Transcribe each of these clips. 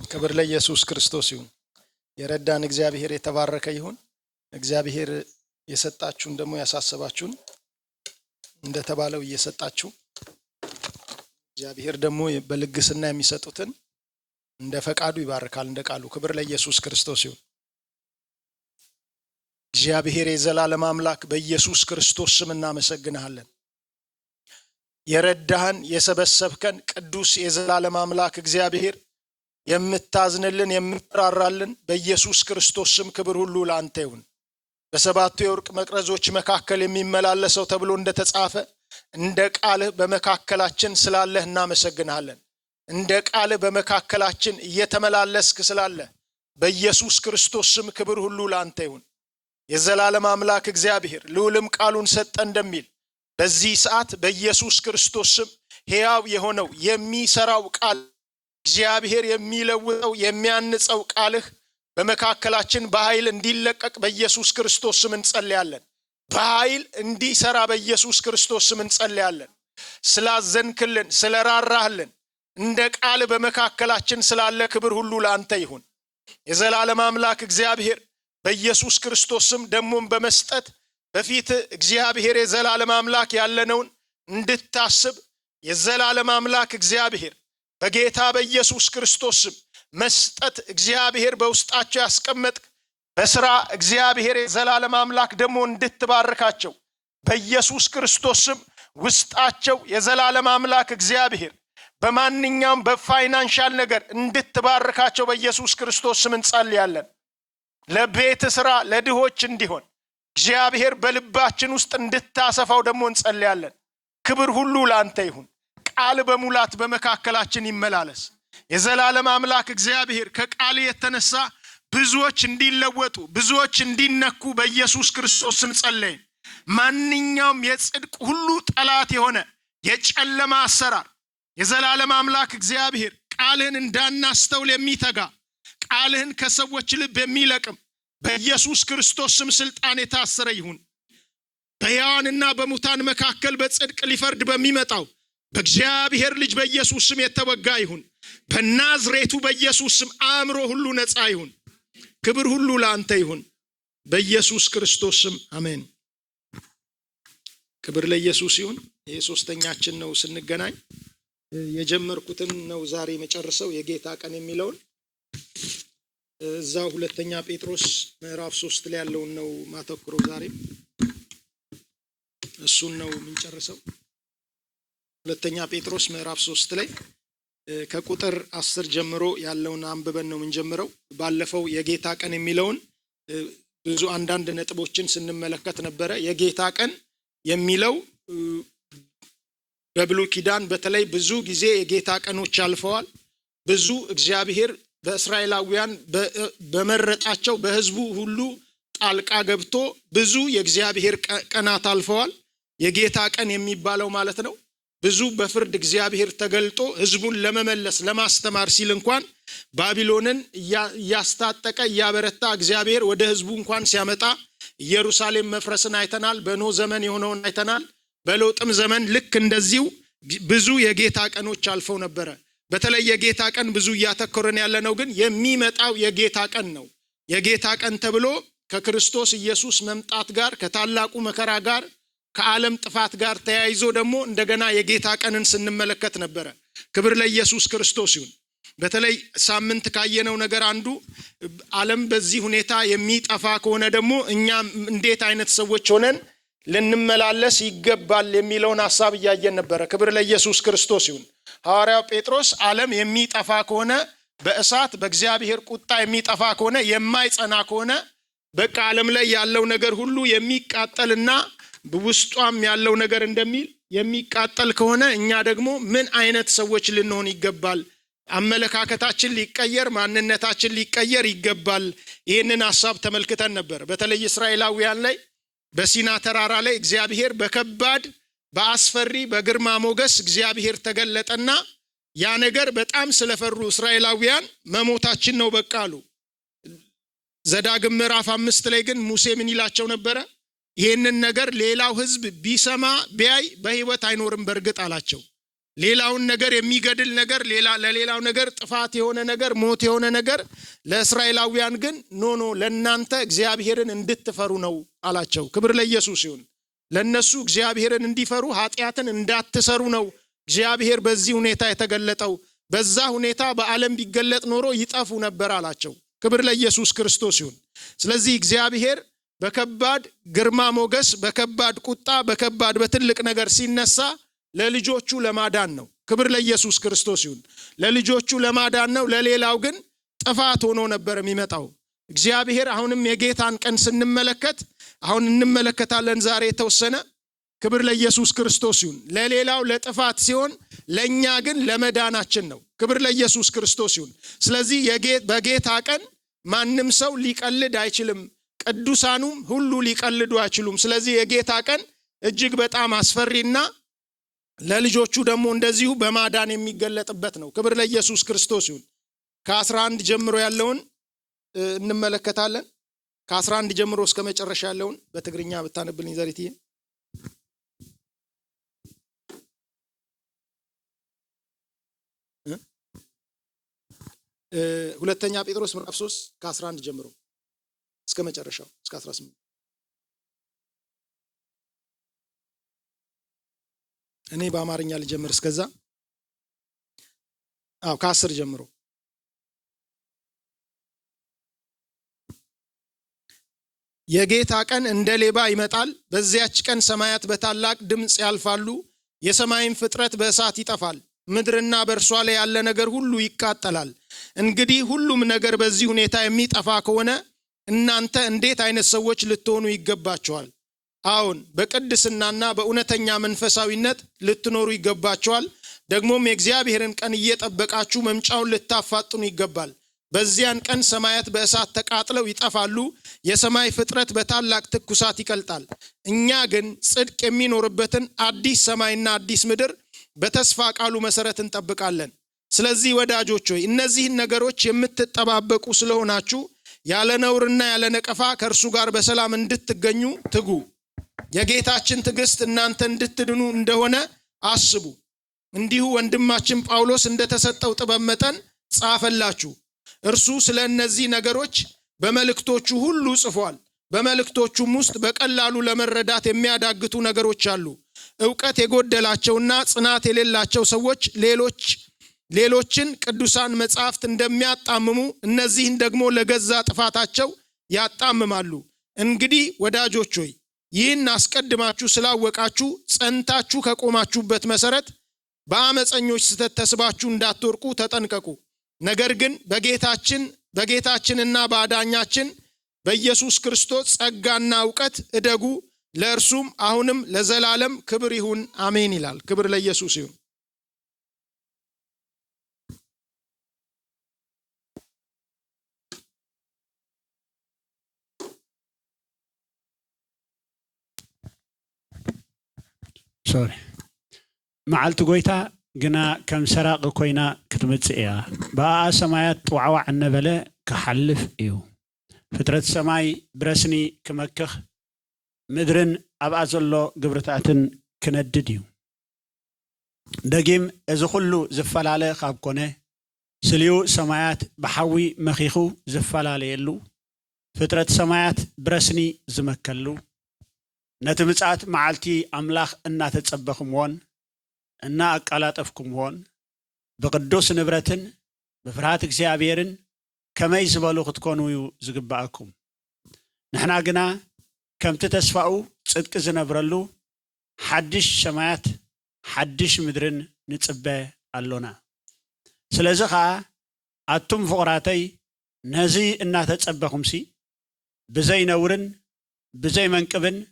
ክብር ለኢየሱስ ክርስቶስ ይሁን። የረዳን እግዚአብሔር የተባረከ ይሁን። እግዚአብሔር የሰጣችሁን ደግሞ ያሳሰባችሁን እንደተባለው እየሰጣችሁ እግዚአብሔር ደግሞ በልግስና የሚሰጡትን እንደ ፈቃዱ ይባርካል እንደ ቃሉ። ክብር ለኢየሱስ ክርስቶስ ይሁን። እግዚአብሔር የዘላለም አምላክ በኢየሱስ ክርስቶስ ስም እናመሰግንሃለን። የረዳህን የሰበሰብከን ቅዱስ የዘላለም አምላክ እግዚአብሔር የምታዝንልን የምትራራልን በኢየሱስ ክርስቶስ ስም ክብር ሁሉ ለአንተ ይሁን። በሰባቱ የወርቅ መቅረዞች መካከል የሚመላለሰው ተብሎ እንደተጻፈ እንደ ቃልህ በመካከላችን ስላለህ እናመሰግንሃለን። እንደ ቃልህ በመካከላችን እየተመላለስክ ስላለህ በኢየሱስ ክርስቶስ ስም ክብር ሁሉ ለአንተ ይሁን። የዘላለም አምላክ እግዚአብሔር ልዑልም ቃሉን ሰጠ እንደሚል በዚህ ሰዓት በኢየሱስ ክርስቶስ ስም ሕያው የሆነው የሚሰራው ቃል እግዚአብሔር የሚለውጠው የሚያንጸው ቃልህ በመካከላችን በኃይል እንዲለቀቅ በኢየሱስ ክርስቶስ ስም እንጸልያለን። በኃይል እንዲሰራ በኢየሱስ ክርስቶስ ስም እንጸልያለን። ስላዘንክልን ስለራራህልን እንደ ቃል በመካከላችን ስላለ ክብር ሁሉ ለአንተ ይሁን። የዘላለም አምላክ እግዚአብሔር በኢየሱስ ክርስቶስ ስም ደሞን በመስጠት በፊት እግዚአብሔር የዘላለም አምላክ ያለነውን እንድታስብ የዘላለም አምላክ እግዚአብሔር በጌታ በኢየሱስ ክርስቶስ ስም መስጠት እግዚአብሔር በውስጣቸው ያስቀመጥክ በስራ እግዚአብሔር የዘላለም አምላክ ደግሞ እንድትባርካቸው በኢየሱስ ክርስቶስ ስም ውስጣቸው የዘላለም አምላክ እግዚአብሔር በማንኛውም በፋይናንሻል ነገር እንድትባርካቸው በኢየሱስ ክርስቶስ ስም እንጸልያለን። ለቤት ስራ ለድሆች እንዲሆን እግዚአብሔር በልባችን ውስጥ እንድታሰፋው ደግሞ እንጸልያለን። ክብር ሁሉ ለአንተ ይሁን። ቃል በሙላት በመካከላችን ይመላለስ። የዘላለም አምላክ እግዚአብሔር ከቃል የተነሳ ብዙዎች እንዲለወጡ ብዙዎች እንዲነኩ በኢየሱስ ክርስቶስ ስም ጸለይን። ማንኛውም የጽድቅ ሁሉ ጠላት የሆነ የጨለማ አሰራር የዘላለም አምላክ እግዚአብሔር ቃልህን እንዳናስተውል የሚተጋ ቃልህን ከሰዎች ልብ የሚለቅም በኢየሱስ ክርስቶስ ስም ስልጣን የታሰረ ይሁን። በሕያዋንና በሙታን መካከል በጽድቅ ሊፈርድ በሚመጣው በእግዚአብሔር ልጅ በኢየሱስ ስም የተወጋ ይሁን። በናዝሬቱ በኢየሱስ ስም አእምሮ ሁሉ ነፃ ይሁን። ክብር ሁሉ ለአንተ ይሁን በኢየሱስ ክርስቶስ ስም አሜን። ክብር ለኢየሱስ ይሁን። ይሄ ሶስተኛችን ነው። ስንገናኝ የጀመርኩትን ነው ዛሬ መጨረሰው የጌታ ቀን የሚለውን እዛው ሁለተኛ ጴጥሮስ ምዕራፍ 3 ላይ ያለውን ነው ማተኩረው። ዛሬም እሱን ነው የምንጨርሰው። ሁለተኛ ጴጥሮስ ምዕራፍ 3 ላይ ከቁጥር 10 ጀምሮ ያለውን አንብበን ነው የምንጀምረው። ባለፈው የጌታ ቀን የሚለውን ብዙ አንዳንድ ነጥቦችን ስንመለከት ነበረ። የጌታ ቀን የሚለው በብሉይ ኪዳን በተለይ ብዙ ጊዜ የጌታ ቀኖች አልፈዋል። ብዙ እግዚአብሔር በእስራኤላውያን በመረጣቸው በሕዝቡ ሁሉ ጣልቃ ገብቶ ብዙ የእግዚአብሔር ቀናት አልፈዋል። የጌታ ቀን የሚባለው ማለት ነው። ብዙ በፍርድ እግዚአብሔር ተገልጦ ሕዝቡን ለመመለስ ለማስተማር ሲል እንኳን ባቢሎንን እያስታጠቀ እያበረታ እግዚአብሔር ወደ ሕዝቡ እንኳን ሲያመጣ ኢየሩሳሌም መፍረስን አይተናል። በኖህ ዘመን የሆነውን አይተናል። በሎጥም ዘመን ልክ እንደዚሁ ብዙ የጌታ ቀኖች አልፈው ነበረ። በተለይ የጌታ ቀን ብዙ እያተኮረን ያለነው ግን የሚመጣው የጌታ ቀን ነው። የጌታ ቀን ተብሎ ከክርስቶስ ኢየሱስ መምጣት ጋር ከታላቁ መከራ ጋር ከዓለም ጥፋት ጋር ተያይዞ ደግሞ እንደገና የጌታ ቀንን ስንመለከት ነበረ። ክብር ለኢየሱስ ክርስቶስ ይሁን። በተለይ ሳምንት ካየነው ነገር አንዱ ዓለም በዚህ ሁኔታ የሚጠፋ ከሆነ ደግሞ እኛ እንዴት አይነት ሰዎች ሆነን ልንመላለስ ይገባል የሚለውን ሐሳብ እያየን ነበረ። ክብር ለኢየሱስ ክርስቶስ ይሁን። ሐዋርያው ጴጥሮስ ዓለም የሚጠፋ ከሆነ በእሳት በእግዚአብሔር ቁጣ የሚጠፋ ከሆነ የማይጸና ከሆነ በቃ ዓለም ላይ ያለው ነገር ሁሉ የሚቃጠልና በውስጧም ያለው ነገር እንደሚል የሚቃጠል ከሆነ እኛ ደግሞ ምን አይነት ሰዎች ልንሆን ይገባል? አመለካከታችን ሊቀየር ማንነታችን ሊቀየር ይገባል። ይህንን ሐሳብ ተመልክተን ነበር። በተለይ እስራኤላውያን ላይ በሲና ተራራ ላይ እግዚአብሔር በከባድ በአስፈሪ በግርማ ሞገስ እግዚአብሔር ተገለጠና ያ ነገር በጣም ስለፈሩ እስራኤላውያን መሞታችን ነው በቃ አሉ። ዘዳግም ምዕራፍ 5 ላይ ግን ሙሴ ምን ይላቸው ነበረ? ይህንን ነገር ሌላው ሕዝብ ቢሰማ ቢያይ በሕይወት አይኖርም በእርግጥ አላቸው። ሌላውን ነገር የሚገድል ነገር ለሌላው ነገር ጥፋት የሆነ ነገር ሞት የሆነ ነገር ለእስራኤላውያን ግን ኖ ለእናንተ እግዚአብሔርን እንድትፈሩ ነው አላቸው። ክብር ለኢየሱስ ይሁን። ለነሱ እግዚአብሔርን እንዲፈሩ ኃጢአትን እንዳትሰሩ ነው እግዚአብሔር በዚህ ሁኔታ የተገለጠው። በዛ ሁኔታ በዓለም ቢገለጥ ኖሮ ይጠፉ ነበር አላቸው። ክብር ለኢየሱስ ክርስቶስ ይሁን። ስለዚህ እግዚአብሔር በከባድ ግርማ ሞገስ፣ በከባድ ቁጣ፣ በከባድ በትልቅ ነገር ሲነሳ ለልጆቹ ለማዳን ነው። ክብር ለኢየሱስ ክርስቶስ ይሁን። ለልጆቹ ለማዳን ነው። ለሌላው ግን ጥፋት ሆኖ ነበር የሚመጣው። እግዚአብሔር አሁንም የጌታን ቀን ስንመለከት አሁን እንመለከታለን ዛሬ የተወሰነ። ክብር ለኢየሱስ ክርስቶስ ይሁን። ለሌላው ለጥፋት ሲሆን ለኛ ግን ለመዳናችን ነው። ክብር ለኢየሱስ ክርስቶስ ይሁን። ስለዚህ በጌታ ቀን ማንም ሰው ሊቀልድ አይችልም። ቅዱሳኑም ሁሉ ሊቀልዱ አይችሉም። ስለዚህ የጌታ ቀን እጅግ በጣም አስፈሪና ለልጆቹ ደግሞ እንደዚሁ በማዳን የሚገለጥበት ነው። ክብር ለኢየሱስ ክርስቶስ ይሁን። ከ11 ጀምሮ ያለውን እንመለከታለን። ከ11 ጀምሮ እስከ መጨረሻ ያለውን በትግርኛ ብታነብልኝ ዘሪትዬ። ሁለተኛ ጴጥሮስ ምዕራፍ 3 ከ11 ጀምሮ እስከ መጨረሻው እስከ 18። እኔ በአማርኛ ልጀምር እስከዛ። ከ10 ጀምሮ የጌታ ቀን እንደ ሌባ ይመጣል። በዚያች ቀን ሰማያት በታላቅ ድምፅ ያልፋሉ፣ የሰማይን ፍጥረት በእሳት ይጠፋል፣ ምድርና በእርሷ ላይ ያለ ነገር ሁሉ ይቃጠላል። እንግዲህ ሁሉም ነገር በዚህ ሁኔታ የሚጠፋ ከሆነ እናንተ እንዴት አይነት ሰዎች ልትሆኑ ይገባችኋል? አዎን በቅድስናና በእውነተኛ መንፈሳዊነት ልትኖሩ ይገባችኋል። ደግሞም የእግዚአብሔርን ቀን እየጠበቃችሁ መምጫውን ልታፋጥኑ ይገባል። በዚያን ቀን ሰማያት በእሳት ተቃጥለው ይጠፋሉ፣ የሰማይ ፍጥረት በታላቅ ትኩሳት ይቀልጣል። እኛ ግን ጽድቅ የሚኖርበትን አዲስ ሰማይና አዲስ ምድር በተስፋ ቃሉ መሰረት እንጠብቃለን። ስለዚህ ወዳጆች ሆይ እነዚህን ነገሮች የምትጠባበቁ ስለሆናችሁ ያለ ነውርና ያለ ነቀፋ ከእርሱ ጋር በሰላም እንድትገኙ ትጉ። የጌታችን ትዕግስት እናንተ እንድትድኑ እንደሆነ አስቡ። እንዲሁ ወንድማችን ጳውሎስ እንደተሰጠው ጥበብ መጠን ጻፈላችሁ። እርሱ ስለ እነዚህ ነገሮች በመልእክቶቹ ሁሉ ጽፏል። በመልእክቶቹም ውስጥ በቀላሉ ለመረዳት የሚያዳግቱ ነገሮች አሉ። ዕውቀት የጎደላቸውና ጽናት የሌላቸው ሰዎች ሌሎችን ቅዱሳን መጻሕፍት እንደሚያጣምሙ እነዚህን ደግሞ ለገዛ ጥፋታቸው ያጣምማሉ። እንግዲህ ወዳጆች ሆይ ይህን አስቀድማችሁ ስላወቃችሁ ጸንታችሁ ከቆማችሁበት መሰረት በአመፀኞች ስህተት ተስባችሁ እንዳትወርቁ ተጠንቀቁ። ነገር ግን በጌታችንና በአዳኛችን በኢየሱስ ክርስቶስ ጸጋና ዕውቀት እደጉ። ለእርሱም አሁንም ለዘላለም ክብር ይሁን አሜን ይላል። ክብር ለኢየሱስ ይሁን። معلت قويتا جنا كم سراق كوينا كتمتسئيا بقى سمايات طوعوا عن نبلة كحلف إيو فترة سماي برسني كمكخ مدرن أبعز الله قبرتاتن كندديو دقيم إذا خلو زفال عليه خاب كونه سليو سمايات بحوي مخيخو زفال عليه اللو فترة سمايات برسني زمكلو نتمتعات معلتي أملاخ أنها تتصبخم وان أنها أقالات أفكم وان بقدوس نبرتن بفرهات اكسيابيرن كما يزبالو تكونوا زقباءكم نحنا قنا كم تتسفعوا صدق زنبرلو حدش سمايات حدش مدرن نتصبه اللونا سلازخا أتم فقراتي نزي أنها تتصبخم سي بزي نورن بزي منكبن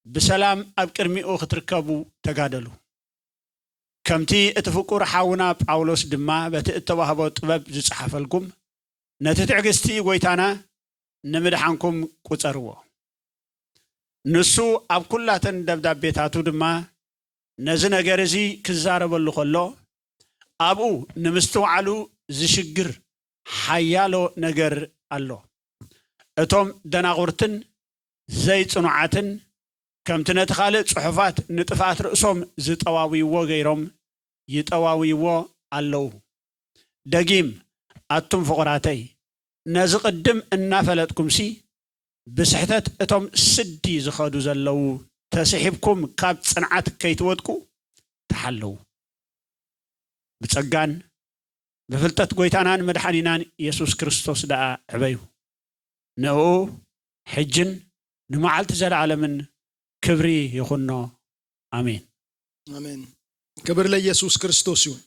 بسلام أبكر مئو ختركبو تقادلو كمتي اتفقور حاونا بأولوس دما بتأتوهبو طبب زصحف لكم نتتعقستي ويتانا نمدحانكم قصروا نسو أب كلاتن دبدابيتاتو دما نزي نغرزي كزاربلو خلو أبو نمستوعلو زشجر حيالو نجر الله اتوم دناغورتن زي صنعاتن كم تنتخالت صحفات نطفات رأسهم زطواوي وغيرهم ይጠዋዊዎ አለው ደጊም አቱም ፍቁራተይ ነዚ ቅድም እናፈለጥኩምሲ ብስሕተት እቶም ስዲ ዝኸዱ ዘለው ተስሒብኩም ካብ ጽንዓት ከይትወድቁ ተሓለው ብጸጋን ብፍልጠት ጎይታናን መድሓኒናን ኢየሱስ ክርስቶስ ደኣ ዕበዩ ንኡ ሕጅን ንመዓልቲ ዘለዓለምን ክብሪ ይኹኖ አሜን አሜን ክብር ለኢየሱስ ክርስቶስ ይሁን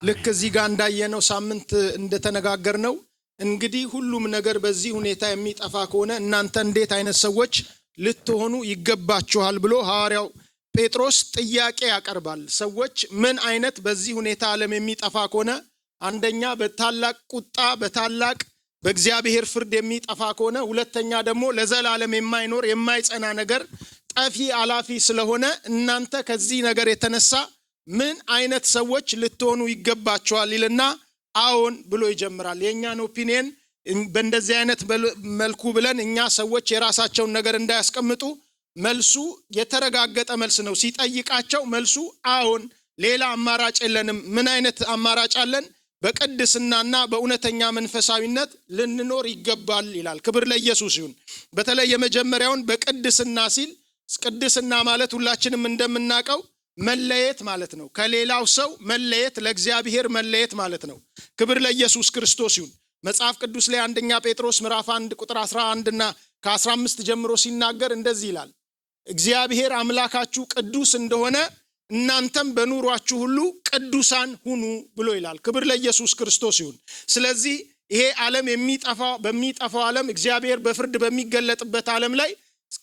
ልክ እዚህ ጋር እንዳየነው ሳምንት እንደተነጋገርነው እንግዲህ ሁሉም ነገር በዚህ ሁኔታ የሚጠፋ ከሆነ እናንተ እንዴት አይነት ሰዎች ልትሆኑ ይገባችኋል ብሎ ሐዋርያው ጴጥሮስ ጥያቄ ያቀርባል ሰዎች ምን አይነት በዚህ ሁኔታ ዓለም የሚጠፋ ከሆነ አንደኛ በታላቅ ቁጣ በታላቅ በእግዚአብሔር ፍርድ የሚጠፋ ከሆነ ሁለተኛ ደግሞ ለዘላለም የማይኖር የማይጸና ነገር ጠፊ አላፊ ስለሆነ እናንተ ከዚህ ነገር የተነሳ ምን አይነት ሰዎች ልትሆኑ ይገባችኋል ይልና አዎን ብሎ ይጀምራል የኛን ኦፒኒየን በእንደዚህ አይነት መልኩ ብለን እኛ ሰዎች የራሳቸውን ነገር እንዳያስቀምጡ መልሱ የተረጋገጠ መልስ ነው ሲጠይቃቸው መልሱ አዎን ሌላ አማራጭ የለንም ምን አይነት አማራጭ አለን በቅድስናና በእውነተኛ መንፈሳዊነት ልንኖር ይገባል ይላል ክብር ለኢየሱስ ይሁን በተለይ የመጀመሪያውን በቅድስና ሲል ቅድስና ማለት ሁላችንም እንደምናቀው መለየት ማለት ነው ከሌላው ሰው መለየት ለእግዚአብሔር መለየት ማለት ነው ክብር ለኢየሱስ ክርስቶስ ይሁን መጽሐፍ ቅዱስ ላይ አንደኛ ጴጥሮስ ምዕራፍ 1 ቁጥር 11 እና ከ15 ጀምሮ ሲናገር እንደዚህ ይላል እግዚአብሔር አምላካችሁ ቅዱስ እንደሆነ እናንተም በኑሯችሁ ሁሉ ቅዱሳን ሁኑ ብሎ ይላል ክብር ለኢየሱስ ክርስቶስ ይሁን ስለዚህ ይሄ ዓለም በሚጠፋው ዓለም እግዚአብሔር በፍርድ በሚገለጥበት ዓለም ላይ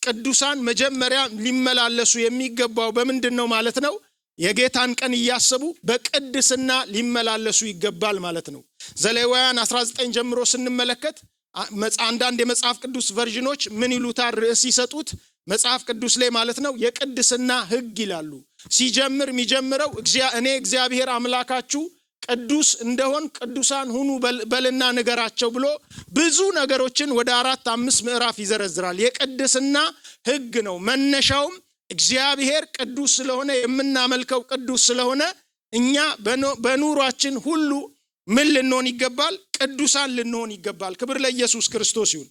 ቅዱሳን መጀመሪያ ሊመላለሱ የሚገባው በምንድነው ማለት ነው የጌታን ቀን ያያሰቡ በቅድስና ሊመላለሱ ይገባል ማለት ነው ዘሌዋውያን 19 ጀምሮ ስንመለከት አንዳንድ የመጽሐፍ ቅዱስ ቨርዥኖች ምን ይሉታል ርዕስ ይሰጡት መጽሐፍ ቅዱስ ላይ ማለት ነው የቅድስና ሕግ ይላሉ ሲጀምር የሚጀምረው እኔ እግዚአብሔር አምላካችሁ ቅዱስ እንደሆን ቅዱሳን ሁኑ በልና ንገራቸው ብሎ ብዙ ነገሮችን ወደ 4-5 ምዕራፍ ይዘረዝራል የቅድስና ሕግ ነው መነሻውም እግዚአብሔር ቅዱስ ስለሆነ የምናመልከው ቅዱስ ስለሆነ እኛ በኑሯችን ሁሉ ምን ልንሆን ይገባል ቅዱሳን ልንሆን ይገባል ክብር ለኢየሱስ ክርስቶስ ይሁን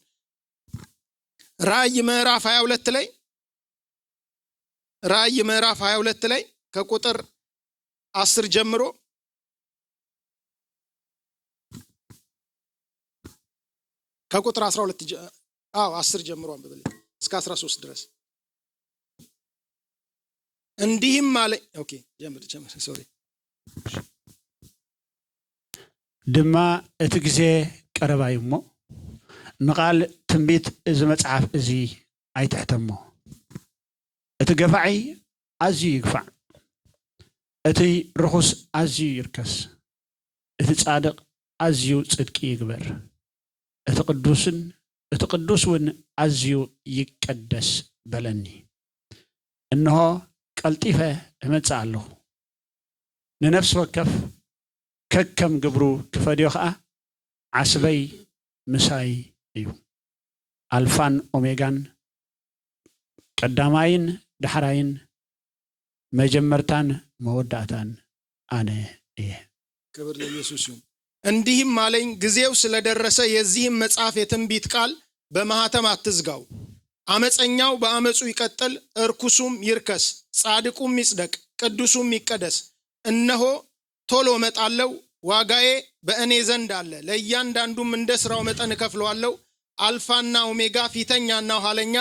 ራእይ ምዕራፍ 22 ላይ ከቁጥር 10 ጀምሮ ከቁጥር 12 10 ጀምሮ አንብበል እስከ 13 ድረስ እንዲህም ማለት ኦኬ ጀምር ሶሪ ድማ እቲ ግዜ ቀረባይሞ ንቃል ትንቢት እዚ መጽሐፍ እዚ ኣይትሕተሞ እቲ ገፋዒ ኣዝዩ ይግፋዕ እቲ ርኹስ ኣዝዩ ይርከስ እቲ ጻድቕ ኣዝዩ ጽድቂ ይግበር እቲ ቅዱስ ውን ኣዝዩ ይቀደስ በለኒ እነሆ ቀልጢፈ እመጽእ ኣለኹ ንነፍስ ወከፍ ከከም ግብሩ ክፈድዮ ከዓ ዓስበይ ምሳይ እዩ አልፋን ኦሜጋን ቀዳማይን ዳሕራይን መጀመርታን መወዳእታን አነ እየ ክብር ለኢየሱስ ይሁን እንዲህም ማለኝ ጊዜው ስለደረሰ የዚህም መጽሐፍ የትንቢት ቃል በማህተም አትዝጋው አመፀኛው በአመጹ ይቀጥል እርኩሱም ይርከስ ጻድቁም ይጽደቅ ቅዱሱም ይቀደስ እነሆ ቶሎ መጣለው ዋጋዬ በእኔ ዘንድ አለ ለእያንዳንዱም እንደ ስራው መጠን ከፍለዋለሁ አልፋና ኦሜጋ ፊተኛና ኋለኛ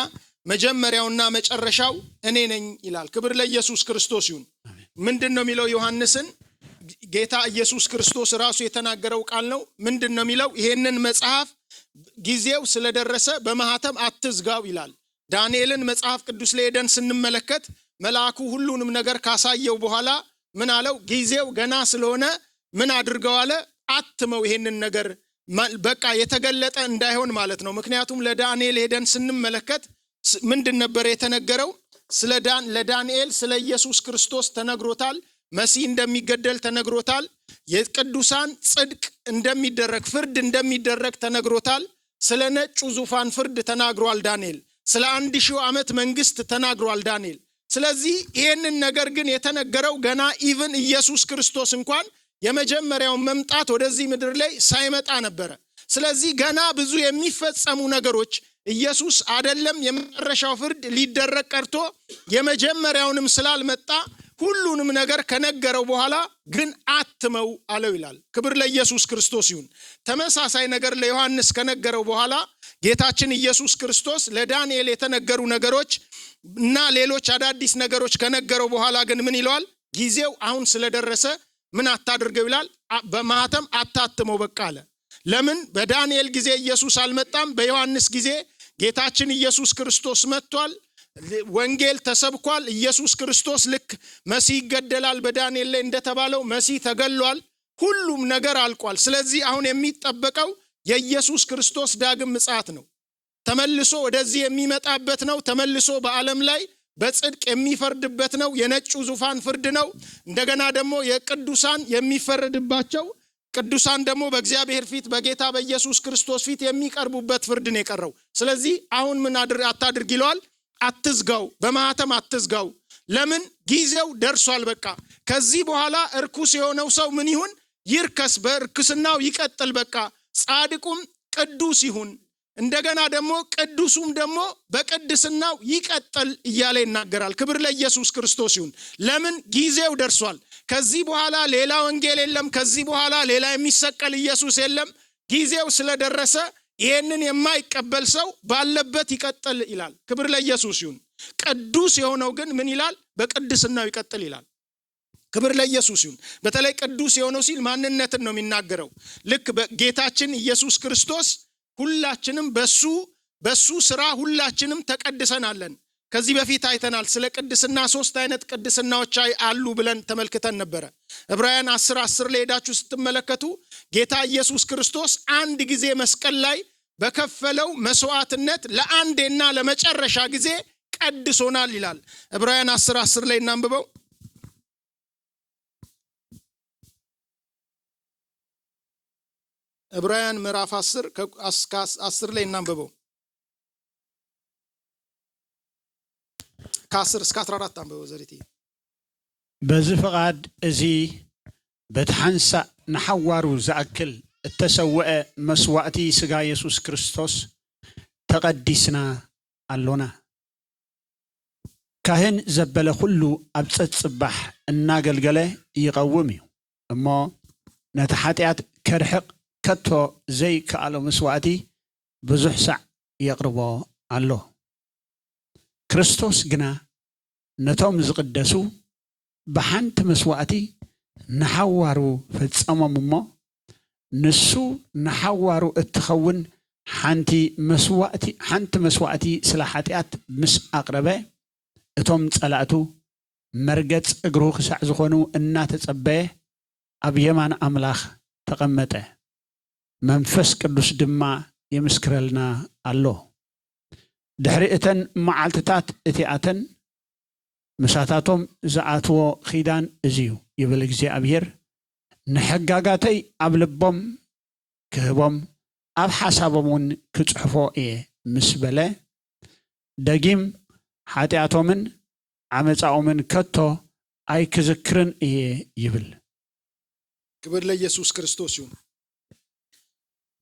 መጀመሪያውና መጨረሻው እኔ ነኝ ይላል ክብር ለኢየሱስ ክርስቶስ ይሁን ምንድነው የሚለው ዮሐንስን ጌታ ኢየሱስ ክርስቶስ ራሱ የተናገረው ቃል ነው ምንድነው የሚለው ይሄንን መጽሐፍ ጊዜው ስለደረሰ በማህተም አትዝጋው ይላል ዳንኤልን መጽሐፍ ቅዱስ ላይ ሄደን ስንመለከት መልአኩ ሁሉንም ነገር ካሳየው በኋላ ምን አለው ጊዜው ገና ስለሆነ ምን አድርገው አለ አትመው ይሄንን ነገር በቃ የተገለጠ እንዳይሆን ማለት ነው ምክንያቱም ለዳንኤል ሄደን ስንመለከት ምንድን ነበር የተነገረው ለዳንኤል ስለ ኢየሱስ ክርስቶስ ተነግሮታል መሲህ እንደሚገደል ተነግሮታል የቅዱሳን ጽድቅ እንደሚደረግ ፍርድ እንደሚደረግ ተነግሮታል ስለ ነጩ ዙፋን ፍርድ ተናግሯል ዳንኤል ስለ 1000 ዓመት መንግስት ተናግሯል ዳንኤል ስለዚህ ይሄንን ነገር ግን የተነገረው ገና ኢቭን ኢየሱስ ክርስቶስ እንኳን የመጀመሪያው መምጣት ወደዚህ ምድር ላይ ሳይመጣ ነበር። ስለዚህ ገና ብዙ የሚፈጸሙ ነገሮች ኢየሱስ አይደለም የመጨረሻው ፍርድ ሊደረግ ቀርቶ የመጀመሪያውንም ስላልመጣ ሁሉንም ነገር ከነገረው በኋላ ግን አትመው አለው ይላል። ክብር ለኢየሱስ ክርስቶስ ይሁን። ተመሳሳይ ነገር ለዮሐንስ ከነገረው በኋላ ጌታችን ኢየሱስ ክርስቶስ ለዳንኤል የተነገሩ ነገሮች እና ሌሎች አዳዲስ ነገሮች ከነገረው በኋላ ግን ምን ይለዋል? ጊዜው አሁን ስለደረሰ ምን አታድርገው ይላል? በማህተም አታትመው በቃ አለ። ለምን? በዳንኤል ጊዜ ኢየሱስ አልመጣም። በዮሐንስ ጊዜ ጌታችን ኢየሱስ ክርስቶስ መጥቷል። ወንጌል ተሰብኳል። ኢየሱስ ክርስቶስ ልክ መሲህ ይገደላል በዳንኤል ላይ እንደተባለው መሲህ ተገሏል። ሁሉም ነገር አልቋል። ስለዚህ አሁን የሚጠበቀው የኢየሱስ ክርስቶስ ዳግም ምጽአት ነው። ተመልሶ ወደዚህ የሚመጣበት ነው። ተመልሶ በዓለም ላይ በጽድቅ የሚፈርድበት ነው። የነጩ ዙፋን ፍርድ ነው። እንደገና ደግሞ የቅዱሳን የሚፈረድባቸው፣ ቅዱሳን ደግሞ በእግዚአብሔር ፊት በጌታ በኢየሱስ ክርስቶስ ፊት የሚቀርቡበት ፍርድ ነው የቀረው። ስለዚህ አሁን ምን አታድርግ ይለዋል? አትዝጋው፣ በማህተም አትዝጋው። ለምን? ጊዜው ደርሷል። በቃ ከዚህ በኋላ እርኩስ የሆነው ሰው ምን ይሁን? ይርከስ፣ በርክስናው ይቀጥል። በቃ ጻድቁም ቅዱስ ይሁን፣ እንደገና ደግሞ ቅዱሱም ደግሞ በቅድስናው ይቀጥል እያለ ይናገራል። ክብር ለኢየሱስ ክርስቶስ ይሁን። ለምን? ጊዜው ደርሷል። ከዚህ በኋላ ሌላ ወንጌል የለም። ከዚህ በኋላ ሌላ የሚሰቀል ኢየሱስ የለም። ጊዜው ስለደረሰ ይሄንን የማይቀበል ሰው ባለበት ይቀጥል ይላል። ክብር ለኢየሱስ ይሁን። ቅዱስ የሆነው ግን ምን ይላል? በቅድስናው ይቀጥል ይላል። ክብር ለኢየሱስ ይሁን። በተለይ ቅዱስ የሆነው ሲል ማንነትን ነው የሚናገረው። ልክ ጌታችን ኢየሱስ ክርስቶስ ሁላችንም በሱ ስራ ሁላችንም ተቀድሰናለን። ከዚህ በፊት አይተናል። ስለ ቅድስና 3 አይነት ቅድስናዎች አሉ ብለን ተመልክተን ነበር። ዕብራውያን 10:10 ላይ ሄዳችሁ ስትመለከቱ ጌታ ኢየሱስ ክርስቶስ አንድ ጊዜ መስቀል ላይ በከፈለው መስዋዕትነት ለአንዴና ለመጨረሻ ጊዜ ቀድሶናል ይላል። ዕብራውያን 10:10 ላይ እናንብበው። ዕብራውያን ምዕራፍ 10 ላይ እናንብበው። ከ10 እስከ 14 አንብበው ዘሪቲ። በዚህ ፍቃድ እዚ በትሐንሳ ንሐዋሩ ዝኣክል እተሰውዐ መስዋዕቲ ስጋ ኢየሱስ ክርስቶስ ተቀዲስና አሎና። ካህን ዘበለ ኩሉ ኣብ ፀፅባሕ እናገልገለ ይቀውም እዩ እሞ ነቲ ሓጢአት ከርሕቕ ከቶ ዘይከኣሎ መስዋዕቲ ብዙሕ ሳዕ የቕርቦ ኣሎ። ክርስቶስ ግና ነቶም ዝቅደሱ ብሓንቲ መስዋዕቲ ንሓዋሩ ፈጸሞም እሞ ንሱ ንሓዋሩ እትኸውን ሓንቲ መስዋዕቲ ስለ ሓጢአት ምስ ኣቕረበ እቶም ጸላእቱ መርገጽ እግሩ ክሳዕ ዝኾኑ እናተጸበየ ኣብ የማን ኣምላኽ ተቐመጠ። መንፈስ ቅዱስ ድማ የምስክረልና ኣሎ። ድሕሪ እተን መዓልትታት እቲኣተን ምሳታቶም ዝኣትዎ ኺዳን እዝዩ ይብል እግዚኣብሔር ንሕጋጋተይ ኣብ ልቦም ክህቦም ኣብ ሓሳቦም እውን ክጽሕፎ እየ ምስ በለ ደጊም ሓጢአቶምን ዓመፃኦምን ከቶ ኣይክዝክርን እየ ይብል። ክብር ለኢየሱስ ክርስቶስ ይሁን።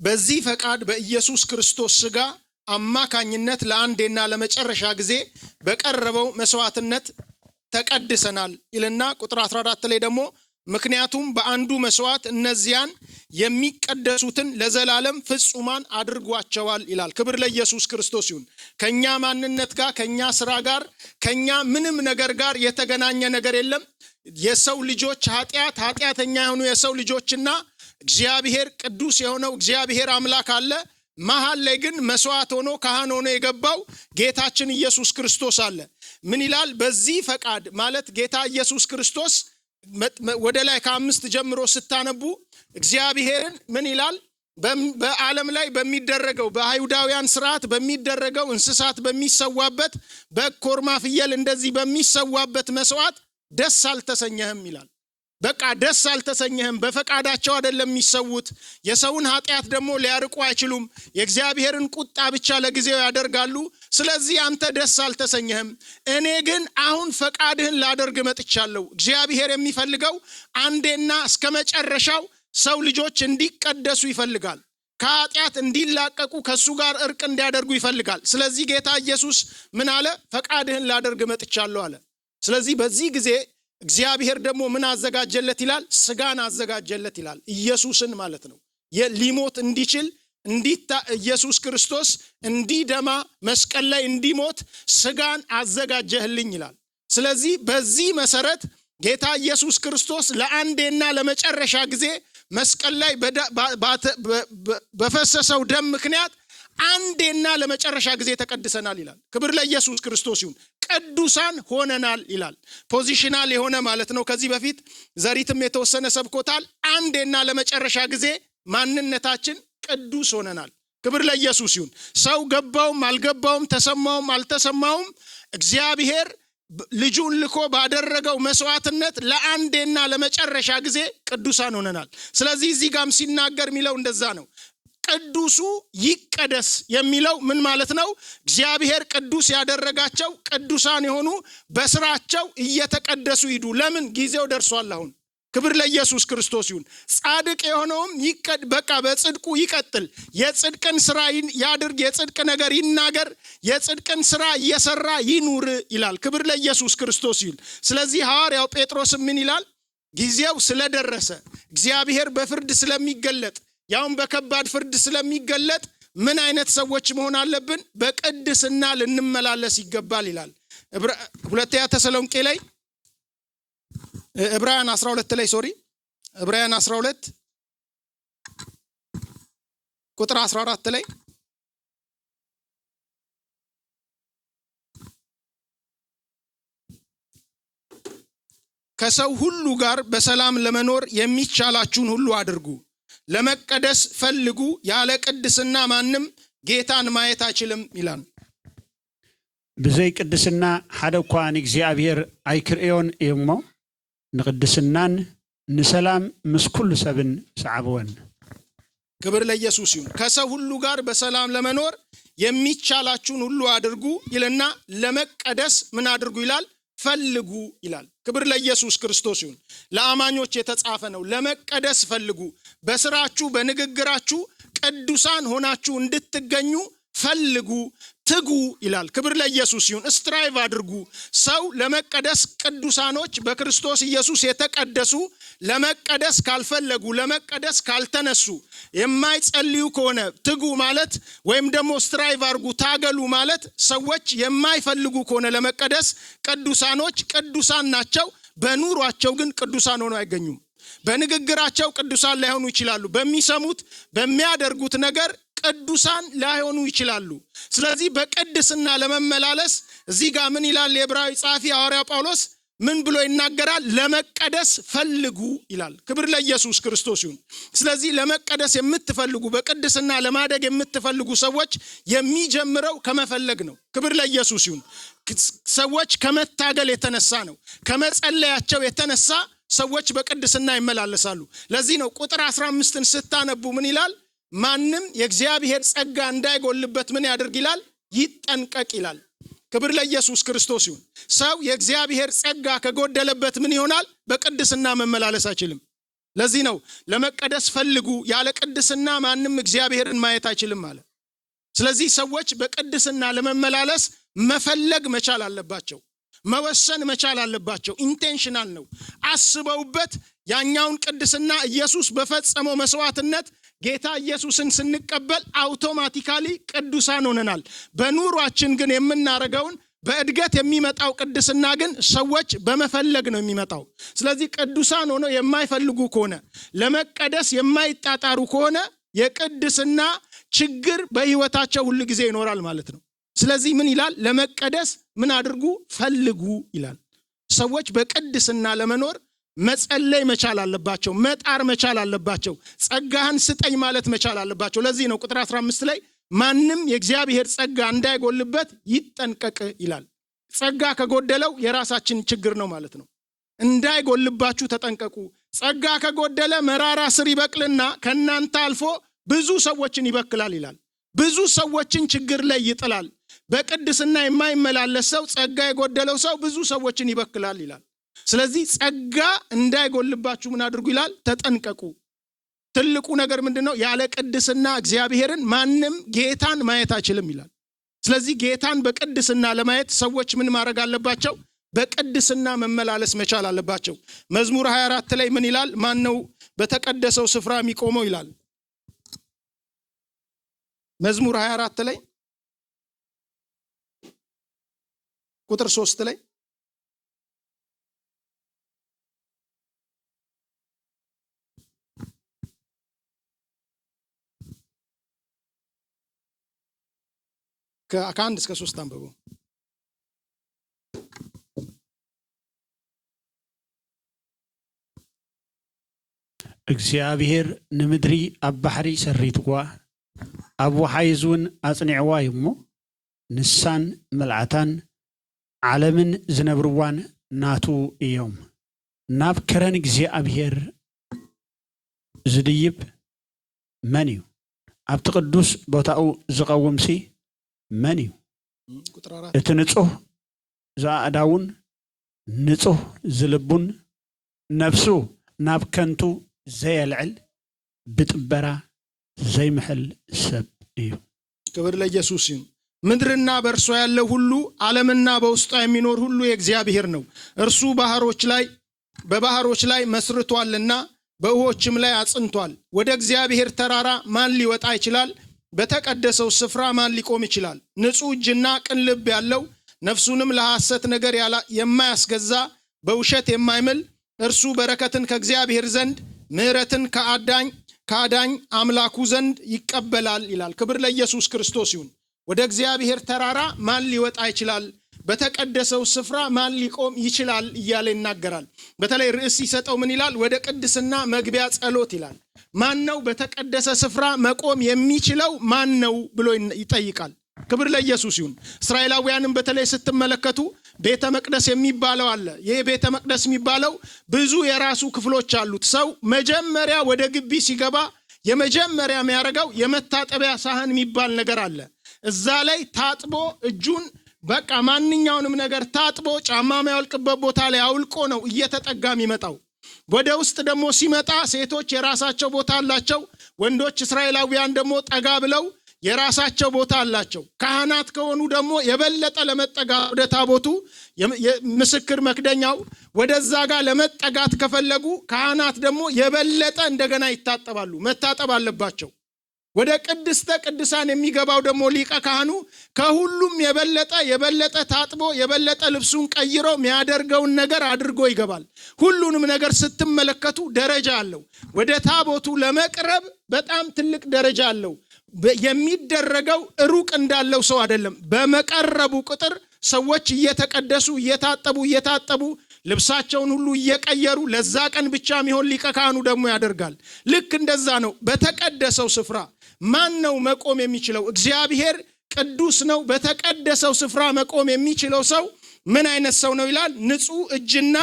በዚህ ፈቃድ በኢየሱስ ክርስቶስ ሥጋ አማካኝነት ለአንዴና ለመጨረሻ ጊዜ በቀረበው መስዋዕትነት ተቀድሰናል ይልና ቁጥር 14 ላይ ደግሞ ምክንያቱም በአንዱ መስዋዕት እነዚያን የሚቀደሱትን ለዘላለም ፍጹማን አድርጓቸዋል ይላል። ክብር ለኢየሱስ ክርስቶስ ይሁን። ከኛ ማንነት ጋር ከኛ ስራ ጋር ከኛ ምንም ነገር ጋር የተገናኘ ነገር የለም። የሰው ልጆች ኃጢአተኛ የሆኑ የሰው ልጆችና እግዚአብሔር ቅዱስ የሆነው እግዚአብሔር አምላክ አለ። መሃል ላይ ግን መስዋዕት ሆኖ ካህን ሆኖ የገባው ጌታችን ኢየሱስ ክርስቶስ አለ። ምን ይላል? በዚህ ፈቃድ ማለት ጌታ ኢየሱስ ክርስቶስ ወደ ላይ ከ5 ጀምሮ ስታነቡ እግዚአብሔርን ምን ይላል? በዓለም ላይ በሚደረገው በአይሁዳውያን ስርዓት በሚደረገው እንስሳት በሚሰዋበት በኮርማ ፍየል እንደዚህ በሚሰዋበት መስዋዕት ደስ አልተሰኘህም ይላል። በቃ ደስ አልተሰኘህም። በፈቃዳቸው አይደለም የሚሰውት። የሰውን ኃጢአት ደግሞ ሊያርቁ አይችሉም። የእግዚአብሔርን ቁጣ ብቻ ለጊዜው ያደርጋሉ። ስለዚህ አንተ ደስ አልተሰኘህም። እኔ ግን አሁን ፈቃድህን ላደርግ መጥቻለሁ። እግዚአብሔር የሚፈልገው አንዴና እስከ መጨረሻው ሰው ልጆች እንዲቀደሱ ይፈልጋል። ከኃጢአት እንዲላቀቁ ከሱ ጋር እርቅ እንዲያደርጉ ይፈልጋል። ስለዚህ ጌታ ኢየሱስ ምን አለ? ፈቃድህን ላደርግ መጥቻለሁ አለ። ስለዚህ በዚህ ጊዜ እግዚአብሔር ደግሞ ምን አዘጋጀለት ይላል? ስጋን አዘጋጀለት ይላል። ኢየሱስን ማለት ነው። ሊሞት እንዲችል ኢየሱስ ክርስቶስ እንዲደማ መስቀል ላይ እንዲሞት ስጋን አዘጋጀህልኝ ይላል። ስለዚህ በዚህ መሰረት ጌታ ኢየሱስ ክርስቶስ ለአንዴና ለመጨረሻ ጊዜ መስቀል ላይ በፈሰሰው ደም ምክንያት አንዴና ለመጨረሻ ጊዜ ተቀድሰናል ይላል። ክብር ለኢየሱስ ክርስቶስ ይሁን። ቅዱሳን ሆነናል ይላል። ፖዚሽናል የሆነ ማለት ነው። ከዚህ በፊት ዘሪትም የተወሰነ ሰብኮታል። አንዴና ለመጨረሻ ጊዜ ማንነታችን ቅዱስ ሆነናል። ክብር ለኢየሱስ ይሁን። ሰው ገባውም አልገባውም፣ ተሰማውም አልተሰማውም፣ እግዚአብሔር ልጁን ልኮ ባደረገው መስዋዕትነት ለአንዴና ለመጨረሻ ጊዜ ቅዱሳን ሆነናል። ስለዚህ እዚህ ጋርም ሲናገር የሚለው እንደዛ ነው። ቅዱሱ ይቀደስ የሚለው ምን ማለት ነው? እግዚአብሔር ቅዱስ ያደረጋቸው ቅዱሳን የሆኑ በስራቸው እየተቀደሱ ይዱ። ለምን? ጊዜው ደርሷል አሁን። ክብር ለኢየሱስ ክርስቶስ ይሁን። ጻድቅ የሆነውም በቃ በጽድቁ ይቀጥል፣ የጽድቅን ስራ ያድርግ፣ የጽድቅ ነገር ይናገር፣ የጽድቅን ስራ እየሰራ ይኑር ይላል። ክብር ለኢየሱስ ክርስቶስ ይሁን። ስለዚህ ሐዋርያው ጴጥሮስ ምን ይላል? ጊዜው ስለደረሰ እግዚአብሔር በፍርድ ስለሚገለጥ ያውም በከባድ ፍርድ ስለሚገለጥ ምን አይነት ሰዎች መሆን አለብን? በቅድስና ልንመላለስ ይገባል ይላል። ሁለተኛ ተሰሎንቄ ላይ ዕብራውያን 12 ላይ ዕብራውያን 12 ቁጥር 14 ላይ ከሰው ሁሉ ጋር በሰላም ለመኖር የሚቻላችሁን ሁሉ አድርጉ፣ ለመቀደስ ፈልጉ፣ ያለ ቅድስና ማንም ጌታን ማየት አይችልም ይላል። ብዘይ ቅድስና ሓደ እኳ ንእግዚአብሔር ኣይክርእዮን እሞ ንቅድስናን ንሰላም ምስ ኩሉ ሰብን ሰዓብወን። ክብር ለኢየሱስ ይሁን። ከሰው ሁሉ ጋር በሰላም ለመኖር የሚቻላችሁን ሁሉ አድርጉ ይልና ለመቀደስ ምን አድርጉ ይላል? ፈልጉ ይላል። ክብር ለኢየሱስ ክርስቶስ ይሁን። ለአማኞች የተጻፈ ነው። ለመቀደስ ፈልጉ፣ በስራችሁ በንግግራችሁ ቅዱሳን ሆናችሁ እንድትገኙ ፈልጉ፣ ትጉ ይላል። ክብር ለኢየሱስ ይሁን። ስትራይቭ አድርጉ። ሰው ለመቀደስ ቅዱሳኖች በክርስቶስ ኢየሱስ የተቀደሱ ለመቀደስ ካልፈለጉ፣ ለመቀደስ ካልተነሱ፣ የማይጸልዩ ከሆነ ትጉ ማለት ወይም ደግሞ ስትራይቭ አድርጉ ታገሉ ማለት ሰዎች የማይፈልጉ ከሆነ ለመቀደስ ቅዱሳኖች ቅዱሳን ናቸው፣ በኑሯቸው ግን ቅዱሳን ሆነው አይገኙም። በንግግራቸው ቅዱሳን ላይሆኑ ይችላሉ። በሚሰሙት በሚያደርጉት ነገር ቅዱሳን ላይሆኑ ይችላሉ። ስለዚህ በቅድስና ለመመላለስ እዚህ ጋር ምን ይላል የዕብራዊ ጻፊ ሐዋርያ ጳውሎስ? ምን ብሎ ይናገራል? ለመቀደስ ፈልጉ ይላል። ክብር ለኢየሱስ ክርስቶስ ይሁን። ስለዚህ ለመቀደስ የምትፈልጉ በቅድስና ለማደግ የምትፈልጉ ሰዎች የሚጀምረው ከመፈለግ ነው። ክብር ለኢየሱስ ይሁን። ሰዎች ከመታገል የተነሳ ነው። ከመጸለያቸው የተነሳ ሰዎች በቅድስና ይመላለሳሉ። ለዚህ ነው ቁጥር 15ን ስታነቡ ምን ይላል? ማንም የእግዚአብሔር ጸጋ እንዳይጎልበት ምን ያድርግ ይላል? ይጠንቀቅ ይላል። ክብር ለኢየሱስ ክርስቶስ ይሁን። ሰው የእግዚአብሔር ጸጋ ከጎደለበት ምን ይሆናል? በቅድስና መመላለስ አይችልም። ለዚህ ነው ለመቀደስ ፈልጉ፣ ያለ ቅድስና ማንም እግዚአብሔርን ማየት አይችልም ማለት። ስለዚህ ሰዎች በቅድስና ለመመላለስ መፈለግ መቻል አለባቸው፣ መወሰን መቻል አለባቸው። ኢንቴንሽናል ነው። አስበውበት ያኛውን ቅድስና ኢየሱስ በፈጸመው መስዋዕትነት ጌታ ኢየሱስን ስንቀበል አውቶማቲካሊ ቅዱሳን ሆነናል። በኑሯችን ግን የምናረገውን በእድገት የሚመጣው ቅድስና ግን ሰዎች በመፈለግ ነው የሚመጣው። ስለዚህ ቅዱሳን ሆነው የማይፈልጉ ከሆነ ለመቀደስ የማይጣጣሩ ከሆነ የቅድስና ችግር በህይወታቸው ሁሉ ጊዜ ይኖራል ማለት ነው። ስለዚህ ምን ይላል? ለመቀደስ ምን አድርጉ? ፈልጉ ይላል። ሰዎች በቅድስና ለመኖር መጸለይ መቻል አለባቸው፣ መጣር መቻል አለባቸው፣ ጸጋህን ስጠኝ ማለት መቻል አለባቸው። ለዚህ ነው ቁጥር 15 ላይ ማንም የእግዚአብሔር ጸጋ እንዳይጎልበት ይጠንቀቅ ይላል። ጸጋ ከጎደለው የራሳችን ችግር ነው ማለት ነው። እንዳይጎልባችሁ ተጠንቀቁ። ጸጋ ከጎደለ መራራ ስር ይበቅልና ከናንተ አልፎ ብዙ ሰዎችን ይበክላል ይላል። ብዙ ሰዎችን ችግር ላይ ይጥላል። በቅድስና የማይመላለስ ሰው፣ ጸጋ የጎደለው ሰው ብዙ ሰዎችን ይበክላል ይላል። ስለዚህ ጸጋ እንዳይጎልባችሁ ምን አድርጉ ይላል? ተጠንቀቁ። ትልቁ ነገር ምንድነው? ያለ ቅድስና እግዚአብሔርን ማንም ጌታን ማየት አይችልም ይላል። ስለዚህ ጌታን በቅድስና ለማየት ሰዎች ምን ማድረግ አለባቸው? በቅድስና መመላለስ መቻል አለባቸው። መዝሙር 24 ላይ ምን ይላል? ማን ነው በተቀደሰው ስፍራ የሚቆመው ይላል። መዝሙር 24 ላይ ቁጥር 3 ላይ ከ1 እስከ 3 አንብበው። እግዚአብሔር ንምድሪ ኣብ ባሕሪ ሰሪትዋ ኣብ ወሓይዙን ኣጽኒዕዋ እሞ ንሳን መልዓታን ዓለምን ዝነብርዋን ናቱ እዮም። ናብ ከረን እግዚአብሔር ዝድይብ መን እዩ? ኣብቲ ቅዱስ ቦታኡ ዝቐውምሲ መን እዩ? እቲ ንጹህ ዝኣእዳውን ንጹህ ዝልቡን ነፍሱ ናብ ከንቱ ዘየልዕል ብጥበራ ዘይምሕል ሰብ እዩ። ክብር ለኢየሱስ ይሁን። ምድርና በእርሷ ያለው ሁሉ ዓለምና በውስጧ የሚኖር ሁሉ የእግዚአብሔር ነው። እርሱ በባህሮች ላይ መስርቷልና በውሆችም ላይ አጽንቷል። ወደ እግዚአብሔር ተራራ ማን ሊወጣ ይችላል? በተቀደሰው ስፍራ ማን ሊቆም ይችላል? ንጹህ እጅና ቅን ልብ ያለው ነፍሱንም ለሐሰት ነገር የማያስገዛ በውሸት የማይምል እርሱ በረከትን ከእግዚአብሔር ዘንድ ምሕረትን ከአዳኝ አምላኩ ዘንድ ይቀበላል ይላል። ክብር ለኢየሱስ ክርስቶስ ይሁን። ወደ እግዚአብሔር ተራራ ማን ሊወጣ ይችላል? በተቀደሰው ስፍራ ማን ሊቆም ይችላል እያለ ይናገራል። በተለይ ርዕስ ሲሰጠው ምን ይላል? ወደ ቅድስና መግቢያ ጸሎት ይላል። ማን ነው በተቀደሰ ስፍራ መቆም የሚችለው? ማን ነው ብሎ ይጠይቃል። ክብር ለኢየሱስ ይሁን። እስራኤላውያንም በተለይ ስትመለከቱ ቤተ መቅደስ የሚባለው አለ። ይሄ ቤተ መቅደስ የሚባለው ብዙ የራሱ ክፍሎች አሉት። ሰው መጀመሪያ ወደ ግቢ ሲገባ የመጀመሪያ የሚያደርገው የመታጠቢያ ሳህን የሚባል ነገር አለ። እዛ ላይ ታጥቦ እጁን በቃ ማንኛውንም ነገር ታጥቦ ጫማ የሚያወልቅበት ቦታ ላይ አውልቆ ነው እየተጠጋ የሚመጣው። ወደ ውስጥ ደግሞ ሲመጣ ሴቶች የራሳቸው ቦታ አላቸው። ወንዶች እስራኤላውያን ደግሞ ጠጋ ብለው የራሳቸው ቦታ አላቸው። ካህናት ከሆኑ ደግሞ የበለጠ ለመጠጋ ወደ ታቦቱ ምስክር መክደኛው ወደዛ ጋር ለመጠጋት ከፈለጉ ካህናት ደግሞ የበለጠ እንደገና ይታጠባሉ፣ መታጠብ አለባቸው። ወደ ቅድስተ ቅዱሳን የሚገባው ደግሞ ሊቀ ካህኑ ከሁሉም የበለጠ ታጥቦ የበለጠ ልብሱን ቀይሮ የሚያደርገውን ነገር አድርጎ ይገባል። ሁሉንም ነገር ስትመለከቱ ደረጃ አለው። ወደ ታቦቱ ለመቅረብ በጣም ትልቅ ደረጃ አለው። የሚደረገው ሩቅ እንዳለው ሰው አይደለም። በመቀረቡ ቁጥር ሰዎች እየተቀደሱ እየታጠቡ ልብሳቸውን ሁሉ እየቀየሩ ለዛ ቀን ብቻ የሚሆን ሊቀ ካህኑ ደግሞ ያደርጋል። ልክ እንደዛ ነው። በተቀደሰው ስፍራ ማን ነው መቆም የሚችለው? እግዚአብሔር ቅዱስ ነው። በተቀደሰው ስፍራ መቆም የሚችለው ሰው ምን አይነት ሰው ነው ይላል? ንጹህ እጅና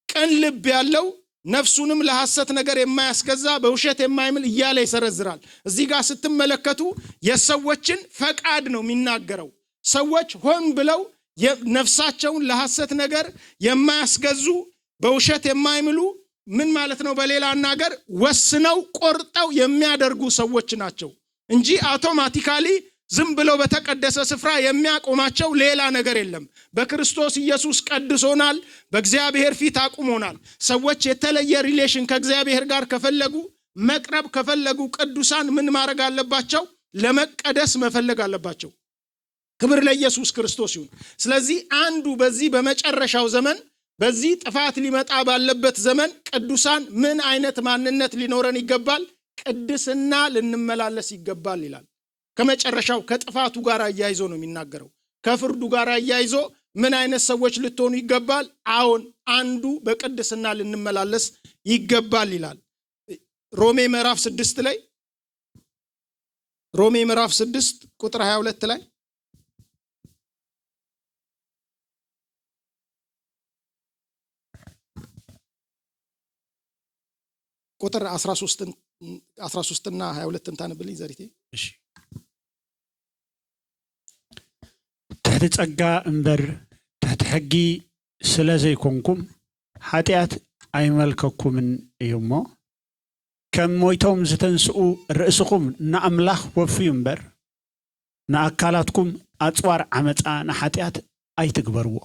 ቅን ልብ ያለው ነፍሱንም ለሐሰት ነገር የማያስገዛ በውሸት የማይምል እያለ ይሰረዝራል። እዚህ ጋር ስትመለከቱ የሰዎችን ፈቃድ ነው የሚናገረው። ሰዎች ሆን ብለው ነፍሳቸውን ለሐሰት ነገር የማያስገዙ በውሸት የማይምሉ ምን ማለት ነው? በሌላ አናገር ወስነው ቆርጠው የሚያደርጉ ሰዎች ናቸው እንጂ አውቶማቲካሊ ዝም ብለው በተቀደሰ ስፍራ የሚያቆማቸው ሌላ ነገር የለም። በክርስቶስ ኢየሱስ ቀድሶናል፣ በእግዚአብሔር ፊት አቁሞናል። ሰዎች የተለየ ሪሌሽን ከእግዚአብሔር ጋር ከፈለጉ መቅረብ ከፈለጉ ቅዱሳን ምን ማድረግ አለባቸው? ለመቀደስ መፈለግ አለባቸው። ክብር ለኢየሱስ ክርስቶስ ይሁን። ስለዚህ አንዱ በዚህ በመጨረሻው ዘመን በዚህ ጥፋት ሊመጣ ባለበት ዘመን ቅዱሳን ምን አይነት ማንነት ሊኖረን ይገባል? ቅድስና ልንመላለስ ይገባል ይላል። ከመጨረሻው ከጥፋቱ ጋር አያይዞ ነው የሚናገረው። ከፍርዱ ጋር አያይዞ ምን አይነት ሰዎች ልትሆኑ ይገባል? አሁን አንዱ በቅድስና ልንመላለስ ይገባል ይላል። ሮሜ ምዕራፍ 6 ላይ ሮሜ ምዕራፍ 6 ቁጥር 22 ላይ ቁጥር 13 እና 22 ታነብልኝ ዘሪቴ። እሺ ትሕቲ ጸጋ እምበር ትሕቲ ሕጊ ስለ ዘይኮንኩም ኃጢአት ኣይመልከኩምን እዩ እሞ ከም ሞይቶም ዝተንስኡ ርእስኹም ንኣምላኽ ወፍዩ እምበር ንኣካላትኩም ኣጽዋር ዓመፃ ንኃጢአት ኣይትግበርዎ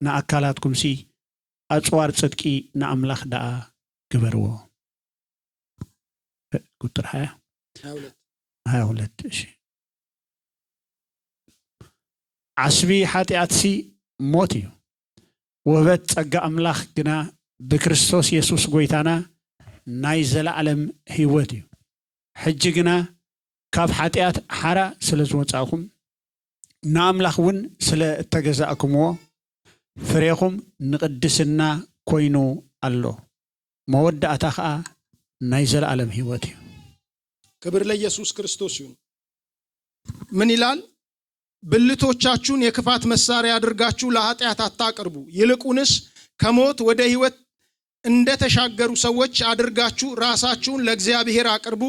ንኣካላትኩም ሲ ኣጽዋር ጽድቂ ንኣምላኽ ደኣ ግበርዎ። ቁጥር 22 እሺ ዓስቢ ኃጢአት ሲ ሞት እዩ ውህበት ጸጋ ኣምላኽ ግና ብክርስቶስ ኢየሱስ ጎይታና ናይ ዘለዓለም ህይወት እዩ። ሕጂ ግና ካብ ኃጢአት ሓራ ስለ ዝወጻእኩም ንኣምላኽ እውን ስለ እተገዛእኩምዎ ፍሬኹም ንቅድስና ኮይኑ ኣሎ መወዳእታ ከዓ ናይ ዘለዓለም ህይወት እዩ። ክብር ለኢየሱስ ክርስቶስ ይሁን። ምን ይላል? ብልቶቻችሁን የክፋት መሳሪያ አድርጋችሁ ለኃጢአት አታቅርቡ፣ ይልቁንስ ከሞት ወደ ህይወት እንደተሻገሩ ሰዎች አድርጋችሁ ራሳችሁን ለእግዚአብሔር አቅርቡ፣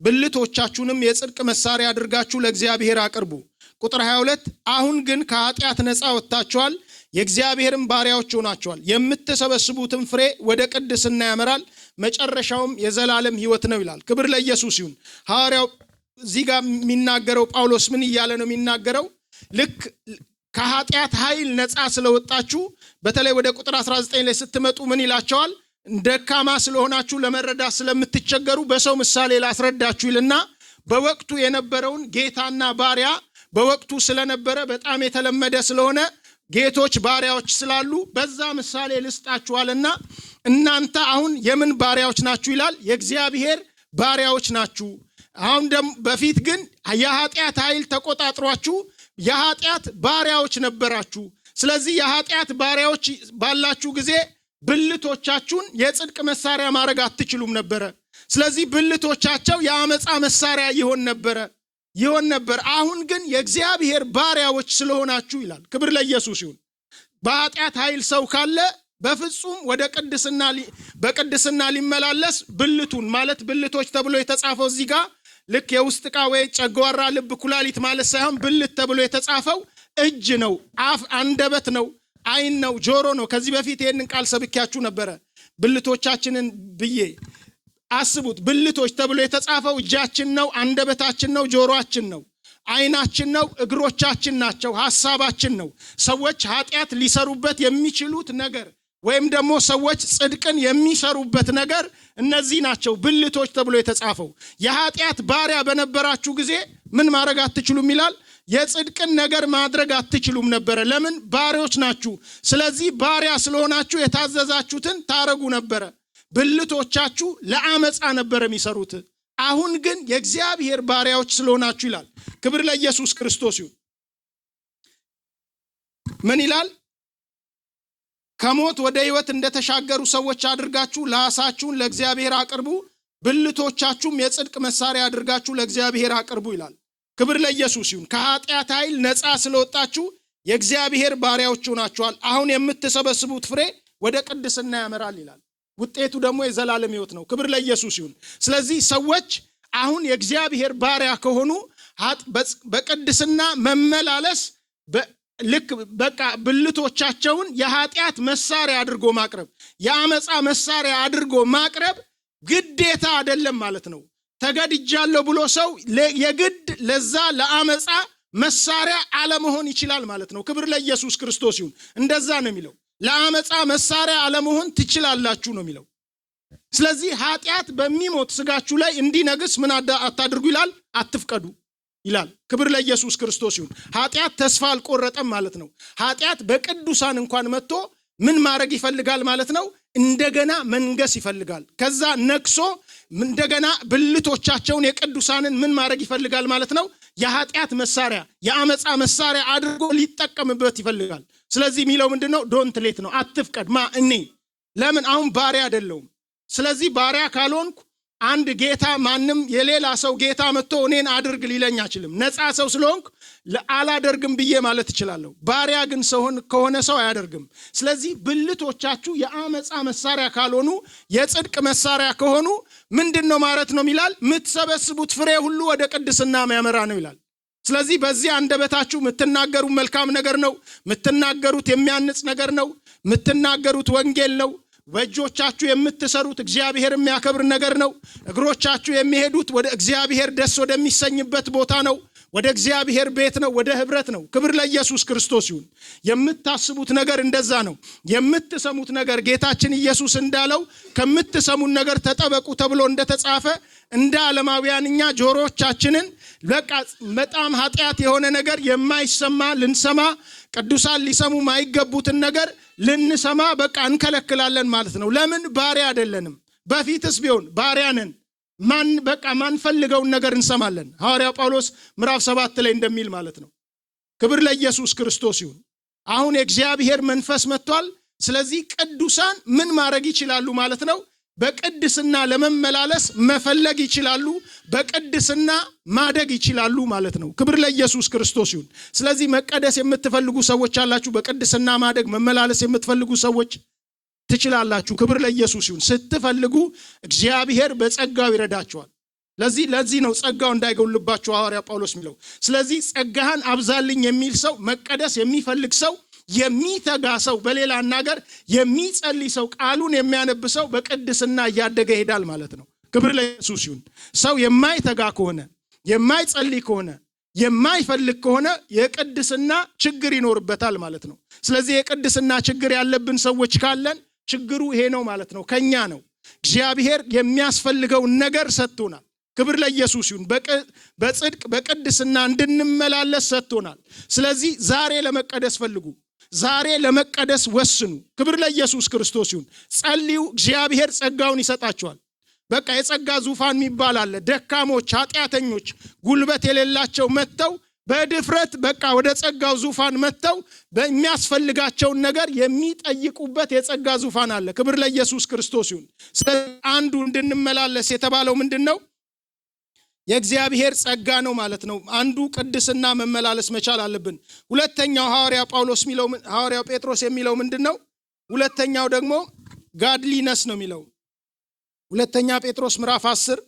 ብልቶቻችሁንም የጽድቅ መሳሪያ አድርጋችሁ ለእግዚአብሔር አቅርቡ። ቁጥር 22 አሁን ግን ከኃጢአት ነፃ ወጥታችኋል፣ የእግዚአብሔርም ባሪያዎች ሆናችኋል፣ የምትሰበስቡትን ፍሬ ወደ ቅድስና ያመራል፣ መጨረሻውም የዘላለም ህይወት ነው ይላል። ክብር ለኢየሱስ ይሁን። ሐዋርያው እዚህ ጋር የሚናገረው ጳውሎስ ምን እያለ ነው የሚናገረው? ልክ ከኃጢአት ኃይል ነፃ ስለወጣችሁ በተለይ ወደ ቁጥር 19 ላይ ስትመጡ ምን ይላቸዋል? ደካማ ስለሆናችሁ ለመረዳት ስለምትቸገሩ በሰው ምሳሌ ላስረዳችሁ ይልና በወቅቱ የነበረውን ጌታና ባሪያ በወቅቱ ስለነበረ በጣም የተለመደ ስለሆነ ጌቶች ባሪያዎች ስላሉ በዛ ምሳሌ ልስጣችኋልና እናንተ አሁን የምን ባሪያዎች ናችሁ ይላል? የእግዚአብሔር ባሪያዎች ናችሁ። አሁን ደግሞ በፊት ግን የኃጢአት ኃይል ተቆጣጥሯችሁ የኃጢአት ባሪያዎች ነበራችሁ። ስለዚህ የኃጢአት ባሪያዎች ባላችሁ ጊዜ ብልቶቻችሁን የጽድቅ መሳሪያ ማድረግ አትችሉም ነበር። ስለዚህ ብልቶቻቸው የአመፃ መሳሪያ ይሆን ነበር። አሁን ግን የእግዚአብሔር ባሪያዎች ስለሆናችሁ ይላል። ክብር ለኢየሱስ ይሁን። በኃጢአት ኃይል ሰው ካለ በፍጹም ወደ በቅድስና ሊመላለስ ብልቱን ማለት ብልቶች ተብሎ የተጻፈው እዚህ ጋር ልክ የውስጥ ዕቃ ወይ ጨጓራ፣ ልብ፣ ኩላሊት ማለት ሳይሆን ብልት ተብሎ የተጻፈው እጅ ነው፣ አፍ፣ አንደበት ነው፣ አይን ነው፣ ጆሮ ነው። ከዚህ በፊት ይሄንን ቃል ሰብኪያችሁ ነበረ። ብልቶቻችንን ብዬ አስቡት። ብልቶች ተብሎ የተጻፈው እጃችን ነው፣ አንደበታችን ነው፣ ጆሮአችን ነው፣ አይናችን ነው፣ እግሮቻችን ናቸው፣ ሐሳባችን ነው። ሰዎች ኃጢአት ሊሰሩበት የሚችሉት ነገር ወይም ደግሞ ሰዎች ጽድቅን የሚሰሩበት ነገር እነዚህ ናቸው ብልቶች ተብሎ የተጻፈው። የኃጢአት ባሪያ በነበራችሁ ጊዜ ምን ማድረግ አትችሉም ይላል? የጽድቅን ነገር ማድረግ አትችሉም ነበር። ለምን? ባሪያዎች ናችሁ። ስለዚህ ባሪያ ስለሆናችሁ የታዘዛችሁትን ታረጉ ነበር። ብልቶቻችሁ ለአመፃ ነበር የሚሰሩት። አሁን ግን የእግዚአብሔር ባሪያዎች ስለሆናችሁ ይላል። ክብር ለኢየሱስ ክርስቶስ ይሁን። ምን ይላል? ከሞት ወደ ህይወት እንደተሻገሩ ሰዎች አድርጋችሁ ራሳችሁን ለእግዚአብሔር አቅርቡ፣ ብልቶቻችሁም የጽድቅ መሳሪያ አድርጋችሁ ለእግዚአብሔር አቅርቡ ይላል። ክብር ለኢየሱስ ይሁን። ከኃጢአት ኃይል ነፃ ስለወጣችሁ የእግዚአብሔር ባሪያዎች ሆናችኋል። አሁን የምትሰበስቡት ፍሬ ወደ ቅድስና ያመራል ይላል። ውጤቱ ደግሞ የዘላለም ህይወት ነው። ክብር ለኢየሱስ ይሁን። ስለዚህ ሰዎች አሁን የእግዚአብሔር ባሪያ ከሆኑ በቅድስና መመላለስ ልክ በቃ ብልቶቻቸውን የኃጢአት መሳሪያ አድርጎ ማቅረብ፣ የአመፃ መሳሪያ አድርጎ ማቅረብ ግዴታ አይደለም ማለት ነው። ተገድጃለሁ ብሎ ሰው የግድ ለዛ ለአመፃ መሳሪያ አለመሆን ይችላል ማለት ነው። ክብር ለኢየሱስ ክርስቶስ ይሁን። እንደዛ ነው የሚለው። ለአመፃ መሳሪያ አለመሆን ትችላላችሁ ነው የሚለው። ስለዚህ ኃጢአት በሚሞት ስጋችሁ ላይ እንዲነግስ ምን አታድርጉ ይላል? አትፍቀዱ ይላል። ክብር ለኢየሱስ ክርስቶስ ይሁን። ኃጢአት ተስፋ አልቆረጠም ማለት ነው። ኃጢአት በቅዱሳን እንኳን መጥቶ ምን ማድረግ ይፈልጋል ማለት ነው? እንደገና መንገስ ይፈልጋል። ከዛ ነክሶ እንደገና ብልቶቻቸውን የቅዱሳንን ምን ማድረግ ይፈልጋል ማለት ነው? የኃጢአት መሳሪያ፣ የአመፃ መሳሪያ አድርጎ ሊጠቀምበት ይፈልጋል። ስለዚህ የሚለው ምንድነው? ዶንት ሌት ነው። አትፍቀድ። እኔ ለምን? አሁን ባሪያ አይደለሁም። ስለዚህ ባሪያ ካልሆንኩ አንድ ጌታ ማንም የሌላ ሰው ጌታ መጥቶ እኔን አድርግ ሊለኝ አይችልም። ነፃ ሰው ስለሆንኩ አላደርግም ብዬ ማለት እችላለሁ። ባሪያ ግን ከሆነ ሰው አያደርግም። ስለዚህ ብልቶቻችሁ የአመፃ መሳሪያ ካልሆኑ የጽድቅ መሳሪያ ከሆኑ ምንድነው ማለት ነው ይላል? የምትሰበስቡት ፍሬ ሁሉ ወደ ቅድስና የሚያመራ ነው ይላል። ስለዚህ በዚህ አንደበታችሁ የምትናገሩት መልካም ነገር ነው። የምትናገሩት የሚያንጽ ነገር ነው። የምትናገሩት ወንጌል ነው። በእጆቻችሁ የምትሰሩት እግዚአብሔር የሚያከብር ነገር ነው። እግሮቻችሁ የሚሄዱት ወደ እግዚአብሔር ደስ ወደሚሰኝበት ቦታ ነው። ወደ እግዚአብሔር ቤት ነው፣ ወደ ህብረት ነው። ክብር ለኢየሱስ ክርስቶስ ይሁን። የምታስቡት ነገር እንደዛ ነው። የምትሰሙት ነገር ጌታችን ኢየሱስ እንዳለው ከምትሰሙት ነገር ተጠበቁ ተብሎ እንደተጻፈ እንደ ዓለማውያን እኛ ጆሮቻችንን በጣም ኃጢአት የሆነ ነገር የማይሰማ ልንሰማ፣ ቅዱሳን ሊሰሙ ማይገቡትን ነገር ልንሰማ እንከለክላለን ማለት ነው። ለምን? ባሪያ አይደለንም። በፊትስ ቢሆን ባሪያ ነን። ማንፈልገውን ነገር እንሰማለን። ሐዋርያው ጳውሎስ ምዕራፍ 7 ላይ እንደሚል ማለት ነው። ክብር ለኢየሱስ ክርስቶስ ይሁን። አሁን የእግዚአብሔር መንፈስ መጥቷል። ስለዚህ ቅዱሳን ምን ማድረግ ይችላሉ ማለት ነው? በቅድስና ለመመላለስ መፈለግ ይችላሉ። በቅድስና ማደግ ይችላሉ ማለት ነው። ክብር ለኢየሱስ ክርስቶስ ይሁን። ስለዚህ መቀደስ የምትፈልጉ ሰዎች አላችሁ። በቅድስና ማደግ መመላለስ የምትፈልጉ ሰዎች ትችላላችሁ። ክብር ለኢየሱስ ይሁን። ስትፈልጉ እግዚአብሔር በጸጋው ይረዳችኋል። ለዚህ ነው ጸጋው እንዳይጎልባችሁ ሐዋርያ ጳውሎስ የሚለው። ስለዚህ ጸጋህን አብዛልኝ የሚል ሰው፣ መቀደስ የሚፈልግ ሰው፣ የሚተጋ ሰው፣ በሌላ አናገር የሚጸልይ ሰው፣ ቃሉን የሚያነብ ሰው በቅድስና እያደገ ይሄዳል ማለት ነው። ክብር ለኢየሱስ ይሁን። ሰው የማይተጋ ከሆነ፣ የማይጸልይ ከሆነ፣ የማይፈልግ ከሆነ የቅድስና ችግር ይኖርበታል ማለት ነው። ስለዚህ የቅድስና ችግር ያለብን ሰዎች ካለን ችግሩ ይሄ ነው ማለት ነው። ከኛ ነው። እግዚአብሔር የሚያስፈልገውን ነገር ሰጥቶናል። ክብር ለኢየሱስ ይሁን። በጽድቅ በቅድስና እንድንመላለስ ሰጥቶናል። ስለዚህ ዛሬ ለመቀደስ ፈልጉ። ዛሬ ለመቀደስ ወስኑ። ክብር ለኢየሱስ ክርስቶስ ይሁን። ጸልዩ። እግዚአብሔር ጸጋውን ይሰጣችኋል። የጸጋ ዙፋን የሚባል አለ። ደካሞች፣ ኃጢአተኞች፣ ጉልበት የሌላቸው መጥተው በድፍረት ወደ ጸጋው ዙፋን መጥተው በሚያስፈልጋቸውን ነገር የሚጠይቁበት የጸጋ ዙፋን አለ። ክብር ለኢየሱስ ክርስቶስ ይሁን። ስለዚህ አንዱ እንድንመላለስ የተባለው ምንድነው? የእግዚአብሔር ጸጋ ነው ማለት ነው። አንዱ ቅድስና መመላለስ መቻል አለብን። ሁለተኛው ሐዋርያው ጴጥሮስ የሚለው ምንድነው? ሁለተኛው ደግሞ ጋድሊነስ ነው የሚለው። ሁለተኛ ጴጥሮስ ምዕራፍ 10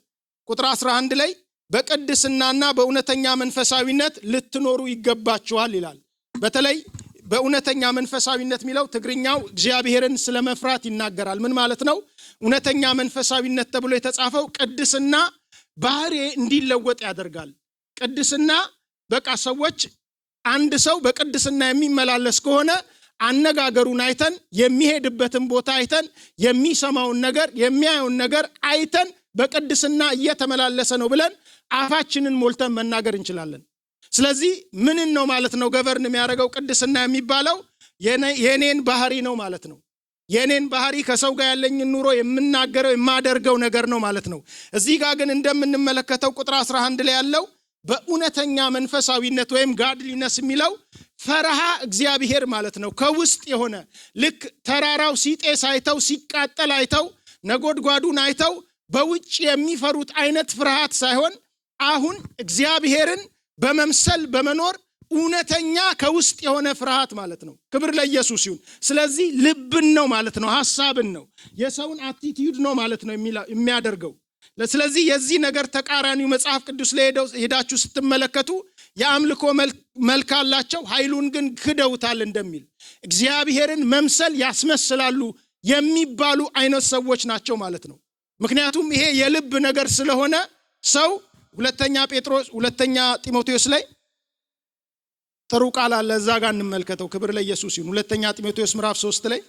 ቁጥር 11 ላይ በቅድስናና በእውነተኛ መንፈሳዊነት ልትኖሩ ይገባችኋል ይላል። በተለይ በእውነተኛ መንፈሳዊነት የሚለው ትግርኛው እግዚአብሔርን ስለመፍራት ይናገራል። ምን ማለት ነው? እውነተኛ መንፈሳዊነት ተብሎ የተጻፈው ቅድስና ባህሪ እንዲለወጥ ያደርጋል። ቅድስና ሰዎች አንድ ሰው በቅድስና የሚመላለስ ከሆነ አነጋገሩን አይተን፣ የሚሄድበትን ቦታ አይተን፣ የሚሰማውን ነገር የሚያየውን ነገር አይተን በቅድስና እየተመላለሰ ነው ብለን አፋችንን ሞልተን መናገር እንችላለን። ስለዚህ ምን ነው ማለት ነው? ገቨርን የሚያደርገው ቅድስና የሚባለው የኔን ባህሪ ነው ማለት ነው። የኔን ባህሪ ከሰው ጋር ያለኝን ኑሮ የምናገረው የማደርገው ነገር ነው ማለት ነው። እዚህ ጋር ግን እንደምንመለከተው ቁጥር 11 ላይ ያለው በእውነተኛ መንፈሳዊነት ወይም ጋድሊነስ የሚለው ፈርሃ እግዚአብሔር ማለት ነው። ከውስጥ የሆነ ልክ ተራራው ሲጤስ አይተው፣ ሲቃጠል አይተው፣ ነጎድጓዱን አይተው በውጭ የሚፈሩት አይነት ፍርሃት ሳይሆን አሁን እግዚአብሔርን በመምሰል በመኖር እውነተኛ ከውስጥ የሆነ ፍርሃት ማለት ነው። ክብር ለኢየሱስ ይሁን። ስለዚህ ልብን ነው ማለት ነው። ሐሳብን ነው፣ የሰውን አቲቲዩድ ነው ማለት ነው የሚያደርገው። ስለዚህ የዚህ ነገር ተቃራኒው መጽሐፍ ቅዱስ ላይ ሄዳችሁ ስትመለከቱ የአምልኮ መልክ አላቸው፣ ኃይሉን ግን ክደውታል እንደሚል እግዚአብሔርን መምሰል ያስመስላሉ የሚባሉ አይነት ሰዎች ናቸው ማለት ነው። ምክንያቱም ይሄ የልብ ነገር ስለሆነ ሰው ሁለተኛ ጢሞቴዎስ ላይ ጥሩ ቃል አለ። እዛ ጋር እንመልከተው። ክብር ለኢየሱስ ይሁን። ሁለተኛ ጢሞቴዎስ ምዕራፍ 3 ላይ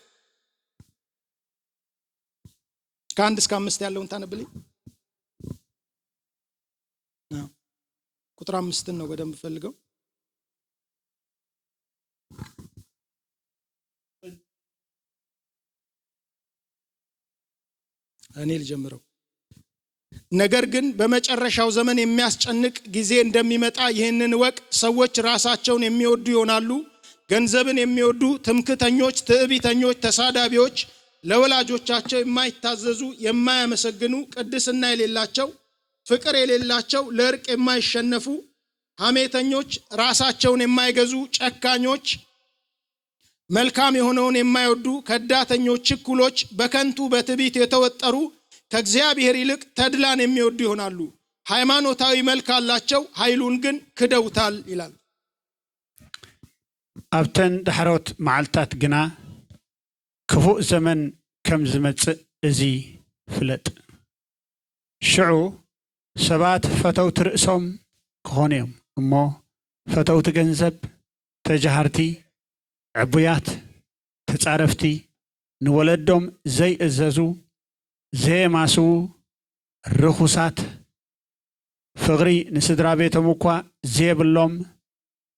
ከ1 እስከ 5 ያለውን ታነብልኝ። ቁጥር 5 ነው በደንብ ፈልገው። እኔ ልጀምረው። ነገር ግን በመጨረሻው ዘመን የሚያስጨንቅ ጊዜ እንደሚመጣ ይህንን ወቅ። ሰዎች ራሳቸውን የሚወዱ ይሆናሉ፣ ገንዘብን የሚወዱ፣ ትምክተኞች፣ ትዕቢተኞች፣ ተሳዳቢዎች፣ ለወላጆቻቸው የማይታዘዙ የማያመሰግኑ ቅድስና የሌላቸው ፍቅር የሌላቸው ለእርቅ የማይሸነፉ ሐሜተኞች ራሳቸውን የማይገዙ ጨካኞች መልካም የሆነውን የማይወዱ ከዳተኞች ችኩሎች በከንቱ በትዕቢት የተወጠሩ ከእግዚአብሔር ይልቅ ተድላን የሚወዱ ይሆናሉ ሃይማኖታዊ መልክ አላቸው ኃይሉን ግን ክደውታል ይላል ኣብተን ድሕሮት መዓልታት ግና ክፉእ ዘመን ከም ዝመጽእ እዚ ፍለጥ ሽዑ ሰባት ፈተውቲ ርእሶም ክኾኑ እዮም እሞ ፈተውቲ ገንዘብ ተጃሃርቲ ዕቡያት ተጻረፍቲ ንወለዶም ዘይእዘዙ ዘየማስው ርኹሳት ፍቕሪ ንስድራ ቤቶም እኳ ዘየብሎም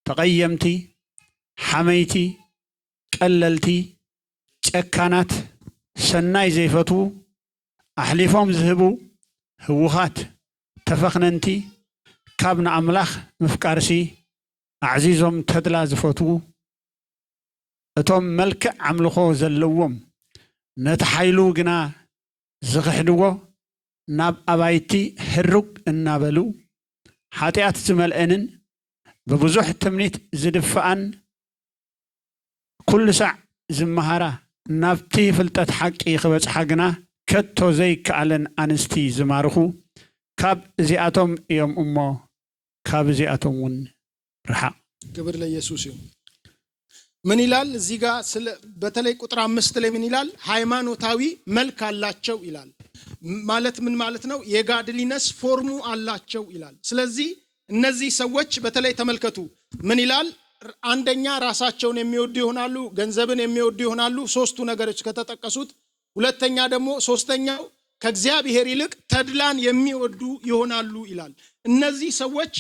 ተቐየምቲ ሓመይቲ ቀለልቲ ጨካናት ሰናይ ዘይፈቱ ኣሕሊፎም ዝህቡ ህውኻት ተፈኽነንቲ ካብ ንኣምላኽ ምፍቃርሲ ኣዕዚዞም ተድላ ዝፈቱ እቶም መልክዕ ኣምልኾ ዘለዎም ነቲ ሓይሉ ግና ዝኽሕድዎ ናብ ኣባይቲ ሕሩቅ እናበሉ ሓጢኣት ዝመልአንን ብብዙሕ ትምኒት ዝድፍኣን ኩሉ ሳዕ ዝመሃራ ናብቲ ፍልጠት ሓቂ ክበጽሓ ግና ከቶ ዘይከኣለን ኣንስቲ ዝማርኹ ካብ እዚኣቶም እዮም እሞ ካብ እዚኣቶም እውን ርሓቅ ክብር ለኢየሱስ ይሁን ምን ይላል እዚህ ጋር በተለይ ቁጥር 5 ላይ ምን ይላል ሃይማኖታዊ መልክ አላቸው ይላል ማለት ምን ማለት ነው የጋድሊነስ ፎርሙ አላቸው ይላል ስለዚህ እነዚህ ሰዎች በተለይ ተመልከቱ ምን ይላል አንደኛ ራሳቸውን የሚወዱ ይሆናሉ ገንዘብን የሚወዱ ይሆናሉ ሶስቱ ነገሮች ከተጠቀሱት ሁለተኛ ደግሞ ሶስተኛው ከእግዚአብሔር ይልቅ ተድላን የሚወዱ ይሆናሉ ይላል እነዚህ ሰዎች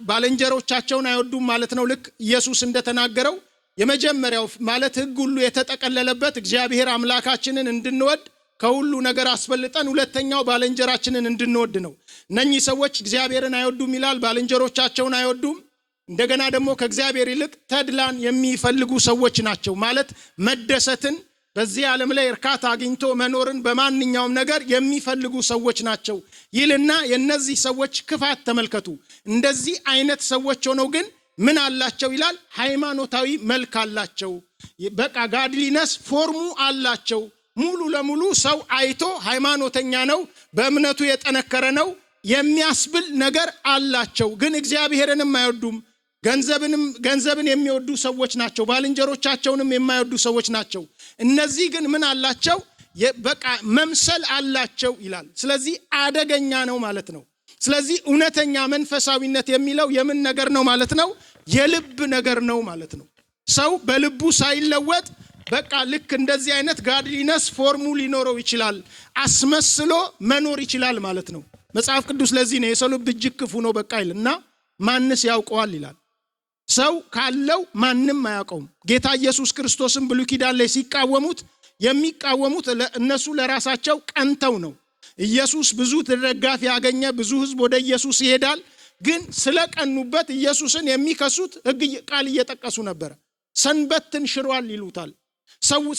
ባልንጀሮቻቸውን አይወዱም ማለት ነው ልክ ኢየሱስ እንደተናገረው የመጀመሪያው ማለት ሕግ ሁሉ የተጠቀለለበት እግዚአብሔር አምላካችንን እንድንወድ ከሁሉ ነገር አስፈልጠን ሁለተኛው ባልንጀራችንን እንድንወድ ነው እነኚህ ሰዎች እግዚአብሔርን አይወዱም ይላል ባልንጀሮቻቸውን አይወዱም እንደገና ደግሞ ከእግዚአብሔር ይልቅ ተድላን የሚፈልጉ ሰዎች ናቸው ማለት መደሰትን በዚህ ዓለም ላይ እርካታ አግኝቶ መኖርን በማንኛውም ነገር የሚፈልጉ ሰዎች ናቸው ይልና የነዚህ ሰዎች ክፋት ተመልከቱ እንደዚህ አይነት ሰዎች ሆነው ግን ምን አላቸው ይላል ሃይማኖታዊ መልክ አላቸው በቃ ጋድሊነስ ፎርሙ አላቸው ሙሉ ለሙሉ ሰው አይቶ ሃይማኖተኛ ነው በእምነቱ የጠነከረ ነው የሚያስብል ነገር አላቸው ግን እግዚአብሔርንም አይወዱም ገንዘብን የሚወዱ ሰዎች ናቸው ባልንጀሮቻቸውንም የማይወዱ ሰዎች ናቸው እነዚህ ግን ምን አላቸው በቃ መምሰል አላቸው ይላል ስለዚህ አደገኛ ነው ማለት ነው ስለዚህ እውነተኛ መንፈሳዊነት የሚለው የምን ነገር ነው ማለት ነው የልብ ነገር ነው ማለት ነው ሰው በልቡ ሳይለወጥ በቃ ልክ እንደዚህ አይነት ጋድሊነስ ፎርሙ ሊኖረው ይችላል አስመስሎ መኖር ይችላል ማለት ነው መጽሐፍ ቅዱስ ለዚህ ነው የሰው ልብ እጅግ ክፉ ነው በቃ ይልና ማንስ ያውቀዋል ይላል ሰው ካለው ማንም አያውቀውም ጌታ ኢየሱስ ክርስቶስን ብሉይ ኪዳን ላይ ሲቃወሙት የሚቃወሙት እነሱ ለራሳቸው ቀንተው ነው ኢየሱስ ብዙ ተደጋፊ ያገኘ ብዙ ህዝብ ወደ ኢየሱስ ይሄዳል ግን ስለቀኑበት ኢየሱስን የሚከሱት ሕግ ቃል እየጠቀሱ ነበር ሰንበትን ሽሯል ይሉታል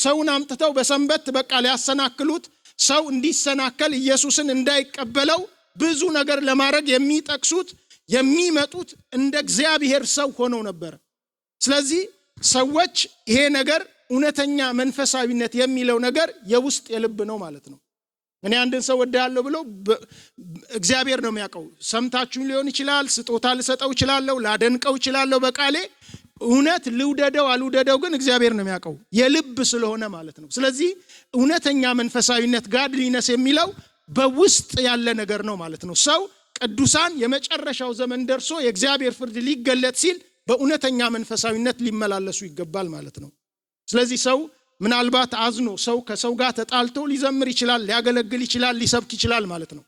ሰውን አምጥተው በሰንበት በቃ ሊያሰናክሉት ሰው እንዲሰናከል ኢየሱስን እንዳይቀበለው ብዙ ነገር ለማድረግ የሚጠቅሱት የሚመጡት እንደ እግዚአብሔር ሰው ሆነው ነበር ስለዚህ ሰዎች ይሄ ነገር እውነተኛ መንፈሳዊነት የሚለው ነገር የውስጥ የልብ ነው ማለት ነው እኔ አንድን ሰው ወዳለው ብሎ እግዚአብሔር ነው የሚያውቀው ሰምታችሁ ሊሆን ይችላል ስጦታ ልሰጠው ይችላልው ላደንቀው ይችላልው በቃሌ እውነት ልውደደው አልውደደው ግን እግዚአብሔር ነው የሚያውቀው የልብ ስለሆነ ማለት ነው ስለዚህ እውነተኛ መንፈሳዊነት ጋድሊነስ የሚለው በውስጥ ያለ ነገር ነው ማለት ነው ሰው ቅዱሳን የመጨረሻው ዘመን ደርሶ የእግዚአብሔር ፍርድ ሊገለጥ ሲል በእውነተኛ መንፈሳዊነት ሊመላለሱ ይገባል ማለት ነው ስለዚህ ሰው ምናልባት አዝኖ ሰው ከሰው ጋር ተጣልቶ ሊዘምር ይችላል ሊያገለግል ይችላል ሊሰብክ ይችላል ማለት ነው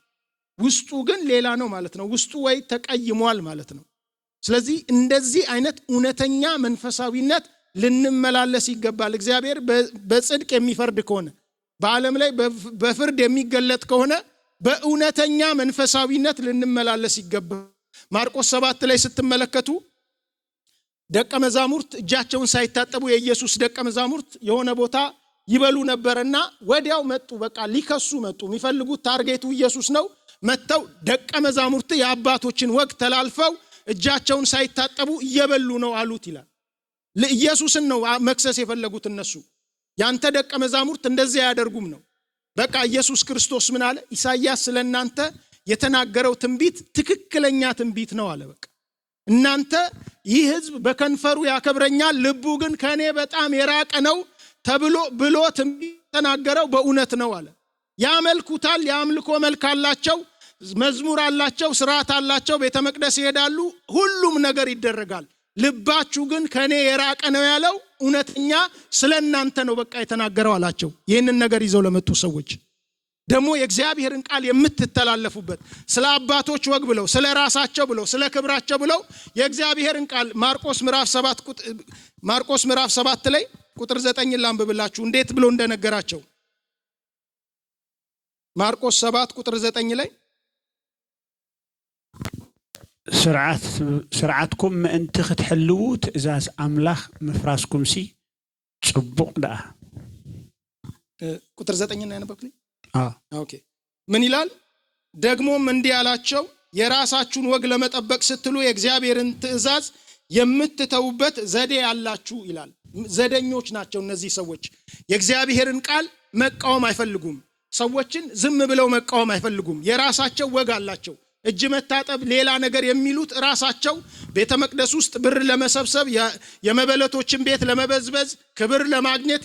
ውስጡ ግን ሌላ ነው ማለት ነው ውስጡ ወይ ተቀይሟል ማለት ነው ስለዚህ እንደዚህ አይነት እውነተኛ መንፈሳዊነት ልንመላለስ ይገባል እግዚአብሔር በጽድቅ የሚፈርድ ከሆነ በዓለም ላይ በፍርድ የሚገለጥ ከሆነ በእውነተኛ መንፈሳዊነት ልንመላለስ ይገባል ማርቆስ 7 ላይ ስትመለከቱ ደቀ መዛሙርት እጃቸውን ሳይታጠቡ የኢየሱስ ደቀ መዛሙርት የሆነ ቦታ ይበሉ ነበርና ወዲያው መጡ። በቃ ሊከሱ መጡ። የሚፈልጉት ታርጌቱ ኢየሱስ ነው። መተው ደቀ መዛሙርት የአባቶችን ወግ ተላልፈው እጃቸውን ሳይታጠቡ እየበሉ ነው አሉት ይላል። ለኢየሱስን ነው መክሰስ የፈለጉት እነሱ። ያንተ ደቀ መዛሙርት እንደዚህ ያደርጉም ነው። በቃ ኢየሱስ ክርስቶስ ምን አለ? ኢሳይያስ ስለናንተ የተናገረው ትንቢት ትክክለኛ ትንቢት ነው አለ። በቃ እናንተ ይህ ሕዝብ በከንፈሩ ያከብረኛል፣ ልቡ ግን ከኔ በጣም የራቀ ነው ተብሎ ብሎ ትንቢት ተናገረው በእውነት ነው አለ። ያመልኩታል፣ የአምልኮ መልክ አላቸው፣ መዝሙር አላቸው፣ ስርዓት አላቸው፣ ቤተ መቅደስ ይሄዳሉ፣ ሁሉም ነገር ይደረጋል። ልባችሁ ግን ከኔ የራቀ ነው ያለው እውነተኛ ስለናንተ ነው በቃ የተናገረው አላቸው። ይህንን ነገር ይዘው ለመጡ ሰዎች ደግሞ የእግዚአብሔርን ቃል የምትተላለፉበት ስለ አባቶች ወግ ብለው ስለ ራሳቸው ብለው ስለ ክብራቸው ብለው የእግዚአብሔርን ቃል ማርቆስ ምዕራፍ 7 ላይ ቁጥር 9 ላንብብላችሁ እንዴት ብሎ እንደነገራቸው። ማርቆስ 7 ቁጥር 9 ላይ ስርዓትኩም ምእንቲ ክትሕልው ትእዛዝ አምላኽ ምፍራስኩም ሲ ጽቡቅ ዳ ቁጥር 9 እና ያነበብኩኝ ኦኬ ምን ይላል? ደግሞም እንዲህ አላቸው፣ የራሳችሁን ወግ ለመጠበቅ ስትሉ የእግዚአብሔርን ትእዛዝ የምትተውበት ዘዴ ያላችሁ ይላል። ዘደኞች ናቸው እነዚህ ሰዎች። የእግዚአብሔርን ቃል መቃወም አይፈልጉም። ሰዎችን ዝም ብለው መቃወም አይፈልጉም። የራሳቸው ወግ አላቸው። እጅ መታጠብ፣ ሌላ ነገር የሚሉት ራሳቸው ቤተ መቅደስ ውስጥ ብር ለመሰብሰብ የመበለቶችን ቤት ለመበዝበዝ ክብር ለማግኘት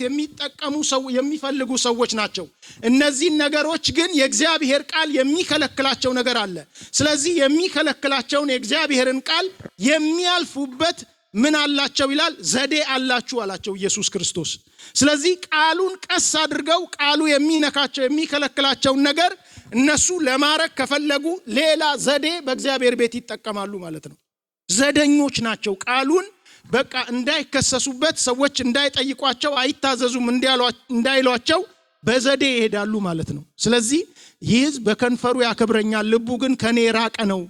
የሚፈልጉ ሰዎች ናቸው። እነዚህ ነገሮች ግን የእግዚአብሔር ቃል የሚከለክላቸው ነገር አለ። ስለዚህ የሚከለክላቸውን የእግዚአብሔርን ቃል የሚያልፉበት ምን አላቸው ይላል? ዘዴ አላችሁ አላቸው ኢየሱስ ክርስቶስ። ስለዚህ ቃሉን ቀስ አድርገው ቃሉ የሚነካቸው የሚከለክላቸውን ነገር እነሱ ለማረክ ከፈለጉ ሌላ ዘዴ በእግዚአብሔር ቤት ይጠቀማሉ ማለት ነው። ዘደኞች ናቸው። ቃሉን በቃ እንዳይከሰሱበት፣ ሰዎች እንዳይጠይቋቸው፣ አይታዘዙም እንዳይሏቸው በዘዴ ይሄዳሉ ማለት ነው። ስለዚህ ይህ ሕዝብ በከንፈሩ ያከብረኛል፣ ልቡ ግን ከኔ የራቀ ነው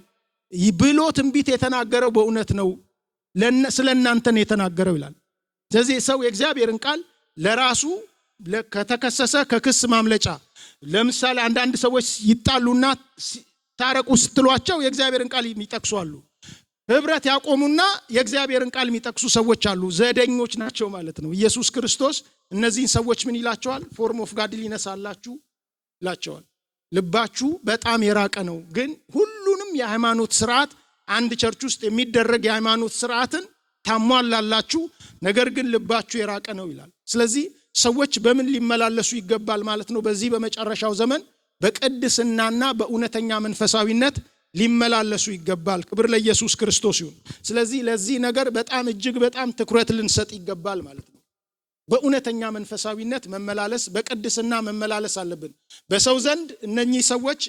ብሎ ትንቢት የተናገረው በእውነት ነው፣ ስለናንተ ነው የተናገረው ይላል። ስለዚህ ሰው የእግዚአብሔርን ቃል ለራሱ ከተከሰሰ ከክስ ማምለጫ፣ ለምሳሌ አንዳንድ ሰዎች ይጣሉና ታረቁ ስትሏቸው የእግዚአብሔርን ቃል የሚጠቅሱ አሉ። ህብረት ያቆሙና የእግዚአብሔርን ቃል የሚጠቅሱ ሰዎች አሉ። ዘደኞች ናቸው ማለት ነው። ኢየሱስ ክርስቶስ እነዚህን ሰዎች ምን ይላቸዋል? ፎርም ኦፍ ጋድሊነስ አላችሁ ይላቸዋል። ልባችሁ በጣም የራቀ ነው። ግን ሁሉንም የሃይማኖት ስርዓት አንድ ቸርች ውስጥ የሚደረግ የሃይማኖት ስርዓትን ታሟላላችሁ፣ ነገር ግን ልባችሁ የራቀ ነው ይላል። ስለዚህ ሰዎች በምን ሊመላለሱ ይገባል ማለት ነው? በዚህ በመጨረሻው ዘመን በቅድስናና በእውነተኛ መንፈሳዊነት ሊመላለሱ ይገባል። ክብር ለኢየሱስ ክርስቶስ ይሁን። ስለዚህ ለዚህ ነገር በጣም እጅግ በጣም ትኩረት ልንሰጥ ይገባል ማለት ነው። በእውነተኛ መንፈሳዊነት መመላለስ፣ በቅድስና መመላለስ አለብን። በሰው ዘንድ እነኚህ ሰዎች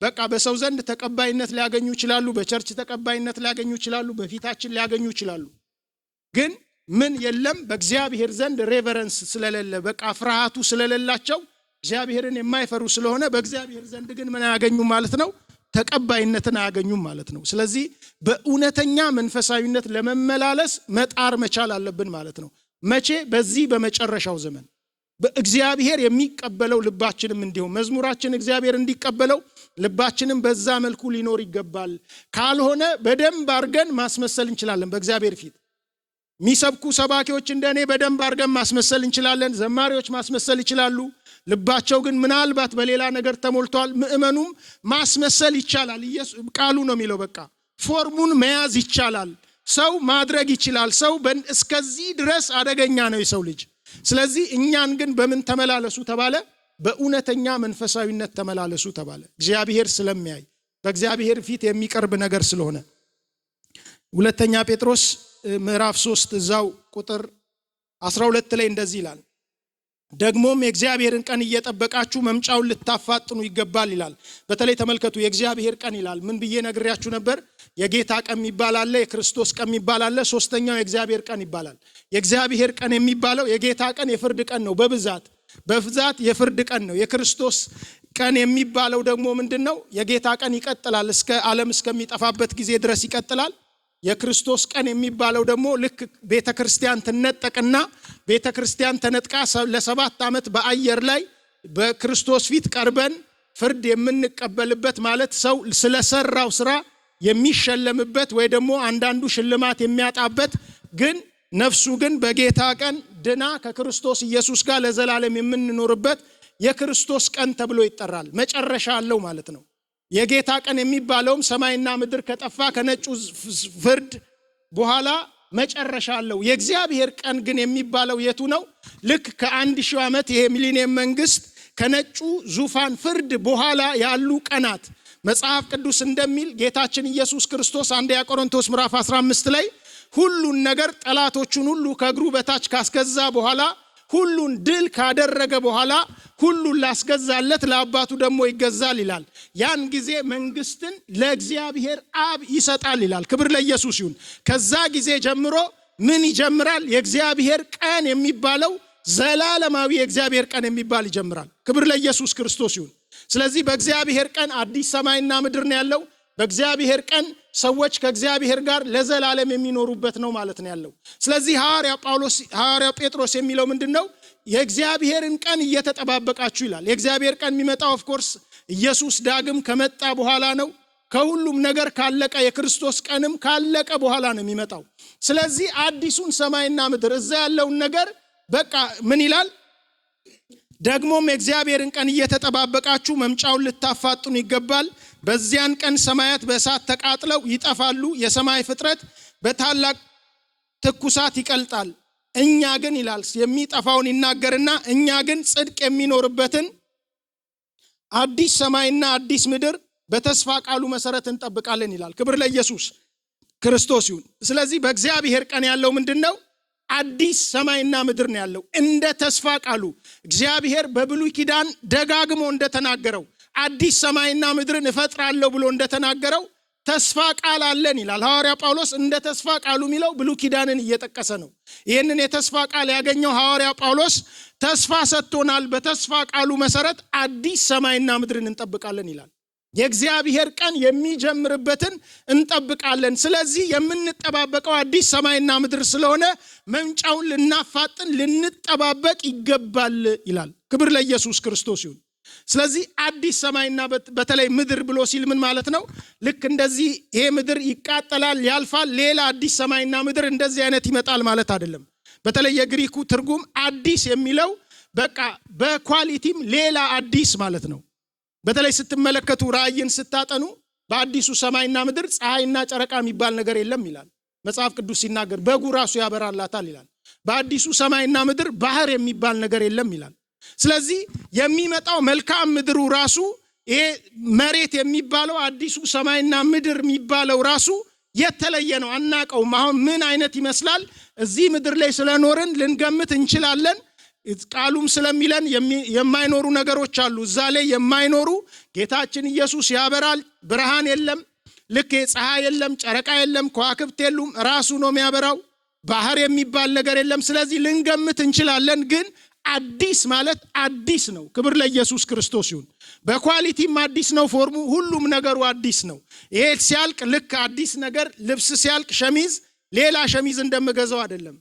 በቃ በሰው ዘንድ ተቀባይነት ሊያገኙ ይችላሉ፣ በቸርች ተቀባይነት ሊያገኙ ይችላሉ፣ በፊታችን ሊያገኙ ይችላሉ። ግን ምን የለም በእግዚአብሔር ዘንድ ሬቨረንስ ስለሌለ፣ በቃ ፍርሃቱ ስለሌላቸው እግዚአብሔርን የማይፈሩ ስለሆነ በእግዚአብሔር ዘንድ ግን ምን አያገኙም ማለት ነው? ተቀባይነትን አያገኙም ማለት ነው። ስለዚህ በእውነተኛ መንፈሳዊነት ለመመላለስ መጣር መቻል አለብን ማለት ነው። መቼ? በዚህ በመጨረሻው ዘመን በእግዚአብሔር የሚቀበለው ልባችንም እንዲሁም መዝሙራችን እግዚአብሔር እንዲቀበለው ልባችንም በዛ መልኩ ሊኖር ይገባል። ካልሆነ በደንብ አርገን ማስመሰል እንችላለን። በእግዚአብሔር ፊት የሚሰብኩ ሰባኪዎች እንደኔ በደንብ አርገን ማስመሰል እንችላለን። ዘማሪዎች ማስመሰል ይችላሉ። ልባቸው ግን ምናልባት በሌላ ነገር ተሞልቷል። ምእመኑም ማስመሰል ይቻላል። ቃሉ ነው የሚለው በቃ ፎርሙን መያዝ ይቻላል። ሰው ማድረግ ይችላል። ሰው እስከዚህ ድረስ አደገኛ ነው የሰው ልጅ። ስለዚህ እኛን ግን በምን ተመላለሱ ተባለ? በእውነተኛ መንፈሳዊነት ተመላለሱ ተባለ። እግዚአብሔር ስለሚያይ በእግዚአብሔር ፊት የሚቀርብ ነገር ስለሆነ። ሁለተኛ ጴጥሮስ ምዕራፍ 3 እዛው ቁጥር 12 ላይ እንደዚህ ይላል፣ ደግሞም የእግዚአብሔርን ቀን እየጠበቃችሁ መምጫውን ልታፋጥኑ ይገባል ይላል። በተለይ ተመልከቱ፣ የእግዚአብሔር ቀን ይላል። ምን ብዬ ነግሬያችሁ ነበር? የጌታ ቀን ይባላል፣ የክርስቶስ ቀን ይባላል፣ ሶስተኛው የእግዚአብሔር ቀን ይባላል። የእግዚአብሔር ቀን የሚባለው የጌታ ቀን የፍርድ ቀን ነው። በብዛት የፍርድ ቀን ነው። የክርስቶስ ቀን የሚባለው ደግሞ ምንድነው? የጌታ ቀን ይቀጥላል፣ እስከ ዓለም እስከሚጠፋበት ጊዜ ድረስ ይቀጥላል። የክርስቶስ ቀን የሚባለው ደግሞ ልክ ቤተክርስቲያን ትነጠቅና ቤተክርስቲያን ተነጥቃ ለ7 ዓመት በአየር ላይ በክርስቶስ ፊት ቀርበን ፍርድ የምንቀበልበት ማለት ሰው ስለሰራው ስራ የሚሸለምበት ወይ ደግሞ አንዳንዱ ሽልማት የሚያጣበት ግን ነፍሱ ግን በጌታ ቀን ድና ከክርስቶስ ኢየሱስ ጋር ለዘላለም የምንኖርበት የክርስቶስ ቀን ተብሎ ይጠራል። መጨረሻ አለው ማለት ነው። የጌታ ቀን የሚባለውም ሰማይና ምድር ከጠፋ ከነጩ ፍርድ በኋላ መጨረሻ አለው። የእግዚአብሔር ቀን ግን የሚባለው የቱ ነው? ልክ ከ1000 ዓመት ይሄ ሚሊኒየም መንግስት ከነጩ ዙፋን ፍርድ በኋላ ያሉ ቀናት መጽሐፍ ቅዱስ እንደሚል ጌታችን ኢየሱስ ክርስቶስ አንደኛ ቆሮንቶስ ምዕራፍ 15 ላይ ሁሉን ነገር ጠላቶቹን ሁሉ ከእግሩ በታች ካስገዛ በኋላ ሁሉን ድል ካደረገ በኋላ ሁሉን ላስገዛለት ለአባቱ ደግሞ ይገዛል ይላል። ያን ጊዜ መንግስትን ለእግዚአብሔር አብ ይሰጣል ይላል። ክብር ለኢየሱስ ይሁን። ከዛ ጊዜ ጀምሮ ምን ይጀምራል? የእግዚአብሔር ቀን የሚባለው ዘላለማዊ የእግዚአብሔር ቀን የሚባል ይጀምራል። ክብር ለኢየሱስ ክርስቶስ ይሁን። ስለዚህ በእግዚአብሔር ቀን አዲስ ሰማይና ምድር ነው ያለው። በእግዚአብሔር ቀን ሰዎች ከእግዚአብሔር ጋር ለዘላለም የሚኖሩበት ነው ማለት ነው ያለው። ስለዚህ ሐዋርያው ጴጥሮስ የሚለው ምንድነው? የእግዚአብሔርን ቀን እየተጠባበቃችሁ ይላል። የእግዚአብሔር ቀን የሚመጣው ኦፍ ኮርስ ኢየሱስ ዳግም ከመጣ በኋላ ነው። ከሁሉም ነገር ካለቀ የክርስቶስ ቀንም ካለቀ በኋላ ነው የሚመጣው። ስለዚህ አዲሱን ሰማይና ምድር እዛ ያለውን ነገር በቃ ምን ይላል? ደግሞም የእግዚአብሔርን ቀን እየተጠባበቃችሁ መምጫውን ልታፋጥኑ ይገባል። በዚያን ቀን ሰማያት በእሳት ተቃጥለው ይጠፋሉ፣ የሰማይ ፍጥረት በታላቅ ትኩሳት ይቀልጣል። እኛ ግን ይላል የሚጠፋውን ይናገርና እኛ ግን ጽድቅ የሚኖርበትን አዲስ ሰማይና አዲስ ምድር በተስፋ ቃሉ መሰረት እንጠብቃለን ይላል። ክብር ለኢየሱስ ክርስቶስ ይሁን። ስለዚህ በእግዚአብሔር ቀን ያለው ምንድነው? አዲስ ሰማይና ምድር ነው ያለው። እንደ ተስፋ ቃሉ እግዚአብሔር በብሉይ ኪዳን ደጋግሞ እንደተናገረው አዲስ ሰማይና ምድርን እፈጥራለሁ ብሎ እንደተናገረው ተስፋ ቃል አለን ይላል ሐዋርያ ጳውሎስ። እንደ ተስፋ ቃሉ የሚለው ብሉይ ኪዳንን እየጠቀሰ ነው። ይህንን የተስፋ ቃል ያገኘው ሐዋርያ ጳውሎስ ተስፋ ሰጥቶናል፣ በተስፋ ቃሉ መሰረት አዲስ ሰማይና ምድርን እንጠብቃለን ይላል። የእግዚአብሔር ቀን የሚጀምርበትን እንጠብቃለን። ስለዚህ የምንጠባበቀው አዲስ ሰማይና ምድር ስለሆነ መምጫውን ልናፋጥን ልንጠባበቅ ይገባል ይላል። ክብር ለኢየሱስ ክርስቶስ ይሁን። ስለዚህ አዲስ ሰማይና በተለይ ምድር ብሎ ሲል ምን ማለት ነው? ልክ እንደዚህ ይሄ ምድር ይቃጠላል ያልፋል፣ ሌላ አዲስ ሰማይና ምድር እንደዚህ አይነት ይመጣል ማለት አይደለም። በተለይ የግሪኩ ትርጉም አዲስ የሚለው በቃ በኳሊቲም ሌላ አዲስ ማለት ነው። በተለይ ስትመለከቱ ራእይን ስታጠኑ በአዲሱ ሰማይና ምድር ፀሐይና ጨረቃ የሚባል ነገር የለም ይላል መጽሐፍ ቅዱስ ሲናገር። በጉ ራሱ ያበራላታል ይላል። በአዲሱ ሰማይና ምድር ባህር የሚባል ነገር የለም ይላል። ስለዚህ የሚመጣው መልካም ምድሩ ራሱ ይሄ መሬት የሚባለው አዲሱ ሰማይና ምድር የሚባለው ራሱ የተለየ ነው። አናቀውም። አሁን ምን አይነት ይመስላል እዚህ ምድር ላይ ስለኖርን ልንገምት እንችላለን። ቃሉም ስለሚለን የማይኖሩ ነገሮች አሉ። እዛ ላይ የማይኖሩ ጌታችን ኢየሱስ ያበራል፣ ብርሃን የለም፣ ልክ ፀሐይ የለም፣ ጨረቃ የለም፣ ከዋክብት የሉም፣ ራሱ ነው የሚያበራው። ባህር የሚባል ነገር የለም። ስለዚህ ልንገምት እንችላለን። ግን አዲስ ማለት አዲስ ነው። ክብር ለኢየሱስ ክርስቶስ ይሁን። በኳሊቲም አዲስ ነው። ፎርሙ ሁሉም ነገሩ አዲስ ነው። ይሄ ሲያልቅ ልክ አዲስ ነገር ልብስ ሲያልቅ ሸሚዝ ሌላ ሸሚዝ እንደምገዛው አይደለም።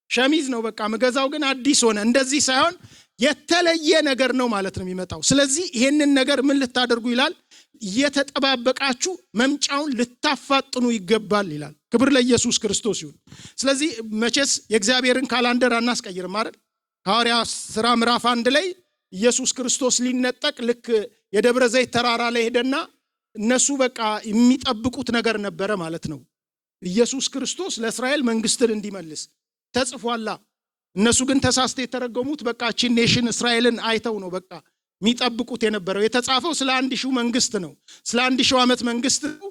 ሸሚዝ ነው በቃ መገዛው፣ ግን አዲስ ሆነ። እንደዚህ ሳይሆን የተለየ ነገር ነው ማለት ነው የሚመጣው። ስለዚህ ይሄንን ነገር ምን ልታደርጉ ይላል? እየተጠባበቃችሁ መምጫውን ልታፋጥኑ ይገባል ይላል። ክብር ለኢየሱስ ክርስቶስ ይሁን። ስለዚህ መቼስ የእግዚአብሔርን ካላንደር አናስቀይርም አይደል? ሐዋርያ ሥራ ምዕራፍ 1 ላይ ኢየሱስ ክርስቶስ ሊነጠቅ ልክ የደብረ ዘይት ተራራ ላይ ሄደና እነሱ በቃ የሚጠብቁት ነገር ነበረ ማለት ነው። ኢየሱስ ክርስቶስ ለእስራኤል መንግስትን እንዲመልስ ተጽፏላ። እነሱ ግን ተሳስተው የተረጎሙት በቃ እቺን ኔሽን እስራኤልን አይተው ነው በቃ የሚጠብቁት የነበረው። የተጻፈው ስለ 1000 መንግስት ነው፣ ስለ 1000 ዓመት መንግስት ነው።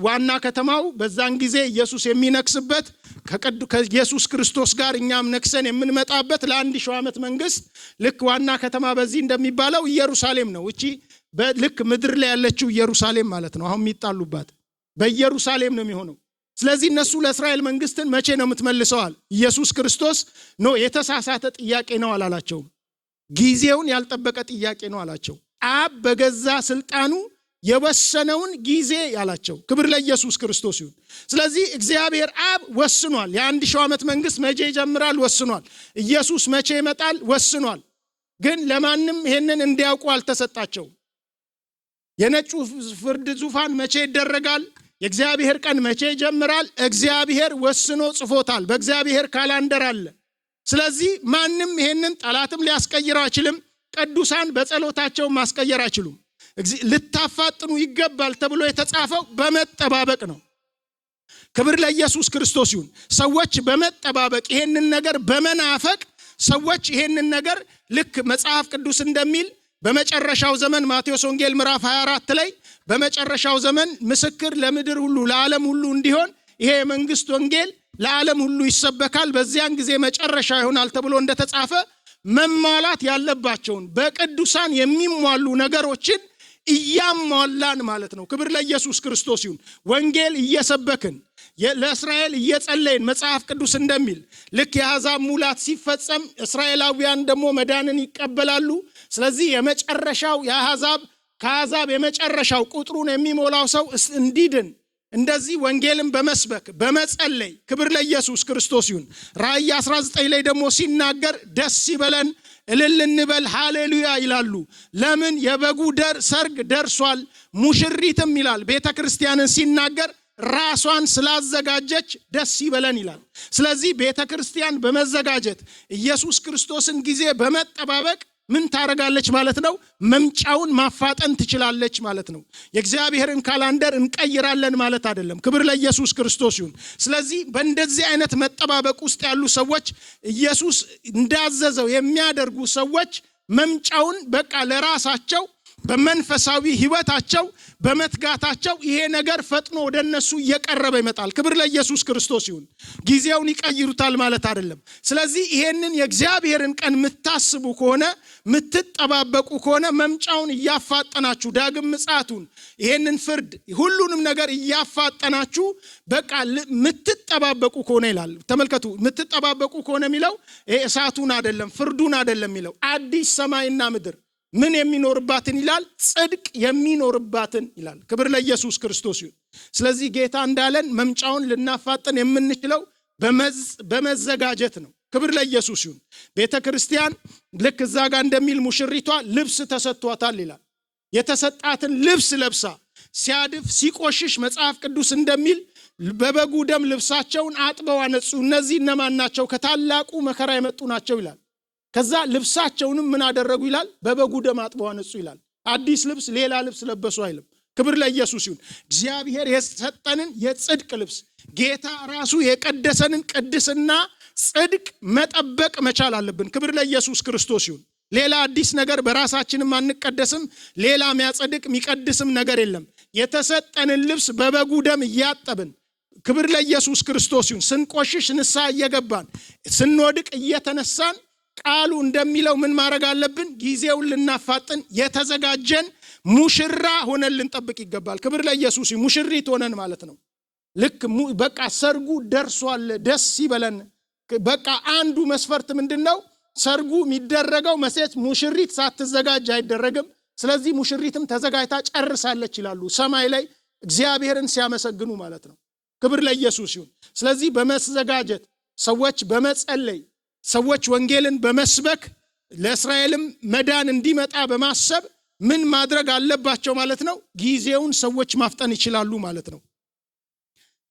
ዋና ከተማው በዛን ጊዜ ኢየሱስ የሚነክስበት ከኢየሱስ ክርስቶስ ጋር እኛም ነክሰን የምንመጣበት ለ1000 ዓመት መንግስት ልክ ዋና ከተማ በዚህ እንደሚባለው ኢየሩሳሌም ነው። እቺ በልክ ምድር ላይ ያለችው ኢየሩሳሌም ማለት ነው። አሁን የሚጣሉባት በኢየሩሳሌም ነው የሚሆነው። ስለዚህ እነሱ ለእስራኤል መንግስትን መቼ ነው የምትመልሰዋል? ኢየሱስ ክርስቶስ ነው የተሳሳተ ጥያቄ ነው አላላቸውም። ጊዜውን ያልጠበቀ ጥያቄ ነው አላቸው። አብ በገዛ ስልጣኑ የወሰነውን ጊዜ ያላቸው። ክብር ለኢየሱስ ክርስቶስ ይሁን። ስለዚህ እግዚአብሔር አብ ወስኗል። የ1000 ዓመት መንግስት መቼ ይጀምራል? ወስኗል። ኢየሱስ መቼ ይመጣል? ወስኗል። ግን ለማንም ይሄንን እንዲያውቁ አልተሰጣቸው። የነጩ ፍርድ ዙፋን መቼ ይደረጋል? የእግዚአብሔር ቀን መቼ ይጀምራል? እግዚአብሔር ወስኖ ጽፎታል። በእግዚአብሔር ካላንደር አለ። ስለዚህ ማንም ይሄንን ጠላትም ሊያስቀይረው አይችልም። ቅዱሳን በጸሎታቸው ማስቀየር አይችሉም። ልታፋጥኑ ይገባል ተብሎ የተጻፈው በመጠባበቅ ነው። ክብር ለኢየሱስ ክርስቶስ ይሁን። ሰዎች በመጠባበቅ ይሄንን ነገር በመናፈቅ ሰዎች ይሄንን ነገር ልክ መጽሐፍ ቅዱስ እንደሚል በመጨረሻው ዘመን ማቴዎስ ወንጌል ምዕራፍ 24 ላይ በመጨረሻው ዘመን ምስክር ለምድር ሁሉ ለዓለም ሁሉ እንዲሆን ይሄ የመንግስት ወንጌል ለዓለም ሁሉ ይሰበካል፣ በዚያን ጊዜ መጨረሻ ይሆናል ተብሎ እንደተጻፈ መሟላት ያለባቸውን በቅዱሳን የሚሟሉ ነገሮችን እያሟላን ማለት ነው። ክብር ለኢየሱስ ክርስቶስ ይሁን። ወንጌል እየሰበክን ለእስራኤል እየጸለይን መጽሐፍ ቅዱስ እንደሚል ልክ የአሕዛብ ሙላት ሲፈጸም እስራኤላውያን ደግሞ መዳንን ይቀበላሉ። ስለዚህ የመጨረሻው ከአሕዛብ የመጨረሻው ቁጥሩን የሚሞላው ሰው እንዲድን እንደዚህ ወንጌልን በመስበክ በመጸለይ ክብር ለኢየሱስ ክርስቶስ ይሁን። ራእይ 19 ላይ ደግሞ ሲናገር ደስ ይበለን እልል እንበል ሃሌሉያ ይላሉ። ለምን? የበጉ ሰርግ ደርሷል። ሙሽሪትም ይላል ቤተ ክርስቲያንን ሲናገር ራሷን ስላዘጋጀች ደስ ይበለን ይላል። ስለዚህ ቤተ ክርስቲያን በመዘጋጀት ኢየሱስ ክርስቶስን ጊዜ በመጠባበቅ ምን ታረጋለች ማለት ነው? መምጫውን ማፋጠን ትችላለች ማለት ነው። የእግዚአብሔርን ካላንደር እንቀይራለን ማለት አይደለም። ክብር ለኢየሱስ ክርስቶስ ይሁን። ስለዚህ በእንደዚህ አይነት መጠባበቅ ውስጥ ያሉ ሰዎች ኢየሱስ እንዳዘዘው የሚያደርጉ ሰዎች መምጫውን በቃ ለራሳቸው በመንፈሳዊ ህይወታቸው በመትጋታቸው ይሄ ነገር ፈጥኖ ወደነሱ እየቀረበ ይመጣል። ክብር ለኢየሱስ ክርስቶስ ይሁን። ጊዜውን ይቀይሩታል ማለት አይደለም። ስለዚህ ይሄንን የእግዚአብሔርን ቀን ምታስቡ ከሆነ ምትጠባበቁ ከሆነ መምጫውን እያፋጠናችሁ ዳግም ምጽአቱን ይሄንን ፍርድ ሁሉንም ነገር እያፋጠናችሁ በቃ ምትጠባበቁ ከሆነ ይላል። ተመልከቱ፣ ምትጠባበቁ ከሆነ የሚለው እሳቱን አይደለም ፍርዱን አይደለም የሚለው አዲስ ሰማይና ምድር ምን የሚኖርባትን ይላል? ጽድቅ የሚኖርባትን ይላል። ክብር ለኢየሱስ ክርስቶስ ይሁን። ስለዚህ ጌታ እንዳለን መምጫውን ልናፋጠን የምንችለው በመዘጋጀት ነው። ክብር ለኢየሱስ ይሁን። ቤተ ክርስቲያን ልክ እዛ ጋር እንደሚል ሙሽሪቷ ልብስ ተሰጥቷታል ይላል። የተሰጣትን ልብስ ለብሳ ሲያድፍ ሲቆሽሽ መጽሐፍ ቅዱስ እንደሚል በበጉ ደም ልብሳቸውን አጥበው አነጹ። እነዚህ እነማን ናቸው? ከታላቁ መከራ የመጡ ናቸው ይላል። ከዛ ልብሳቸውንም ምን አደረጉ ይላል? በበጉ ደም አጥበው አነጹ ይላል። አዲስ ልብስ ሌላ ልብስ ለበሱ አይልም። ክብር ለኢየሱስ ይሁን። እግዚአብሔር የሰጠንን የጽድቅ ልብስ ጌታ ራሱ የቀደሰንን ቅድስና ጽድቅ መጠበቅ መቻል አለብን። ክብር ለኢየሱስ ክርስቶስ ይሁን። ሌላ አዲስ ነገር በራሳችንም አንቀደስም። ሌላ የሚያጸድቅ የሚቀድስም ነገር የለም። የተሰጠንን ልብስ በበጉ ደም እያጠብን ክብር ለኢየሱስ ክርስቶስ ይሁን። ስንቆሽሽ ንስሐ እየገባን ስንወድቅ እየተነሳን ቃሉ እንደሚለው ምን ማድረግ አለብን? ጊዜውን ልናፋጥን የተዘጋጀን ሙሽራ ሆነን ልንጠብቅ ይገባል። ክብር ለኢየሱስ ይሁን። ሙሽሪት ሆነን ማለት ነው። ልክ በቃ ሰርጉ ደርሷል ደስ ይበለን። በቃ አንዱ መስፈርት ምንድነው? ሰርጉ የሚደረገው መቼስ ሙሽሪት ሳትዘጋጅ አይደረግም። ስለዚህ ሙሽሪትም ተዘጋጅታ ጨርሳለች ይላሉ ሰማይ ላይ እግዚአብሔርን ሲያመሰግኑ ማለት ነው። ክብር ለኢየሱስ ይሁን። ስለዚህ በመዘጋጀት ሰዎች በመጸለይ ሰዎች ወንጌልን በመስበክ ለእስራኤልም መዳን እንዲመጣ በማሰብ ምን ማድረግ አለባቸው ማለት ነው? ጊዜውን ሰዎች ማፍጠን ይችላሉ ማለት ነው።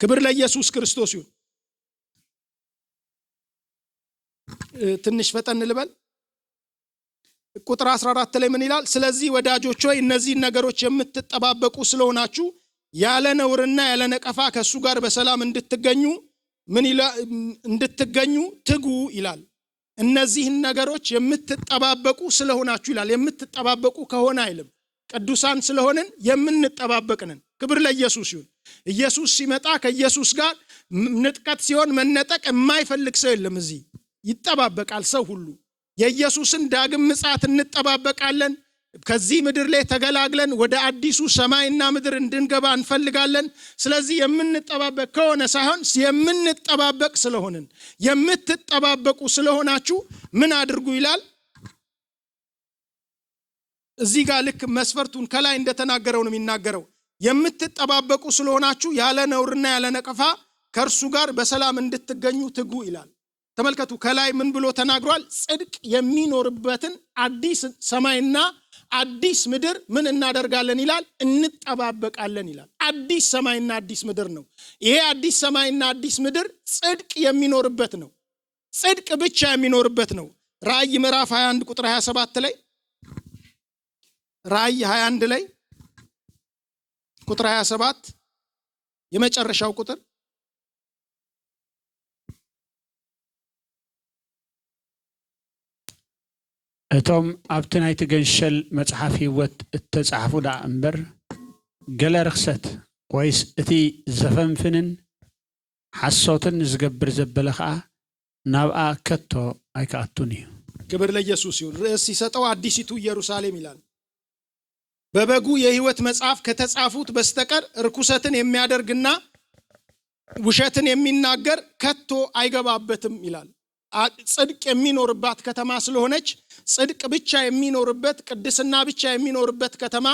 ክብር ለኢየሱስ ክርስቶስ ይሁን። ትንሽ ፈጠን ልበል። ቁጥር 14 ላይ ምን ይላል? ስለዚህ ወዳጆች ሆይ እነዚህ ነገሮች የምትጠባበቁ ስለሆናችሁ ያለ ነውርና ያለ ነቀፋ ከሱ ጋር በሰላም እንድትገኙ ትጉ ይላል። እነዚህን ነገሮች የምትጠባበቁ ስለሆናችሁ ይላል። የምትጠባበቁ ከሆነ አይልም። ቅዱሳን ስለሆንን የምንጠባበቅንን። ክብር ለኢየሱስ ይሁን። ኢየሱስ ሲመጣ ከኢየሱስ ጋር ንጥቀት ሲሆን መነጠቅ የማይፈልግ ሰው የለም። እዚህ ይጠባበቃል ሰው ሁሉ። የኢየሱስን ዳግም ምጽአት እንጠባበቃለን። ከዚህ ምድር ላይ ተገላግለን ወደ አዲሱ ሰማይና ምድር እንድንገባ እንፈልጋለን። ስለዚህ የምንጠባበቅ ከሆነ ሳይሆን የምንጠባበቅ ስለሆንን የምትጠባበቁ ስለሆናችሁ ምን አድርጉ ይላል? እዚህ ጋር ልክ መስፈርቱን ከላይ እንደተናገረው ነው የሚናገረው። የምትጠባበቁ ስለሆናችሁ ያለ ነውርና ያለ ነቀፋ ከእርሱ ጋር በሰላም እንድትገኙ ትጉ ይላል። ተመልከቱ፣ ከላይ ምን ብሎ ተናግሯል? ጽድቅ የሚኖርበትን አዲስ ሰማይና አዲስ ምድር ምን እናደርጋለን ይላል? እንጠባበቃለን ይላል። አዲስ ሰማይና አዲስ ምድር ነው። ይሄ አዲስ ሰማይና አዲስ ምድር ጽድቅ የሚኖርበት ነው። ጽድቅ ብቻ የሚኖርበት ነው። ራእይ ምዕራፍ 21 ቁጥር 27 ላይ ራእይ 21 ላይ ቁጥር 27 የመጨረሻው ቁጥር እቶም ኣብቲ ናይቲ ገንሸል መጽሓፍ ህይወት እተጻሕፉ ዳ እምበር ገለ ርክሰት ወይስ እቲ ዘፈንፍንን ሓሶትን ዝገብር ዘበለ ከዓ ናብኣ ከቶ ኣይከኣቱን እዩ። ክብር ለኢየሱስ ይሁን። ርዕስ ሲሰጠው አዲሲቱ ኢየሩሳሌም ይላል። በበጉ የህይወት መጽሐፍ ከተጻፉት በስተቀር ርኩሰትን የሚያደርግና ውሸትን የሚናገር ከቶ አይገባበትም ይላል። ጽድቅ የሚኖርባት ከተማ ስለሆነች ጽድቅ ብቻ የሚኖርበት ቅድስና ብቻ የሚኖርበት ከተማ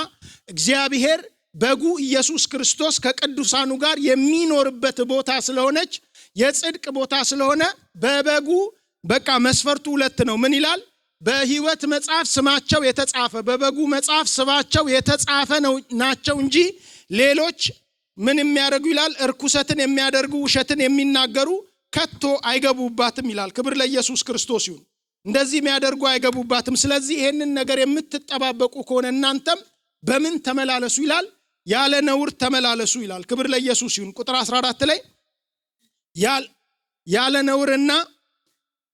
እግዚአብሔር በጉ ኢየሱስ ክርስቶስ ከቅዱሳኑ ጋር የሚኖርበት ቦታ ስለሆነች የጽድቅ ቦታ ስለሆነ በበጉ በቃ መስፈርቱ ሁለት ነው። ምን ይላል? በህይወት መጽሐፍ ስማቸው የተጻፈ በበጉ መጽሐፍ ስማቸው የተጻፈ ናቸው እንጂ ሌሎች ምን የሚያደርጉ ይላል? እርኩሰትን የሚያደርጉ ውሸትን የሚናገሩ ከቶ አይገቡባትም ይላል። ክብር ለኢየሱስ ክርስቶስ ይሁን። እንደዚህ የሚያደርጉ አይገቡባትም። ስለዚህ ይሄንን ነገር የምትጠባበቁ ከሆነ እናንተም በምን ተመላለሱ ይላል? ያለ ነውር ተመላለሱ ይላል። ክብር ለኢየሱስ ይሁን። ቁጥር 14 ላይ ያለ ነውርና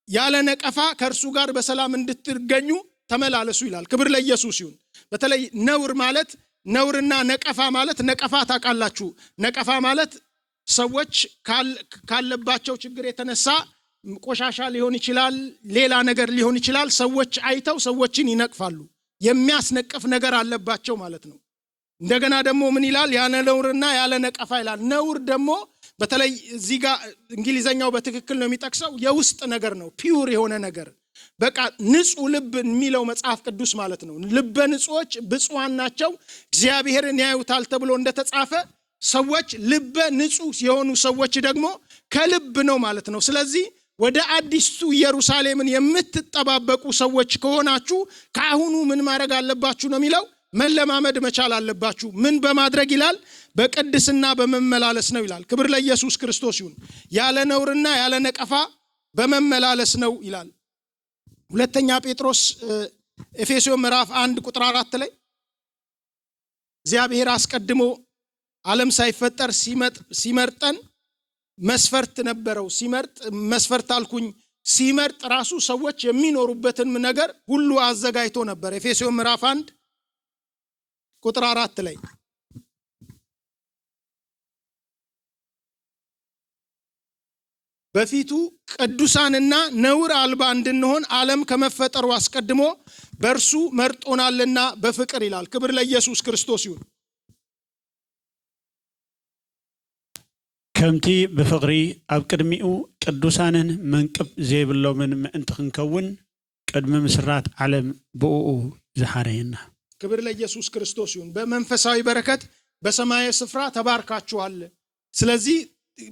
ያለ ነቀፋ ከእርሱ ጋር በሰላም እንድትገኙ ተመላለሱ ይላል። ክብር ለኢየሱስ ይሁን። በተለይ ነውር ማለት ነውርና ነቀፋ ማለት ነቀፋ ታውቃላችሁ። ነቀፋ ማለት ሰዎች ካለባቸው ችግር የተነሳ ቆሻሻ ሊሆን ይችላል፣ ሌላ ነገር ሊሆን ይችላል። ሰዎች አይተው ሰዎችን ይነቅፋሉ። የሚያስነቅፍ ነገር አለባቸው ማለት ነው። እንደገና ደግሞ ምን ይላል? ያለ ነውርና ያለ ነቀፋ ይላል። ነውር ደግሞ በተለይ እዚህ ጋር እንግሊዘኛው በትክክል ነው የሚጠቅሰው የውስጥ ነገር ነው። ፒውር የሆነ ነገር በቃ ንጹህ ልብ የሚለው መጽሐፍ ቅዱስ ማለት ነው። ልበ ንጹዎች ብፁዓን ናቸው እግዚአብሔርን ያዩታል ተብሎ እንደተጻፈ ሰዎች ልበ ንጹህ የሆኑ ሰዎች ደግሞ ከልብ ነው ማለት ነው። ስለዚህ ወደ አዲሱ ኢየሩሳሌምን የምትጠባበቁ ሰዎች ከሆናችሁ ከአሁኑ ምን ማድረግ አለባችሁ ነው የሚለው? መለማመድ መቻል አለባችሁ። ምን በማድረግ ይላል? በቅድስና በመመላለስ ነው ይላል። ክብር ለኢየሱስ ክርስቶስ ይሁን። ያለ ነውርና ያለ ነቀፋ በመመላለስ ነው ይላል። ሁለተኛ ጴጥሮስ ኤፌሶን ምዕራፍ 1 ቁጥር 4 ላይ እግዚአብሔር አስቀድሞ ዓለም ሳይፈጠር ሲመርጠን መስፈርት ነበረው። ሲመርጥ ራሱ ሰዎች የሚኖሩበትን ነገር ሁሉ አዘጋጅቶ ነበር። ኤፌሶን ምዕራፍ 1 ቁጥር 4 ላይ በፊቱ ቅዱሳንና ነውር አልባ እንድንሆን ዓለም ከመፈጠሩ አስቀድሞ በእርሱ መርጦናልና በፍቅር ይላል። ክብር ለኢየሱስ ክርስቶስ ይሁን። ከምቲ ብፍቅሪ ኣብ ቅድሚኡ ቅዱሳንን መንቅብ ዘይብሎምን ምእንቲ ክንከውን ቅድሚ ምስራት ዓለም ብኡኡ ዝሓረየና። ክብር ለኢየሱስ ክርስቶስ ይሁን። በመንፈሳዊ በረከት በሰማያዊ ስፍራ ተባርካችኋል። ስለዚህ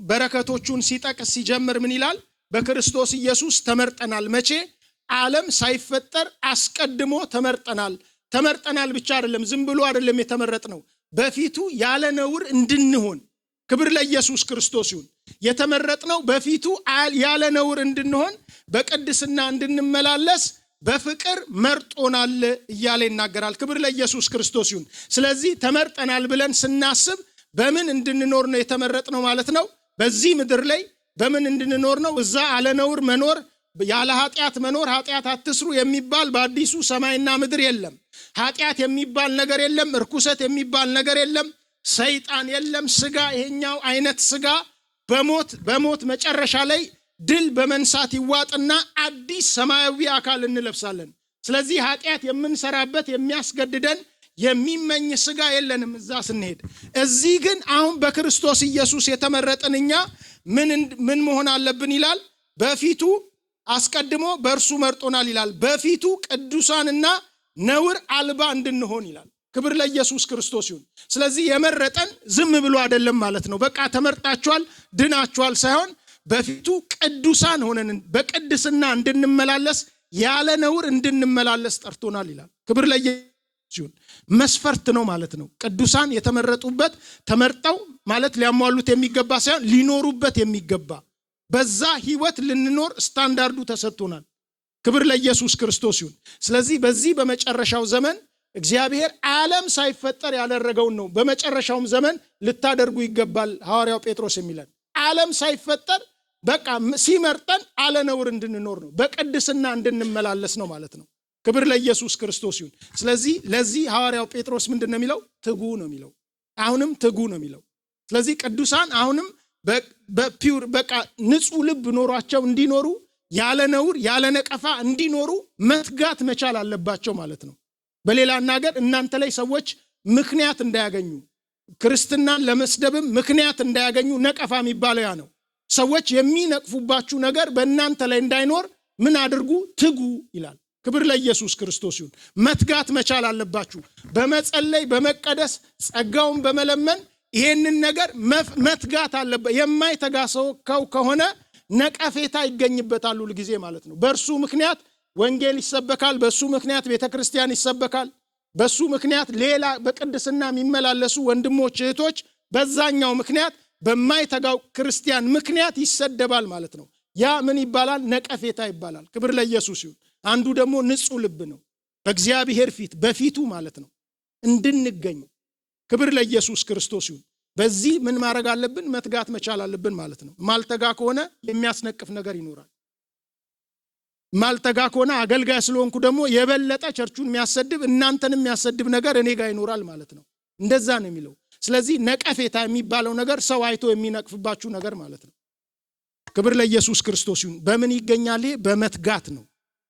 በረከቶቹን ሲጠቅስ ሲጀምር ምን ይላል? በክርስቶስ ኢየሱስ ተመርጠናል። መቼ? ዓለም ሳይፈጠር አስቀድሞ ተመርጠናል ብቻ አይደለም፣ ዝም ብሎ አይደለም የተመረጥነው፣ በፊቱ ያለ ነውር እንድንሆን። ክብር ለኢየሱስ ክርስቶስ ይሁን። የተመረጥነው በፊቱ ያለ ነውር እንድንሆን፣ በቅድስና እንድንመላለስ በፍቅር መርጦናል እያለ ይናገራል። ክብር ለኢየሱስ ክርስቶስ ይሁን። ስለዚህ ተመርጠናል ብለን ስናስብ በምን እንድንኖር ነው የተመረጥነው ማለት ነው? በዚህ ምድር ላይ በምን እንድንኖር ነው? እዛ ያለ ነውር መኖር፣ ያለ ኃጢአት መኖር። ኃጢአት አትስሩ የሚባል በአዲሱ ሰማይና ምድር የለም። ኃጢአት የሚባል ነገር የለም። እርኩሰት የሚባል ነገር የለም። ሰይጣን የለም። ስጋ፣ ይሄኛው አይነት ስጋ በሞት መጨረሻ ላይ ድል በመንሳት ይዋጥና አዲስ ሰማያዊ አካል እንለብሳለን። ስለዚህ ኃጢአት የምንሰራበት የሚያስገድደን የሚመኝ ስጋ የለንም እዛ ስንሄድ። እዚህ ግን አሁን በክርስቶስ ኢየሱስ የተመረጥን እኛ ምን መሆን አለብን ይላል? በፊቱ አስቀድሞ በእርሱ መርጦናል ይላል። በፊቱ ቅዱሳንና ነውር አልባ እንድንሆን ይላል። ክብር ለኢየሱስ ክርስቶስ ይሁን። ስለዚህ የመረጠን ዝም ብሎ አይደለም ማለት ነው። በቃ ተመርጣችኋል ድናችኋል ሳይሆን በፊቱ ቅዱሳን ሆነን በቅድስና እንድንመላለስ ያለ ነውር እንድንመላለስ ጠርቶናል ይላል። ክብር ለኢየሱስ ይሁን። መስፈርት ነው ማለት ነው። ቅዱሳን የተመረጡበት ተመርጠው ማለት ሊያሟሉት የሚገባ ሳይሆን ሊኖሩበት የሚገባ በዛ ህይወት ልንኖር ስታንዳርዱ ተሰጥቶናል። ክብር ለኢየሱስ ክርስቶስ ይሁን። ስለዚህ በዚህ በመጨረሻው ዘመን እግዚአብሔር ዓለም ሳይፈጠር ያደረገውን ነው በመጨረሻውም ዘመን ልታደርጉ ይገባል ሐዋርያው ጴጥሮስ የሚለን። ዓለም ሳይፈጠር በቃ ሲመርጠን አለ ነውር እንድንኖር ነው፣ በቅድስና እንድንመላለስ ነው ማለት ነው። ክብር ለኢየሱስ ክርስቶስ ይሁን። ስለዚህ ለዚህ ሐዋርያው ጴጥሮስ ምንድነው የሚለው? ትጉ ነው የሚለው። አሁንም ትጉ ነው የሚለው። ስለዚህ ቅዱሳን አሁንም በፒውር በቃ ንጹህ ልብ ኖሯቸው እንዲኖሩ ያለ ነውር ያለ ነቀፋ እንዲኖሩ መትጋት መቻል አለባቸው ማለት ነው። በሌላ አነጋገር እናንተ ላይ ሰዎች ምክንያት እንዳያገኙ፣ ክርስትናን ለመስደብም ምክንያት እንዳያገኙ ነቀፋ የሚባለው ያ ነው። ሰዎች የሚነቅፉባችሁ ነገር በእናንተ ላይ እንዳይኖር ምን አድርጉ? ትጉ ይላል። ክብር ለኢየሱስ ክርስቶስ ይሁን። መትጋት መቻል አለባችሁ። በመጸለይ በመቀደስ ጸጋውን በመለመን ይሄንን ነገር መትጋት አለበት። የማይተጋ ሰው ከሆነ ነቀፌታ ይገኝበታል ሁሉ ጊዜ ማለት ነው። በእርሱ ምክንያት ወንጌል ይሰበካል፣ በሱ ምክንያት ቤተክርስቲያን ይሰበካል፣ በሱ ምክንያት ሌላ በቅድስና የሚመላለሱ ወንድሞች እህቶች በዛኛው ምክንያት በማይተጋው ክርስቲያን ምክንያት ይሰደባል ማለት ነው። ያ ምን ይባላል? ነቀፌታ ይባላል። ክብር ለኢየሱስ ይሁን። አንዱ ደግሞ ንጹህ ልብ ነው በእግዚአብሔር ፊት በፊቱ ማለት ነው እንድንገኝ። ክብር ለኢየሱስ ክርስቶስ ይሁን። በዚህ ምን ማድረግ አለብን? መትጋት መቻል አለብን ማለት ነው። ማልተጋ ከሆነ የሚያስነቅፍ ነገር ይኖራል። ማልተጋ ከሆነ አገልጋይ ስለሆንኩ ደግሞ የበለጠ ቸርቹን የሚያሰድብ እናንተንም የሚያሰድብ ነገር እኔ ጋር ይኖራል ማለት ነው። እንደዛ ነው የሚለው። ስለዚህ ነቀፌታ የሚባለው ነገር ሰው አይቶ የሚነቅፍባችሁ ነገር ማለት ነው። ክብር ለኢየሱስ ክርስቶስ ይሁን። በምን ይገኛል? በመትጋት ነው።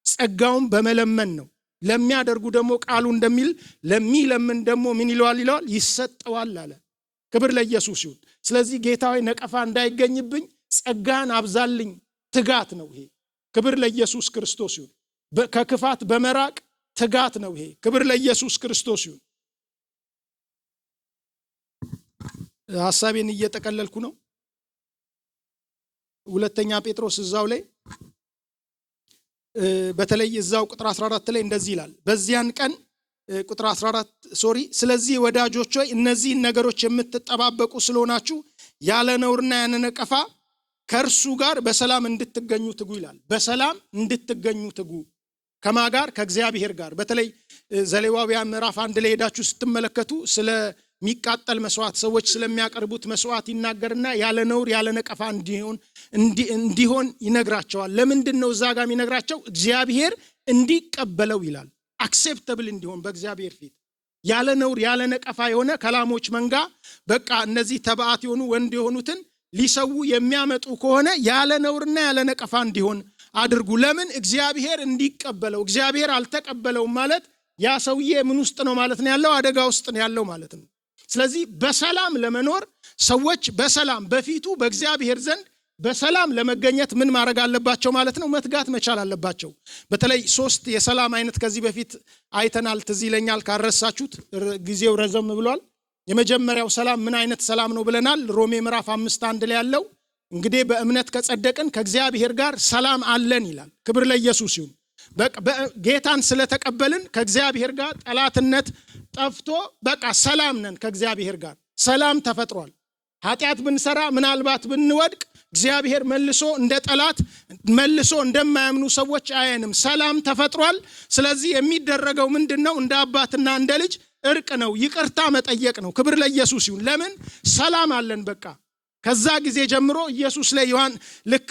ጸጋውን በመለመን ነው። ለሚያደርጉ ደግሞ ቃሉ እንደሚል ለሚለምን ደግሞ ምን ይለዋል? ይሰጠዋል አለ። ክብር ለኢየሱስ ይሁን። ስለዚህ ጌታ ሆይ ነቀፋ እንዳይገኝብኝ ጸጋን አብዛልኝ። ትጋት ነው ይሄ። ክብር ለኢየሱስ ክርስቶስ ይሁን። ከክፋት በመራቅ ትጋት ነው ይሄ። ክብር ለኢየሱስ ክርስቶስ ይሁን። ሐሳቤን እየተቀለልኩ ነው። ሁለተኛ ጴጥሮስ እዛው ላይ በተለይ እዛው ቁጥር 14 ላይ እንደዚህ ይላል። በዚያን ቀን ቁጥር 14 ስለዚህ ወዳጆች ሆይ እነዚህን ነገሮች የምትጠባበቁ ስለሆናችሁ ያለ ነውርና ያለ ነቀፋ ከእርሱ ጋር በሰላም እንድትገኙ ትጉ ይላል። በሰላም እንድትገኙ ትጉ። ከማን ጋር? ከእግዚአብሔር ጋር። በተለይ ዘሌዋውያን ምዕራፍ 1 ላይ ሄዳችሁ ስትመለከቱ ስለሚቃጠል መስዋዕት ሰዎች ስለሚያቀርቡት መስዋዕት ይናገርና ያለ ነውር ያለ ነቀፋ እንዲሆን ይነግራቸዋል። ለምንድን ነው እዛ ጋር የሚነግራቸው? እግዚአብሔር እንዲቀበለው ይላል። አክሴፕተብል እንዲሆን በእግዚአብሔር ፊት ያለ ነውር ያለ ነቀፋ የሆነ ከላሞች መንጋ በቃ እነዚህ ተባዕት የሆኑ ወንድ የሆኑትን ሊሰው የሚያመጡ ከሆነ ያለ ነውርና ያለ ነቀፋ እንዲሆን አድርጉ። ለምን? እግዚአብሔር እንዲቀበለው። እግዚአብሔር አልተቀበለውም ማለት ያ ሰውዬ ምን ውስጥ ነው ማለት ነው ያለው? አደጋ ውስጥ ነው ያለው ማለት ነው። ስለዚህ በሰላም ለመኖር ሰዎች በሰላም በፊቱ በእግዚአብሔር ዘንድ በሰላም ለመገኘት ምን ማድረግ አለባቸው ማለት ነው? መትጋት መቻል አለባቸው። በተለይ 3 የሰላም አይነት ከዚህ በፊት አይተናል። ትዝ ይለኛል ካረሳችሁት፣ ጊዜው ረዘም ብሏል። የመጀመሪያው ሰላም ምን አይነት ሰላም ነው ብለናል? ሮሜ ምዕራፍ 5:1 ላይ ያለው እንግዲህ በእምነት ከጸደቅን ከእግዚአብሔር ጋር ሰላም አለን ይላል። ክብር ለኢየሱስ ይሁን። ጌታን ስለተቀበልን ከእግዚአብሔር ጋር ጠላትነት ጠፍቶ በቃ ሰላም ነን። ከእግዚአብሔር ጋር ሰላም ተፈጥሯል። ኃጢአት ብንሰራ ምናልባት ብንወድቅ እግዚአብሔር መልሶ እንደ ጠላት መልሶ እንደማያምኑ ሰዎች አያንም። ሰላም ተፈጥሯል። ስለዚህ የሚደረገው ምንድነው? እንደ አባትና እንደ ልጅ እርቅ ነው፣ ይቅርታ መጠየቅ ነው። ክብር ለኢየሱስ ይሁን። ለምን? ሰላም አለን። በቃ ከዛ ጊዜ ጀምሮ ኢየሱስ ላይ ልክ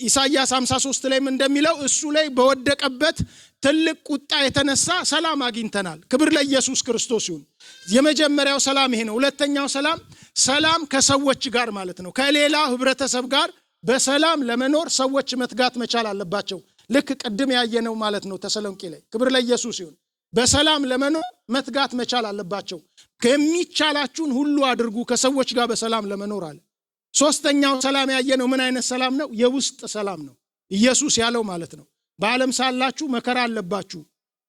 ኢሳይያስ 53 ላይም እንደሚለው እሱ ላይ በወደቀበት ትልቅ ቁጣ የተነሳ ሰላም አግኝተናል። ክብር ለኢየሱስ ክርስቶስ ይሁን። የመጀመሪያው ሰላም ይሄ ነው። ሁለተኛው ሰላም ከሰዎች ጋር ማለት ነው። ከሌላ ህብረተሰብ ጋር በሰላም ለመኖር ሰዎች መትጋት መቻል አለባቸው። ልክ ቅድም ያየነው ማለት ነው ተሰሎንቄ ላይ። ክብር ለኢየሱስ ይሁን። በሰላም ለመኖር መትጋት መቻል አለባቸው። ከሚቻላችሁን ሁሉ አድርጉ ከሰዎች ጋር በሰላም ለመኖር አለ። ሶስተኛው ሰላም ያየነው ምን አይነት ሰላም ነው? የውስጥ ሰላም ነው። ኢየሱስ ያለው ማለት ነው በዓለም ሳላችሁ መከራ አለባችሁ፣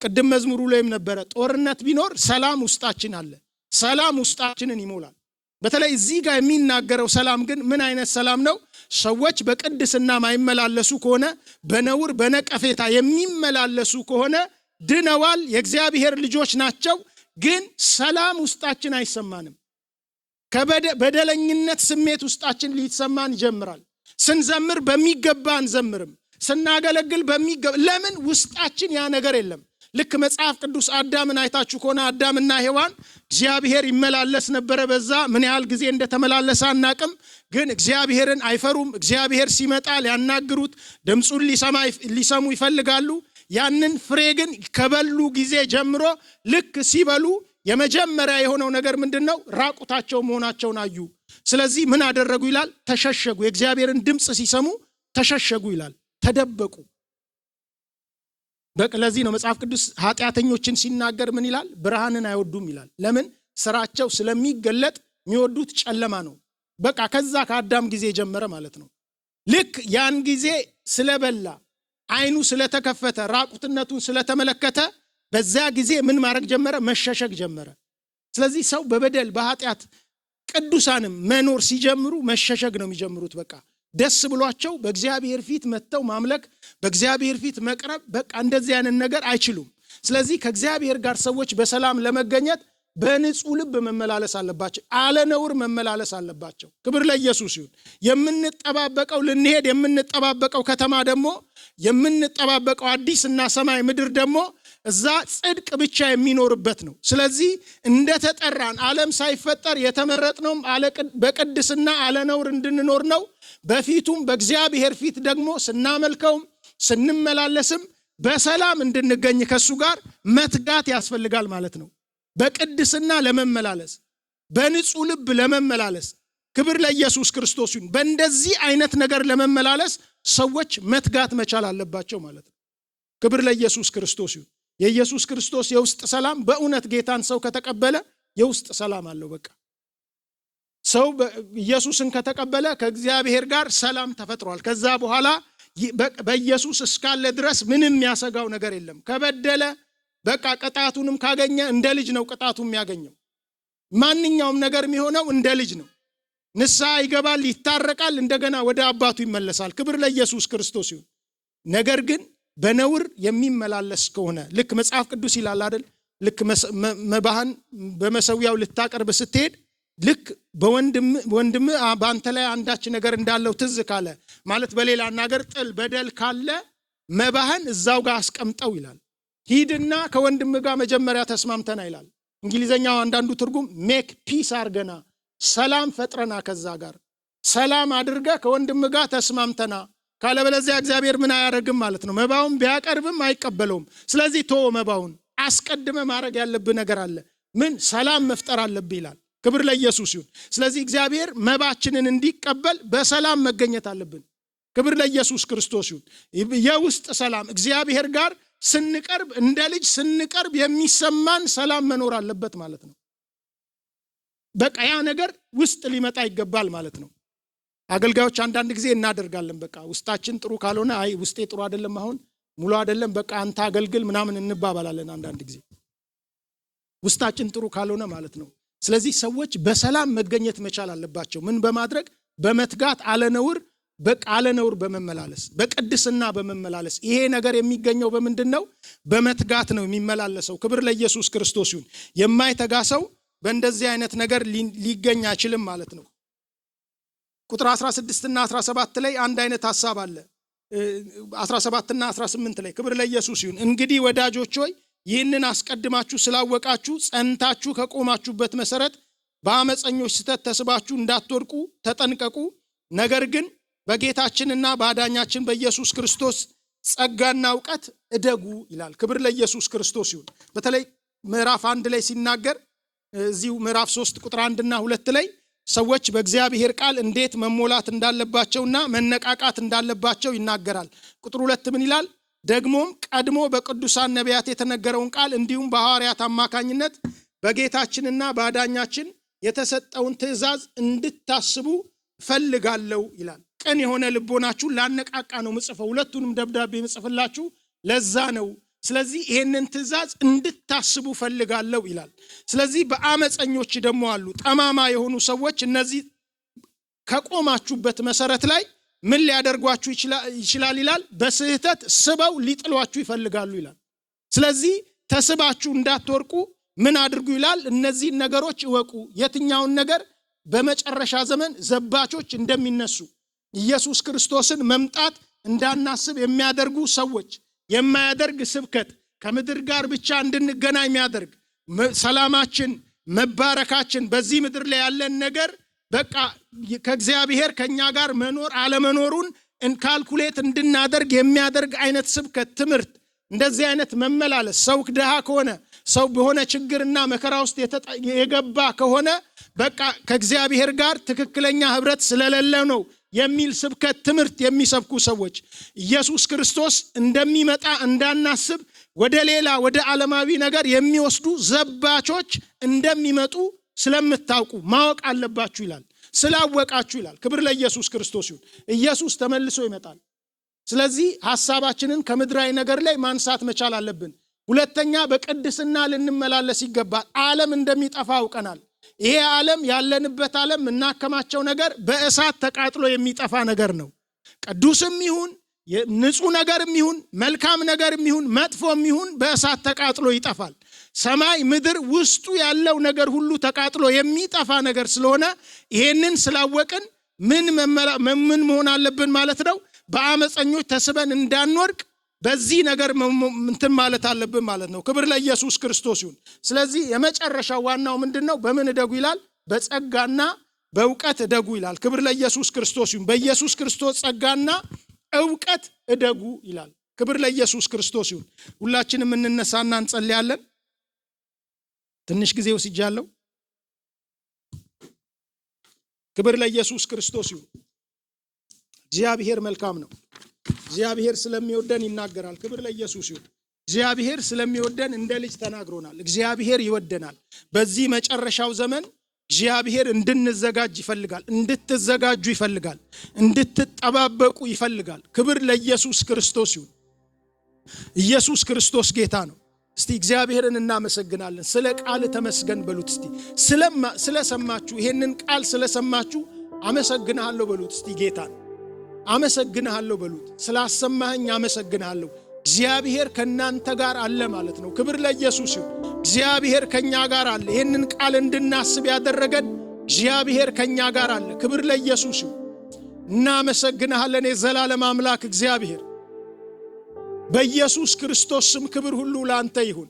ቅድም መዝሙሩ ላይም ነበረ ጦርነት ቢኖር ሰላም ውስጣችን አለ። ሰላም ውስጣችንን ይሞላል። በተለይ እዚህ ጋር የሚናገረው ሰላም ግን ምን አይነት ሰላም ነው? ሰዎች በቅድስና ማይመላለሱ ከሆነ በነውር በነቀፌታ የሚመላለሱ ከሆነ ድነዋል፣ የእግዚአብሔር ልጆች ናቸው። ግን ሰላም ውስጣችን አይሰማንም። ከበደለኝነት ስሜት ውስጣችን ሊሰማን ይጀምራል። ስንዘምር በሚገባ አንዘምርም። ስናገለግል በሚገባ ለምን? ውስጣችን ያ ነገር የለም። ልክ መጽሐፍ ቅዱስ አዳምን አይታችሁ ከሆነ አዳምና ሔዋን እግዚአብሔር ይመላለስ ነበረ። በዛ ምን ያህል ጊዜ እንደተመላለሰ አናቅም። ግን እግዚአብሔርን አይፈሩም። እግዚአብሔር ሲመጣ ሊያናግሩት ድምፁን ሊሰሙ ይፈልጋሉ። ያንን ፍሬ ግን ከበሉ ጊዜ ጀምሮ ልክ ሲበሉ የመጀመሪያ የሆነው ነገር ምንድነው? ራቁታቸው መሆናቸውን አዩ። ስለዚህ ምን አደረጉ ይላል? ተሸሸጉ። የእግዚአብሔርን ድምፅ ሲሰሙ ተሸሸጉ ይላል፣ ተደበቁ። ለዚህ ነው መጽሐፍ ቅዱስ ኃጢአተኞችን ሲናገር ምን ይላል? ብርሃንን አይወዱም ይላል። ለምን? ስራቸው ስለሚገለጥ የሚወዱት ጨለማ ነው። በቃ ከዛ ከአዳም ጊዜ ጀመረ ማለት ነው። ልክ ያን ጊዜ ስለበላ አይኑ ስለተከፈተ ራቁትነቱን ስለተመለከተ በዛ ጊዜ ምን ማድረግ ጀመረ? መሸሸግ ጀመረ። ስለዚህ ሰው በበደል በኃጢአት ቅዱሳንም መኖር ሲጀምሩ መሸሸግ ነው የሚጀምሩት። በቃ ደስ ብሏቸው በእግዚአብሔር ፊት መተው ማምለክ፣ በእግዚአብሔር ፊት መቅረብ፣ በቃ እንደዚህ አይነት ነገር አይችሉም። ስለዚህ ከእግዚአብሔር ጋር ሰዎች በሰላም ለመገኘት በንጹህ ልብ መመላለስ አለባቸው። አለነውር መመላለስ አለባቸው። ክብር ለኢየሱስ ይሁን። የምንጠባበቀው ልንሄድ የምንጠባበቀው ከተማ ደግሞ የምንጠባበቀው አዲስና ሰማይ ምድር ደግሞ እዛ ጽድቅ ብቻ የሚኖርበት ነው። ስለዚህ እንደተጠራን ዓለም ሳይፈጠር የተመረጥነው በቅድስና አለነውር እንድንኖር ነው። በፊቱም በእግዚአብሔር ፊት ደግሞ ስናመልከውም ስንመላለስም በሰላም እንድንገኝ ከሱ ጋር መትጋት ያስፈልጋል ማለት ነው። በቅድስና ለመመላለስ በንጹህ ልብ ለመመላለስ ክብር ለኢየሱስ ክርስቶስ ይሁን። በእንደዚህ አይነት ነገር ለመመላለስ ሰዎች መትጋት መቻል አለባቸው ማለት ነው። ክብር ለኢየሱስ ክርስቶስ ይሁን። የኢየሱስ ክርስቶስ የውስጥ ሰላም በእውነት ጌታን ሰው ከተቀበለ የውስጥ ሰላም አለው። በቃ ሰው ኢየሱስን ከተቀበለ ከእግዚአብሔር ጋር ሰላም ተፈጥሯል። ከዛ በኋላ በኢየሱስ እስካለ ድረስ ምንም የሚያሰጋው ነገር የለም። ከበደለ በቃ ቅጣቱንም ካገኘ እንደ ልጅ ነው ቅጣቱም የሚያገኘው። ማንኛውም ነገር የሚሆነው እንደ ልጅ ነው። ንስሐ ይገባል፣ ይታረቃል፣ እንደገና ወደ አባቱ ይመለሳል። ክብር ለኢየሱስ ክርስቶስ ይሁን። ነገር ግን በነውር የሚመላለስ ከሆነ ልክ መጽሐፍ ቅዱስ ይላል አይደል? ልክ መባህን በመሰዊያው ልታቀርብ ስትሄድ ልክ በወንድም በአንተ ላይ አንዳች ነገር እንዳለው ትዝ ካለ ማለት በሌላ ነገር ጥል በደል ካለ መባህን እዛው ጋር አስቀምጠው ይላል። ሂድና ከወንድም ጋር መጀመሪያ ተስማምተና ይላል። እንግሊዘኛው አንዳንዱ ትርጉም ሜክ ፒስ አርገና ሰላም ፈጥረና ከዛ ጋር ሰላም አድርገ ከወንድም ጋር ተስማምተና ካለበለዚያ እግዚአብሔር ምን አያደርግም ማለት ነው። መባውን ቢያቀርብም አይቀበለውም። ስለዚህ ቶ መባውን አስቀድመ ማድረግ ያለብህ ነገር አለ። ምን ሰላም መፍጠር አለብህ ይላል። ክብር ለኢየሱስ ይሁን። ስለዚህ እግዚአብሔር መባችንን እንዲቀበል በሰላም መገኘት አለብን። ክብር ለኢየሱስ ክርስቶስ ይሁን። የውስጥ ሰላም እግዚአብሔር ጋር ስንቀርብ እንደ ልጅ ስንቀርብ የሚሰማን ሰላም መኖር አለበት ማለት ነው። በቃ ያ ነገር ውስጥ ሊመጣ ይገባል ማለት ነው። አገልጋዮች አንዳንድ ጊዜ እናደርጋለን። በቃ ውስጣችን ጥሩ ካልሆነ አይ ውስጤ ጥሩ አይደለም፣ አሁን ሙሉ አይደለም፣ በቃ አንተ አገልግል ምናምን እንባባላለን አንዳንድ ጊዜ ውስጣችን ጥሩ ካልሆነ ማለት ነው። ስለዚህ ሰዎች በሰላም መገኘት መቻል አለባቸው። ምን በማድረግ? በመትጋት አለነውር፣ በቃ አለነውር በመመላለስ በቅድስና በመመላለስ። ይሄ ነገር የሚገኘው በምንድነው? በመትጋት ነው የሚመላለሰው። ክብር ለኢየሱስ ክርስቶስ ይሁን። የማይተጋ ሰው በእንደዚህ አይነት ነገር ሊገኝ አይችልም ማለት ነው። ቁጥር 16 እና 17 ላይ አንድ አይነት ሐሳብ አለ። 17 እና 18 ላይ ክብር ለኢየሱስ ይሁን። እንግዲህ ወዳጆች ሆይ ይህንን አስቀድማችሁ ስላወቃችሁ ጸንታችሁ ከቆማችሁበት መሰረት በአመፀኞች ስተት ተስባችሁ እንዳትወድቁ ተጠንቀቁ። ነገር ግን በጌታችንና በአዳኛችን በኢየሱስ ክርስቶስ ጸጋና እውቀት እደጉ ይላል። ክብር ለኢየሱስ ክርስቶስ ይሁን። በተለይ ምዕራፍ 1 ላይ ሲናገር እዚሁ ምዕራፍ 3 ቁጥር 1 እና 2 ላይ ሰዎች በእግዚአብሔር ቃል እንዴት መሞላት እንዳለባቸውና መነቃቃት እንዳለባቸው ይናገራል። ቁጥር 2 ምን ይላል? ደግሞም ቀድሞ በቅዱሳን ነቢያት የተነገረውን ቃል እንዲሁም በሐዋርያት አማካኝነት በጌታችንና በአዳኛችን የተሰጠውን ትእዛዝ እንድታስቡ ፈልጋለሁ ይላል። ቅን የሆነ ልቦናችሁ ላነቃቃ ነው ምጽፈው። ሁለቱንም ደብዳቤ ምጽፍላችሁ ለዛ ነው። ስለዚህ ይሄንን ትእዛዝ እንድታስቡ ፈልጋለሁ ይላል። ስለዚህ በአመፀኞች ደግሞ አሉ ጠማማ የሆኑ ሰዎች እነዚህ ከቆማችሁበት መሰረት ላይ ምን ሊያደርጓችሁ ይችላል ይላል በስህተት ስበው ሊጥሏችሁ ይፈልጋሉ ይላል። ስለዚህ ተስባችሁ እንዳትወርቁ ምን አድርጉ ይላል እነዚህ ነገሮች እወቁ። የትኛውን ነገር በመጨረሻ ዘመን ዘባቾች እንደሚነሱ ኢየሱስ ክርስቶስን መምጣት እንዳናስብ የሚያደርጉ ሰዎች የማያደርግ ስብከት ከምድር ጋር ብቻ እንድንገናኝ የሚያደርግ ሰላማችን መባረካችን በዚህ ምድር ላይ ያለን ነገር በቃ ከእግዚአብሔር ከኛ ጋር መኖር አለመኖሩን ካልኩሌት እንድናደርግ የሚያደርግ አይነት ስብከት ትምህርት እንደዚህ አይነት መመላለስ ሰው ድሃ ከሆነ ሰው በሆነ ችግርና መከራ ውስጥ የገባ ከሆነ በቃ ከእግዚአብሔር ጋር ትክክለኛ ህብረት ስለሌለ ነው የሚል ስብከት ትምህርት የሚሰብኩ ሰዎች ኢየሱስ ክርስቶስ እንደሚመጣ እንዳናስብ ወደ ሌላ ወደ ዓለማዊ ነገር የሚወስዱ ዘባቾች እንደሚመጡ ስለምታውቁ ማወቅ አለባችሁ ይላል። ስላወቃችሁ ይላል። ክብር ለኢየሱስ ክርስቶስ ይሁን። ኢየሱስ ተመልሶ ይመጣል። ስለዚህ ሐሳባችንን ከምድራዊ ነገር ላይ ማንሳት መቻል አለብን። ሁለተኛ በቅድስና ልንመላለስ ይገባል። ዓለም እንደሚጠፋ አውቀናል። ይሄ ዓለም ያለንበት ዓለም እናከማቸው ነገር በእሳት ተቃጥሎ የሚጠፋ ነገር ነው። ቅዱስም ይሁን ንጹህ ነገርም ይሁን መልካም ነገርም ይሁን መጥፎም ይሁን በእሳት ተቃጥሎ ይጠፋል። ሰማይ ምድር ውስጡ ያለው ነገር ሁሉ ተቃጥሎ የሚጠፋ ነገር ስለሆነ ይሄንን ስላወቅን ምን መሆን አለብን ማለት ነው? በአመፀኞች ተስበን እንዳንወርቅ በዚህ ነገር እንትን ማለት አለብን ማለት ነው። ክብር ለኢየሱስ ክርስቶስ ይሁን። ስለዚህ የመጨረሻው ዋናው ምንድነው? በምን እደጉ ይላል? በጸጋና በእውቀት እደጉ ይላል። ክብር ለኢየሱስ ክርስቶስ ይሁን። በኢየሱስ ክርስቶስ ጸጋና እውቀት እደጉ ይላል። ክብር ለኢየሱስ ክርስቶስ ይሁን። ሁላችንም እንነሳና እንጸልያለን። ትንሽ ጊዜ ወስጃለሁ። ክብር ለኢየሱስ ክርስቶስ ይሁን። እግዚአብሔር መልካም ነው። እግዚአብሔር ስለሚወደን ይናገራል። ክብር ለኢየሱስ ይሁን። እግዚአብሔር ስለሚወደን እንደ ልጅ ተናግሮናል። እግዚአብሔር ይወደናል። በዚህ መጨረሻው ዘመን እግዚአብሔር እንድንዘጋጅ ይፈልጋል። እንድትዘጋጁ ይፈልጋል። እንድትጠባበቁ ይፈልጋል። ክብር ለኢየሱስ ክርስቶስ ይሁን። ኢየሱስ ክርስቶስ ጌታ ነው። እስቲ እግዚአብሔርን እናመሰግናለን። ስለ ቃል ተመስገን በሉት። እስቲ ስለሰማችሁ ይሄንን ቃል ስለሰማችሁ አመሰግናለሁ በሉት። እስቲ ጌታን አመሰግናለሁ በሉት። ስላሰማኸኝ አመሰግናለሁ። እግዚአብሔር ከናንተ ጋር አለ ማለት ነው። ክብር ለኢየሱስ ይሁን። እግዚአብሔር ከኛ ጋር አለ። ይሄንን ቃል እንድናስብ ያደረገን እግዚአብሔር ከኛ ጋር አለ። ክብር ለኢየሱስ ይሁን። እናመሰግናለን የዘላለም አምላክ እግዚአብሔር። በኢየሱስ ክርስቶስ ስም ክብር ሁሉ ላንተ ይሁን።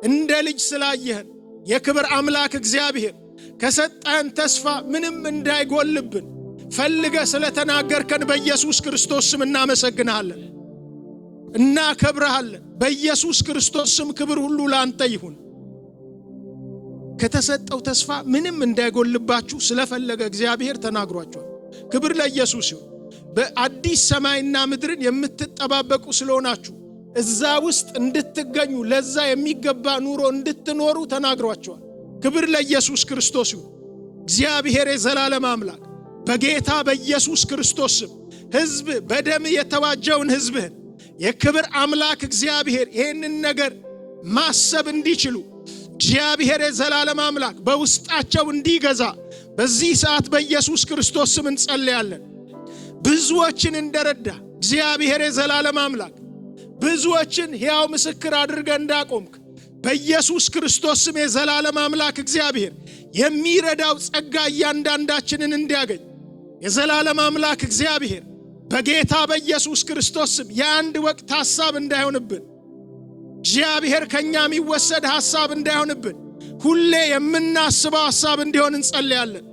እንደ ልጅ ስላየህን የክብር አምላክ እግዚአብሔር ከሰጠህን ተስፋ ምንም እንዳይጎልብን ፈልገ ስለተናገርከን በኢየሱስ ክርስቶስ ስም እናመሰግናለን፣ እናከብረሃለን። በኢየሱስ ክርስቶስ ስም ክብር ሁሉ ላንተ ይሁን። ከተሰጠው ተስፋ ምንም እንዳይጎልባችሁ ስለፈለገ እግዚአብሔር ተናግሯቸዋል። ክብር ለኢየሱስ ይሁን። በአዲስ ሰማይና ምድርን የምትጠባበቁ ስለሆናችሁ እዛ ውስጥ እንድትገኙ ለዛ የሚገባ ኑሮ እንድትኖሩ ተናግሯቸዋል። ክብር ለኢየሱስ ክርስቶስ ይሁን። እግዚአብሔር የዘላለም አምላክ በጌታ በኢየሱስ ክርስቶስ ስም ሕዝብ በደም የተዋጀውን ሕዝብህን የክብር አምላክ እግዚአብሔር ይህንን ነገር ማሰብ እንዲችሉ እግዚአብሔር የዘላለም አምላክ በውስጣቸው እንዲገዛ በዚህ ሰዓት በኢየሱስ ክርስቶስ ስም እንጸልያለን። ብዙዎችን እንደረዳ እግዚአብሔር የዘላለም አምላክ ብዙዎችን ሕያው ምስክር አድርገ እንዳቆምክ በኢየሱስ ክርስቶስ ስም የዘላለም አምላክ እግዚአብሔር የሚረዳው ጸጋ እያንዳንዳችንን እንዲያገኝ የዘላለም አምላክ እግዚአብሔር በጌታ በኢየሱስ ክርስቶስ ስም የአንድ ወቅት ሐሳብ እንዳይሆንብን እግዚአብሔር ከኛ የሚወሰድ ሐሳብ እንዳይሆንብን ሁሌ የምናስበው ሐሳብ እንዲሆን እንጸልያለን።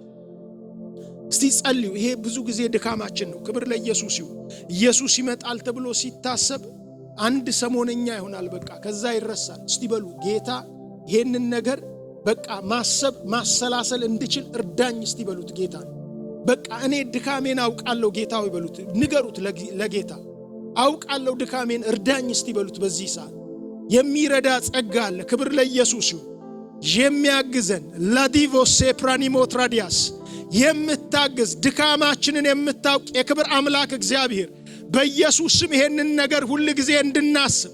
እስቲ ጸልዩ። ይሄ ብዙ ጊዜ ድካማችን ነው። ክብር ለኢየሱስ ይሁን። ኢየሱስ ይመጣል ተብሎ ሲታሰብ አንድ ሰሞነኛ ይሆናል፣ በቃ ከዛ ይረሳል። እስቲ በሉ ጌታ ይሄንን ነገር በቃ ማሰብ ማሰላሰል እንድችል እርዳኝ እስቲ በሉት ጌታ። በቃ እኔ ድካሜን አውቃለሁ ጌታ ሆይ በሉት። ንገሩት ለጌታ አውቃለሁ ድካሜን እርዳኝ እስቲ በሉት። በዚህ ሰዓት የሚረዳ ጸጋ አለ። ክብር ለኢየሱስ ይሁን። የሚያግዘን ላዲቮሴ ፕራኒሞትራዲያስ የምታግዝ ድካማችንን የምታውቅ የክብር አምላክ እግዚአብሔር በኢየሱስ ስም ይሄንን ነገር ሁሉ ጊዜ እንድናስብ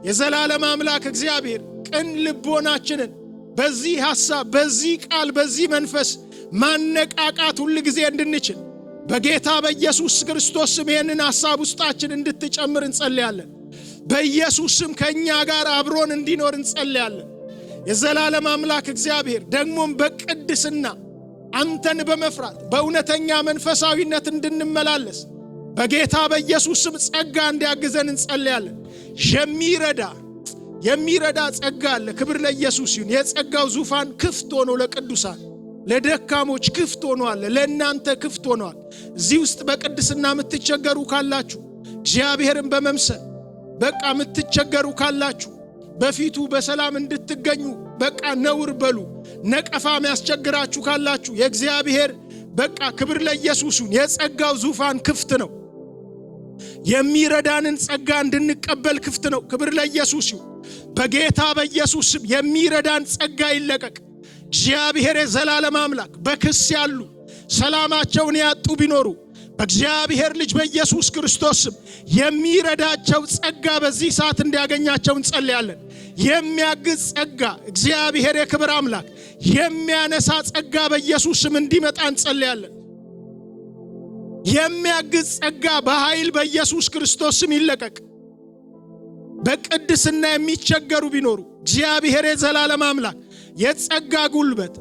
የዘላለም አምላክ እግዚአብሔር ቅን ልቦናችንን በዚህ ሐሳብ፣ በዚህ ቃል፣ በዚህ መንፈስ ማነቃቃት ሁሉ ጊዜ እንድንችል በጌታ በኢየሱስ ክርስቶስ ስም ይህንን ሐሳብ ውስጣችን እንድትጨምር እንጸልያለን። በኢየሱስ ስም ከእኛ ጋር አብሮን እንዲኖር እንጸልያለን። የዘላለም አምላክ እግዚአብሔር ደግሞም በቅድስና አንተን በመፍራት በእውነተኛ መንፈሳዊነት እንድንመላለስ በጌታ በኢየሱስ ስም ጸጋ እንዲያግዘን እንጸልያለን። የሚረዳ ጸጋ አለ። ክብር ለኢየሱስ ይሁን። የጸጋው ዙፋን ክፍት ሆኖ ለቅዱሳን ለደካሞች ክፍት ሆኗል። ለእናንተ ክፍት ሆኗል። እዚህ ውስጥ በቅድስና የምትቸገሩ ካላችሁ እግዚአብሔርን በመምሰል በቃ የምትቸገሩ ካላችሁ በፊቱ በሰላም እንድትገኙ በቃ ነውር በሉ። ነቀፋ የሚያስቸግራችሁ ካላችሁ የእግዚአብሔር በቃ ክብር ለኢየሱስ ይሁን። የጸጋው ዙፋን ክፍት ነው። የሚረዳንን ጸጋ እንድንቀበል ክፍት ነው። ክብር ለኢየሱስ ይሁን። በጌታ በኢየሱስ ስም የሚረዳን ጸጋ ይለቀቅ። እግዚአብሔር የዘላለም አምላክ በክስ ያሉ ሰላማቸውን ያጡ ቢኖሩ በእግዚአብሔር ልጅ በኢየሱስ ክርስቶስ ስም የሚረዳቸው ጸጋ በዚህ ሰዓት እንዲያገኛቸው እንጸልያለን። የሚያግዝ ጸጋ እግዚአብሔር የክብር አምላክ የሚያነሳ ጸጋ በኢየሱስ ስም እንዲመጣ እንጸልያለን። የሚያግዝ ጸጋ በኃይል በኢየሱስ ክርስቶስ ስም ይለቀቅ። በቅድስና የሚቸገሩ ቢኖሩ እግዚአብሔር የዘላለም አምላክ የጸጋ ጉልበት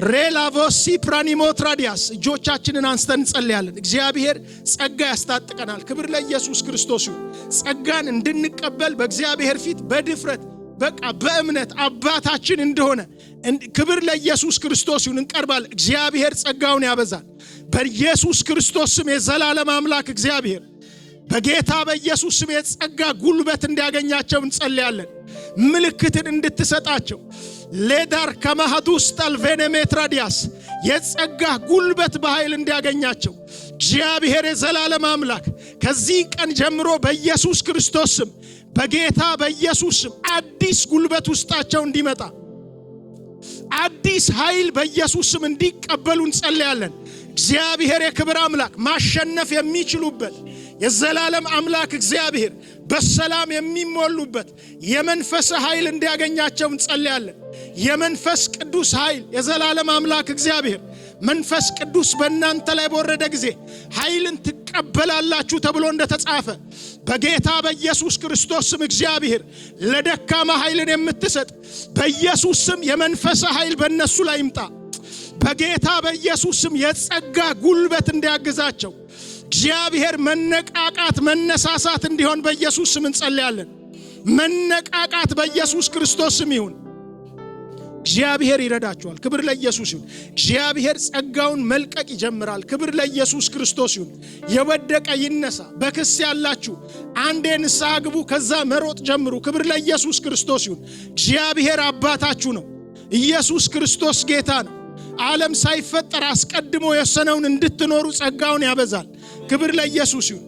ሬላቮሲ ፕራኒሞትራዲያስ እጆቻችንን አንስተን እንጸልያለን። እግዚአብሔር ጸጋ ያስታጥቀናል። ክብር ለኢየሱስ ክርስቶስ ይሁን። ጸጋን እንድንቀበል በእግዚአብሔር ፊት በድፍረት በቃ በእምነት አባታችን እንደሆነ ክብር ለኢየሱስ ክርስቶስ ይሁን እንቀርባለን። እግዚአብሔር ጸጋውን ያበዛል። በኢየሱስ ክርስቶስ ስም የዘላለም አምላክ እግዚአብሔር በጌታ በኢየሱስ ስም የጸጋ ጉልበት እንዲያገኛቸው እንጸልያለን። ምልክትን እንድትሰጣቸው ሌዳር ከማሃዱስ ታልቬኔሜትራዲያስ የጸጋ ጉልበት በኃይል እንዲያገኛቸው እግዚአብሔር የዘላለም አምላክ ከዚህ ቀን ጀምሮ በኢየሱስ ክርስቶስ ስም በጌታ በኢየሱስ ስም አዲስ ጉልበት ውስጣቸው እንዲመጣ አዲስ ኃይል በኢየሱስ ስም እንዲቀበሉ እንጸልያለን። እግዚአብሔር የክብር አምላክ ማሸነፍ የሚችሉበት የዘላለም አምላክ እግዚአብሔር በሰላም የሚሞሉበት የመንፈስ ኃይል እንዲያገኛቸው እንጸልያለን። የመንፈስ ቅዱስ ኃይል የዘላለም አምላክ እግዚአብሔር መንፈስ ቅዱስ በእናንተ ላይ በወረደ ጊዜ ኃይልን ትቀበላላችሁ ተብሎ እንደተጻፈ በጌታ በኢየሱስ ክርስቶስ ስም እግዚአብሔር ለደካማ ኃይልን የምትሰጥ በኢየሱስ ስም የመንፈስ ኃይል በእነሱ ላይ ይምጣ። በጌታ በኢየሱስ ስም የጸጋ ጉልበት እንዲያግዛቸው እግዚአብሔር መነቃቃት መነሳሳት እንዲሆን በኢየሱስ ስም እንጸልያለን። መነቃቃት በኢየሱስ ክርስቶስ ስም ይሁን። እግዚአብሔር ይረዳቸዋል። ክብር ለኢየሱስ ይሁን። እግዚአብሔር ጸጋውን መልቀቅ ይጀምራል። ክብር ለኢየሱስ ክርስቶስ ይሁን። የወደቀ ይነሳ። በክስ ያላችሁ አንዴ ንስሐ ግቡ፣ ከዛ መሮጥ ጀምሩ። ክብር ለኢየሱስ ክርስቶስ ይሁን። እግዚአብሔር አባታችሁ ነው። ኢየሱስ ክርስቶስ ጌታ ነው። ዓለም ሳይፈጠር አስቀድሞ የወሰነውን እንድትኖሩ ጸጋውን ያበዛል። ክብር ለኢየሱስ ይሁን።